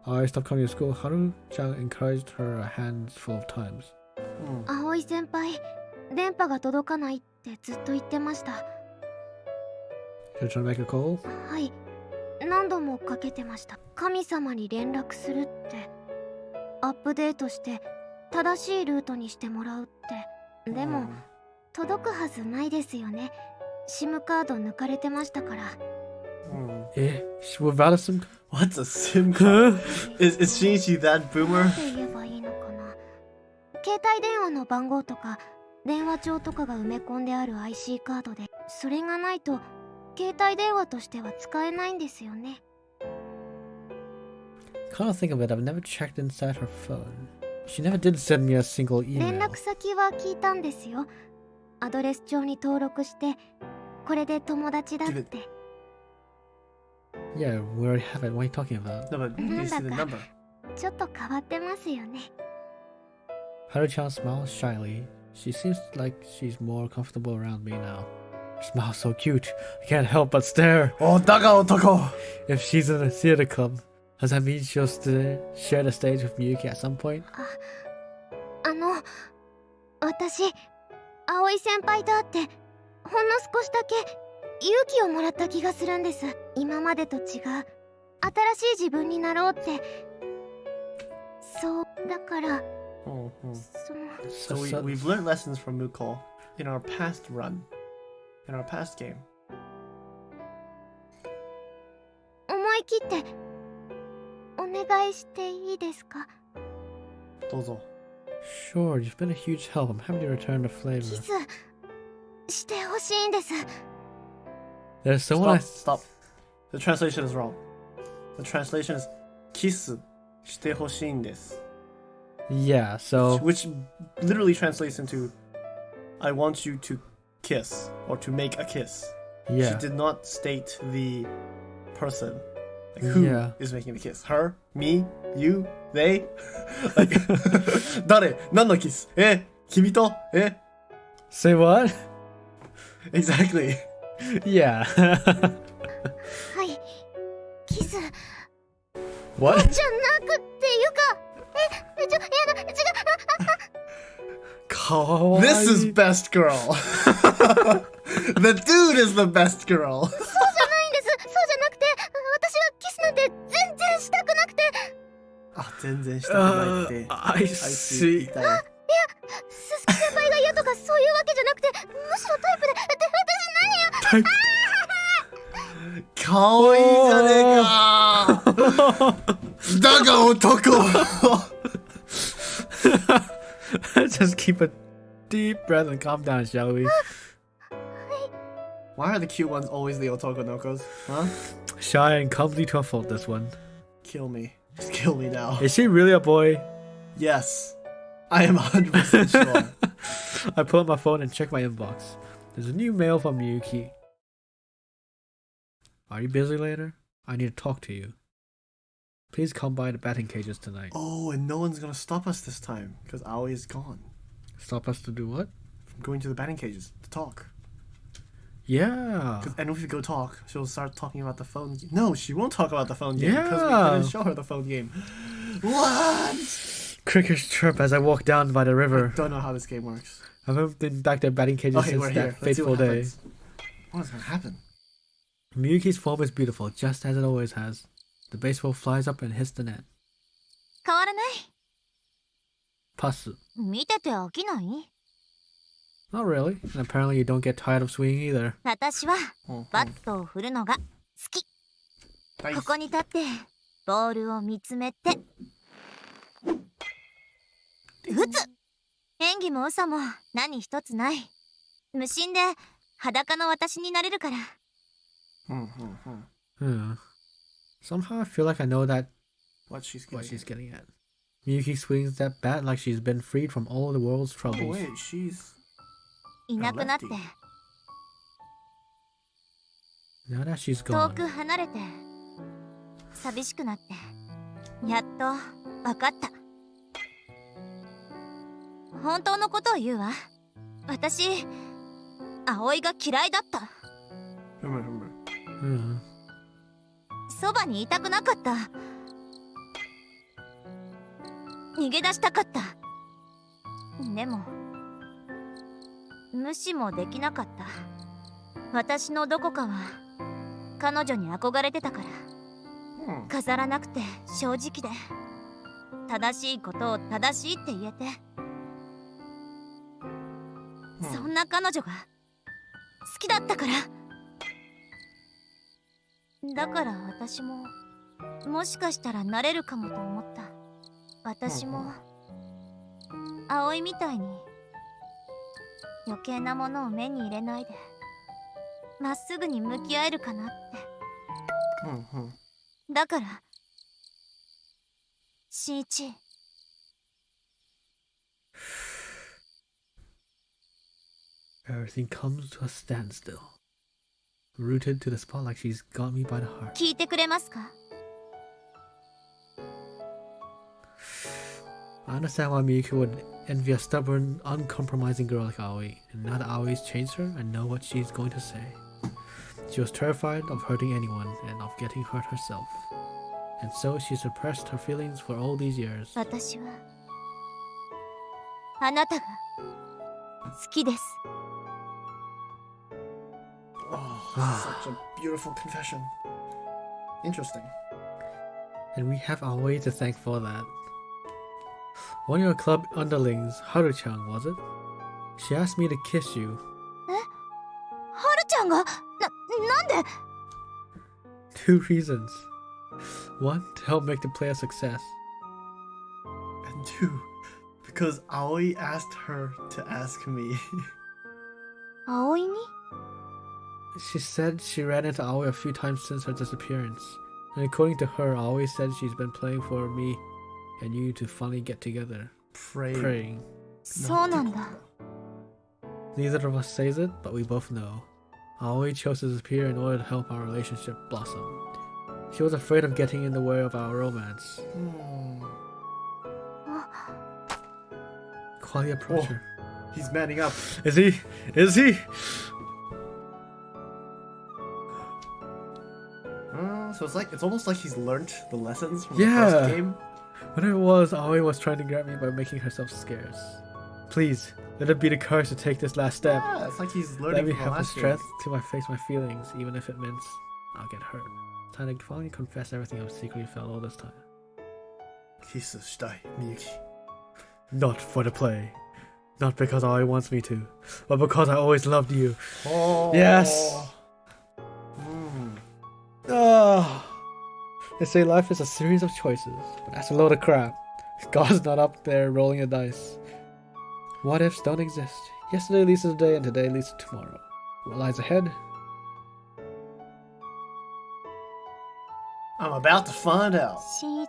Aoi stopped coming to school. Haru-chan encouraged her a handful of times. 葵先輩電波が届かないってずっと言ってました You're trying to make a call? はい何度もかけてました神様に連絡するってアップデートして正しいルートにしてもらうってでも届くはずないですよね SIM カード抜かれてましたから Eh? Without a SIM? What's a SIM card? is Shinichi that boomer? なんて言えばいいのかな携帯電話の番号とか電話帳とかが埋め込んである IC カードでそれがないと携帯電話としては使えないんですよね Kind of think of it, I've never checked inside her phone. She never did send me a single 連 email. 絡先は聞いたんですよアドレス帳に登録してこれで友達だって Yeah, we already have it. What are you talking about? No, but you see the number. ちょっと変わってますよね Haru-chan smiles shyly. She seems like she's more comfortable around me now. Her smile's so cute. I can't help but stare. Otaka otoko. If she's in a theater club, does that mean she'll share the stage with Miyuki at some point? 私葵先輩と会ってほんの少しだけ勇気をもらった気がするんです。今までと違う新しい自分になろうって。そうだから So we've learned lessons from Mukul in our past run, in our past game. 思い切ってお願いしていいですか？どうぞ。 Sure, you've been a huge help. I'm happy to return the キ flavor. スしてほしいんです。 There's someone Stop. The translation is wrong. The translation is キスしてほしいんです。 Yeah, so Which literally translates into I want you to kiss or to make a kiss. She yeah. did not state the person. Like who is making the kiss? Her? Me? You? They? Like 誰？何のキス？君と？ Say what? Exactly. Yeah. はい、キス What? じゃなくっていうか、やだ、違う。 Kawaii. This is best girl. The dude is the best girl. そうじゃないんです。そうじゃなくて、私はキスなんて全然したくなくて。あ、全然したくないって。I see. 痛い。すすき先輩が嫌とかそういうわけじゃなくて、むしろタイプで、私何よ。かわいいじゃねえか。だが男。 Just keep a deep breath and calm down, shall we? Why are the cute ones always the otokonokos? Huh? Shy and clumsy to a fault, this one. Kill me. Just kill me now. Is she really a boy? Yes. I am 100% sure. I pull out my phone and check my inbox. There's a new mail from Miyuki. Are you busy later? I need to talk to you. Please come by the batting cages tonight. Oh, and no one's gonna stop us this time because Aoi is gone. Stop us to do what? From going to the batting cages to talk. Yeah. And if we go talk, she'll start talking about the phone game. No, she won't talk about the phone game because we Yeah. didn't show her the phone game. What? Crickets chirp as I walk down by the river. I don't know how this game works. I haven't been back to batting cages Okay, since we're that here. Let's see fateful what day. happens. What is gonna happen? Miyuki's form is beautiful, just as it always has. The baseball flies up and hits the net. 変わらない。 Pass. 見てて飽きない？ Not really. And apparently you don't get tired of swinging either. 私はバットを振るのが好き。ここに立ってボールを見つめて打つ。演技も嘘も何一つない。無心で裸の私になれるから。Somehow I feel like I know What she's getting at. Miyuki swings that bat like she's been freed from all the world's Oh troubles. wait, she's いなくなって Now that she's 遠 gone, く離れて寂しくなってやっと分かった。本当のことを言うわ。私葵が嫌いだった。そばにいたくなかった。逃げ出したかった。でも無視もできなかった。私のどこかは彼女に憧れてたから。飾らなくて正直で正しいことを正しいって言えて、そんな彼女が好きだったから。だから私ももしかしたらなれるかもと思った。私も葵みたいに余計なものを目に入れないでまっすぐに向き合えるかなって。だから新一、 everything comes to a standstill. Rooted to the spot like she's got me by the heart. 聞いてくれますか？ I understand why Miyuki would envy a stubborn, uncompromising girl like Aoi, and now that Aoi's changed her, I know what she's going to say. She was terrified of hurting anyone and of getting hurt herself. And so she suppressed her feelings for all these years. 私はあなたが好きです。 Oh, such a beautiful confession. Interesting. And we have Aoi to thank for that. One of your club underlings, Haru-chan, was it? She asked me to kiss you. はるちゃんがなんで Two reasons. One, to help make the play a success. And two, because Aoi asked her to ask me. 葵に She said she ran into Aoi a few times since her disappearance. And according to her, Aoi said she's been playing for me and you to finally get together. Praying. そうなんだ。 Neither of us says it, but we both know. Aoi chose to disappear in order to help our relationship blossom. She was afraid of getting in the way of our romance. Quietly approach her. He's manning up. Is he? Is he? So it's almost like he's learnt the lessons from Yeah. the first game. Whatever it was, Aoi was trying to grab me by making herself scarce. Please, let it be the courage to take this last step. Yeah, it's like he's learning Let me from the have the last game. strength to face my feelings, even if it means I'll get hurt. Time to finally confess everything I've secretly felt all this time. Kiss shitai, Miyuki. Not for the play. Not because Aoi wants me to, but because I always loved you. Oh. Yes! Ah. They say life is a series of choices, but that's a load of crap. God's not up there rolling the dice. What ifs don't exist. Yesterday leads to today, and today leads to tomorrow. What lies ahead? I'm about to find out. 新一、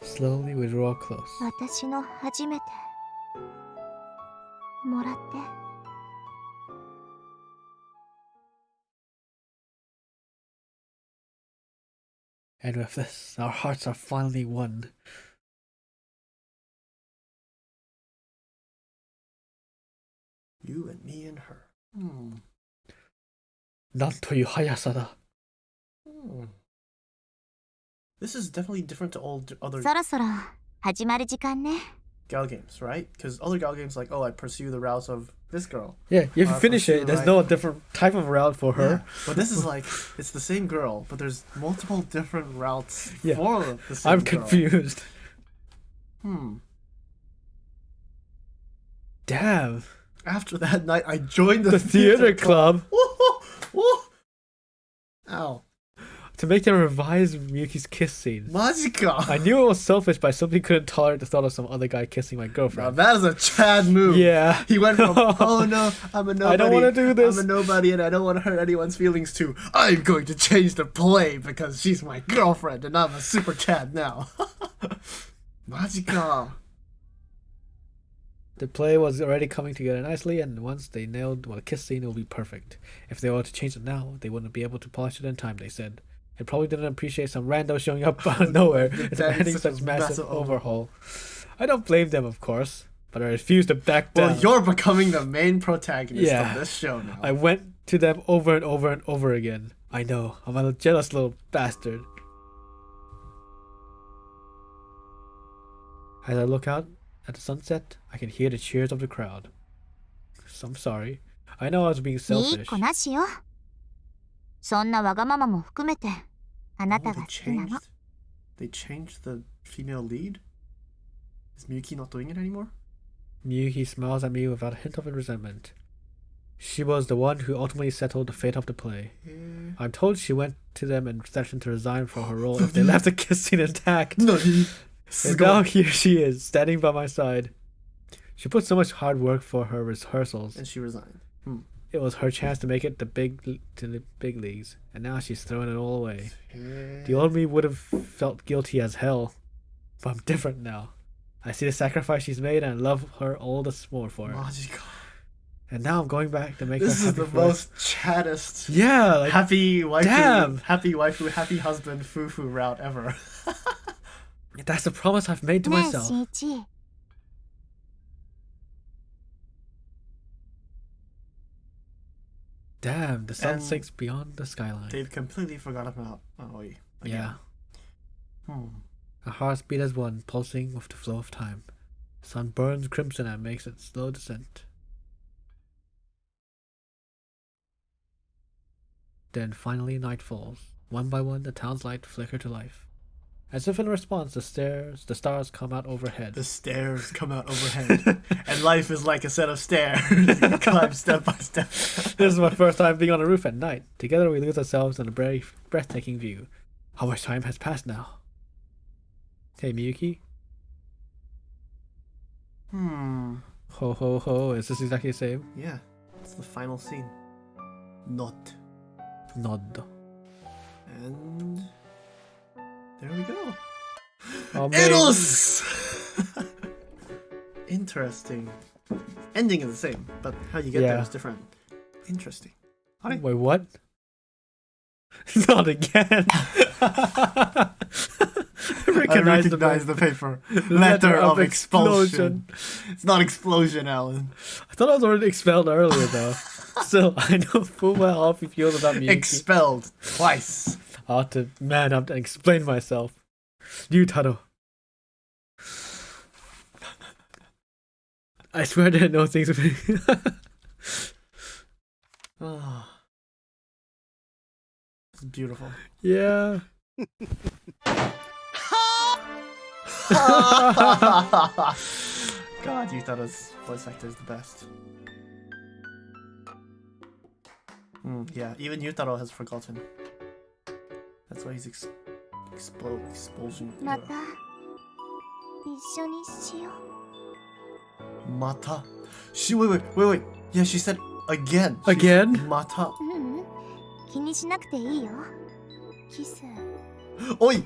Slowly we draw close. 私の初めてもらって。 And with this, our hearts are finally one. You and me and her. なんという速さだ。 This is definitely different to all other そろそろ始まる時間ね。 Gal games, right? Because other Gal games like, oh, I pursue the routes of this girl. Yeah, if you finish it, there's right. no different type of route for her. Yeah. But this is like, it's the same girl, but there's multiple different routes Yeah. for the same I'm girl. confused. Hmm. Damn. After that night, I joined The theater club. Ow. To make them revise Miyuki's kiss scene. Majika. I knew it was selfish, but I simply couldn't tolerate the thought of some other guy kissing my Now girlfriend. that is a Chad move. Yeah. He went from, oh no, I'm a nobody. I don't want to do this. I'm a nobody and I don't want to hurt anyone's feelings to, I'm going to change the play because she's my girlfriend and I'm a super Chad now. Majika. The play was already coming together nicely, and once they nailed what a kiss scene, it would be perfect. If they were to change it now, they wouldn't be able to polish it in time, they said. They probably didn't appreciate some rando showing up out of nowhere and demanding such massive overhaul. I don't blame them, of course, but I refuse to back down. Well, you're becoming the main protagonist Yeah. of this show now. I went to them over and over and over again. I know, I'm a jealous little bastard. As I look out at the sunset, I can hear the cheers of the crowd. I'm sorry. I know I was being いい selfish. 子なしよ。そんなわがままも含めてあなた Oh, が they 好きなの。 changed the female lead? Is Miyuki not doing it anymore? Miyuki smiles at me without a hint of resentment. She was the one who ultimately settled the fate of the play. Yeah. I'm told she went to them and threatened to resign from her role if they left the kiss scene intact. Nani? And now here she is, standing by my side. She put so much hard work for her rehearsals. And she resigned. It was her chance to make it to the big leagues, and now she's throwing it all away. The old me would have felt guilty as hell, but I'm different now. I see the sacrifice she's made, and I love her all the more for it. Majika. And now I'm going back to make This her is happy the for it. most chattest, Yeah, like happy waifu, damn. happy waifu, happy husband, fufu route ever. that's the promise I've made to ねえ myself. 新一。 Damn, the sun And sinks beyond the skyline. They've completely forgot about Aoi. Yeah. Hmm. Our hearts beat as one, pulsing with the flow of time. Sun burns crimson and makes its slow descent. Then finally night falls. One by one, the town's lights flicker to life. As if in response, the stars come out overhead. The stairs come out overhead. And life is like a set of stairs. You climb step by step. This is my first time being on a roof at night. Together we lose ourselves in a breathtaking view. How much time has passed now? Hey, Miyuki? Ho ho ho, is this exactly the same? Yeah, it's the final scene. Not. Nod. And there we go. Oh, Eros! Interesting. Ending is the same, but how you get there is different. Interesting. Wait, what? Not again. Recognize the paper. Letter of expulsion. It's not explosion, Alan. I thought I was already expelled earlier, though. Still, I know full well how he feels about me. Expelled twice. I ought to man up and explain myself. Yutaro. I swear I didn't know things would be. Oh. It's beautiful. Yeah. God, Yutaro's voice actor is the best. Yeah, even Yutaro has forgotten. That's why he's expulsion. また一緒にしよう。 Mata. Wait. Yeah, she said again. Again? Mata. 気にしなくていいよ。キス。Oi!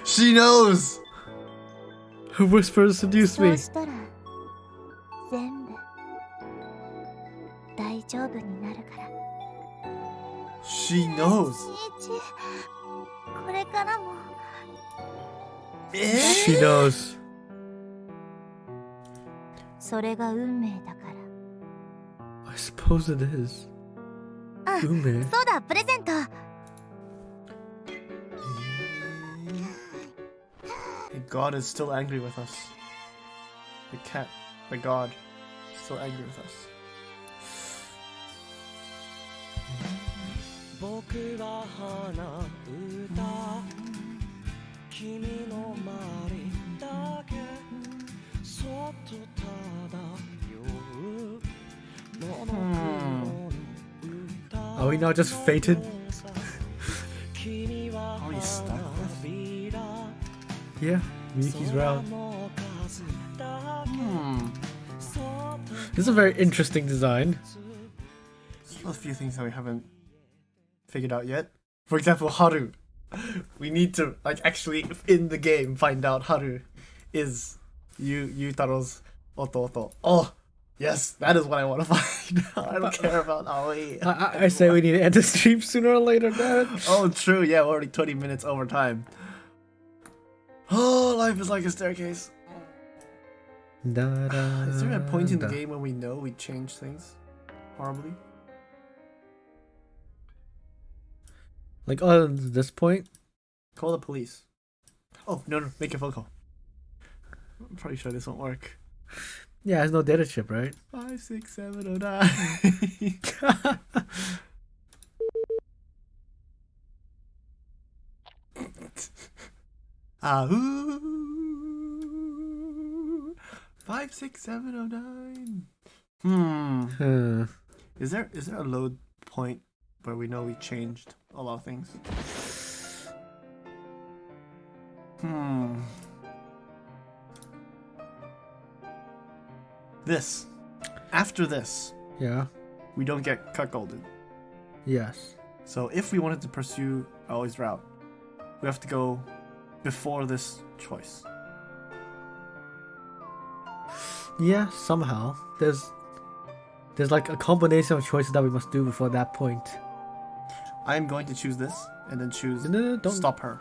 She knows! Her whispers seduce そ me. うしたら全部大丈夫になるから。 She knows. これからも。She knows. それが運命だから。 I suppose it is. 運命? そうだ、プレゼント。God is still angry with us. The cat, the God, is still angry with us. 僕が花歌君の周りだけそっと漂う Are we now just fated? Are we stuck with? Yeah, Miyuki's route. This is a very interesting design. There's a few things that we haven't figured out yet. For example, Haru. We need to actually in the game find out Haru is Yutaro's ototo. Oh, yes, that is what I want to find out. I don't care about Aoi. I say we need to end the stream sooner or later, damn it. Oh, true. Yeah, we're already 20 minutes over time. Oh, life is like a staircase. Is there a point in the game when we know we change things horribly? Like, other than this point? Call the police. Oh, no, make a phone call. I'm pretty sure this won't work. Yeah, there's no data chip, right? 56709. Ahoo. 56709. Is there a load point where we know we changed a lot of things? This. After this, Yeah. we don't get cuckolded. Yes. So if we wanted to pursue Aoi's route, we have to go before this choice. Yeah, somehow. There's like a combination of choices that we must do before that point. I'm going to choose this and then choose No, don't stop her.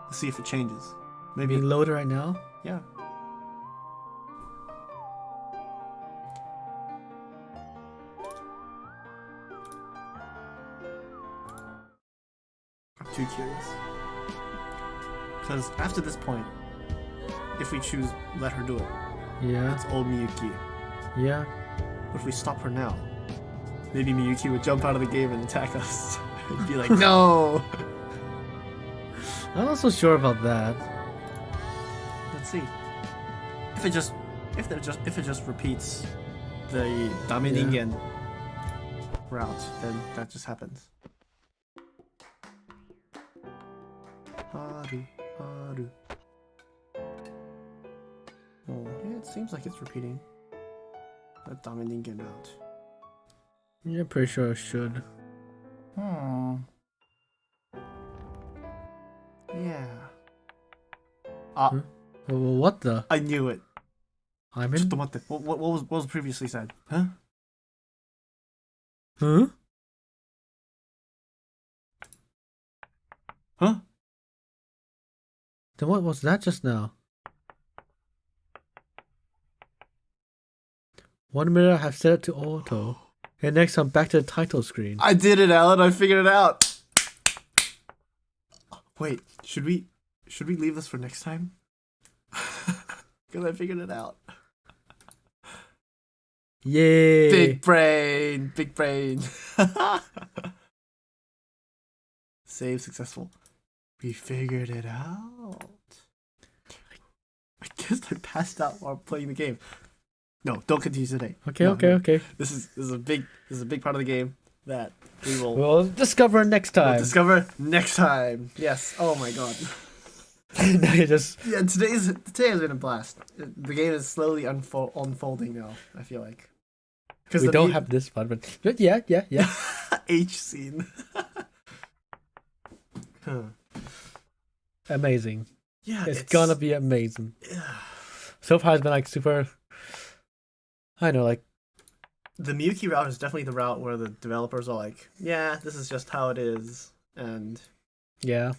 Let's see if it changes. Maybe being loaded right now. yeah. I'm too curious. Because after this point, if we choose let her do it, Yeah. it's old Miyuki. Yeah. But if we stop her now, maybe Miyuki would jump out of the game and attack us. And be like, no! I'm not so sure about that. Let's see. If it just repeats the Dameningen route, then that just happens. Haru, Haru. Oh, yeah, it seems like it's repeating the Dameningen route. Yeah, pretty sure it should. Yeah. Well, what the? I knew it. I'm in. What was previously said? Huh? Huh? Huh? Then what was that just now? 1 minute I have set it to auto. And next I'm back to the title screen. I did it, Alan. I figured it out. Wait, should we leave this for next time? Because I figured it out. Yay! Big brain, big brain. Save successful. We figured it out. I guess I passed out while playing the game. No, don't continue today. Okay, No, okay, no. okay. This is a big part of the game that we will We'll discover next time. discover next time. Yes. Oh my god. Now you just Yeah, today has been a blast. The game is slowly unfolding now, I feel like. we don't have this fun, but yeah. H scene. Amazing. Yeah, It's gonna be amazing. Yeah. So far it's been like super, I know, like, The Miyuki route is definitely the route where the developers are like, yeah, this is just how it is, and yeah.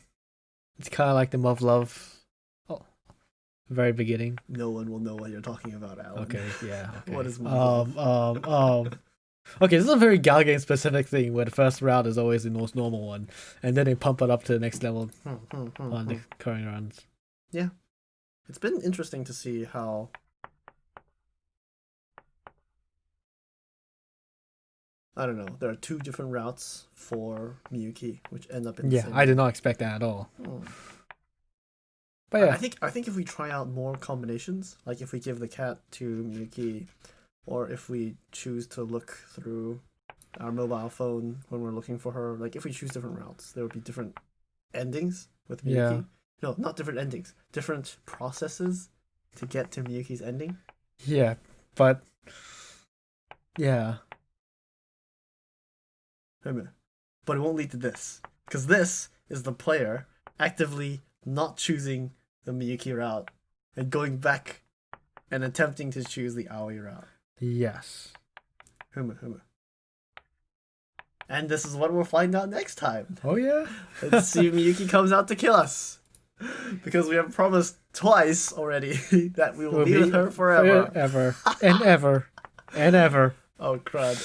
It's kind of like the Love. Oh, very beginning. no one will know what you're talking about, Alan. Okay, yeah. Okay. What is Okay, this is a very Galgame specific thing where the first route is always the most normal one, and then they pump it up to the next level on the current runs. Yeah. It's been interesting to see how I don't know, there are 2 different routes for Miyuki, which end up in the Yeah, same I did not expect that at all. Hmm. But yeah, I think if we try out more combinations, like if we give the cat to Miyuki, or if we choose to look through our mobile phone when we're looking for her, like if we choose different routes, there would be different endings with Miyuki. Yeah. No, not different endings, different processes to get to Miyuki's ending. yeah, but yeah, But it won't lead to this, because this is the player actively not choosing the Miyuki route and going back and attempting to choose the Aoi route. yes. And this is what we'll find out next time. Oh yeah. Let's see if Miyuki comes out to kill us. Because we have promised twice already that we will be with her forever. Ever and ever and ever. Oh crud.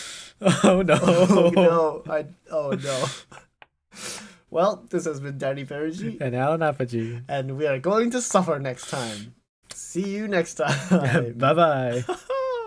Oh no. Oh no. Well, this has been Danny Perigi, And Alan Apogee. and we are going to suffer next time. See you next time. Bye bye.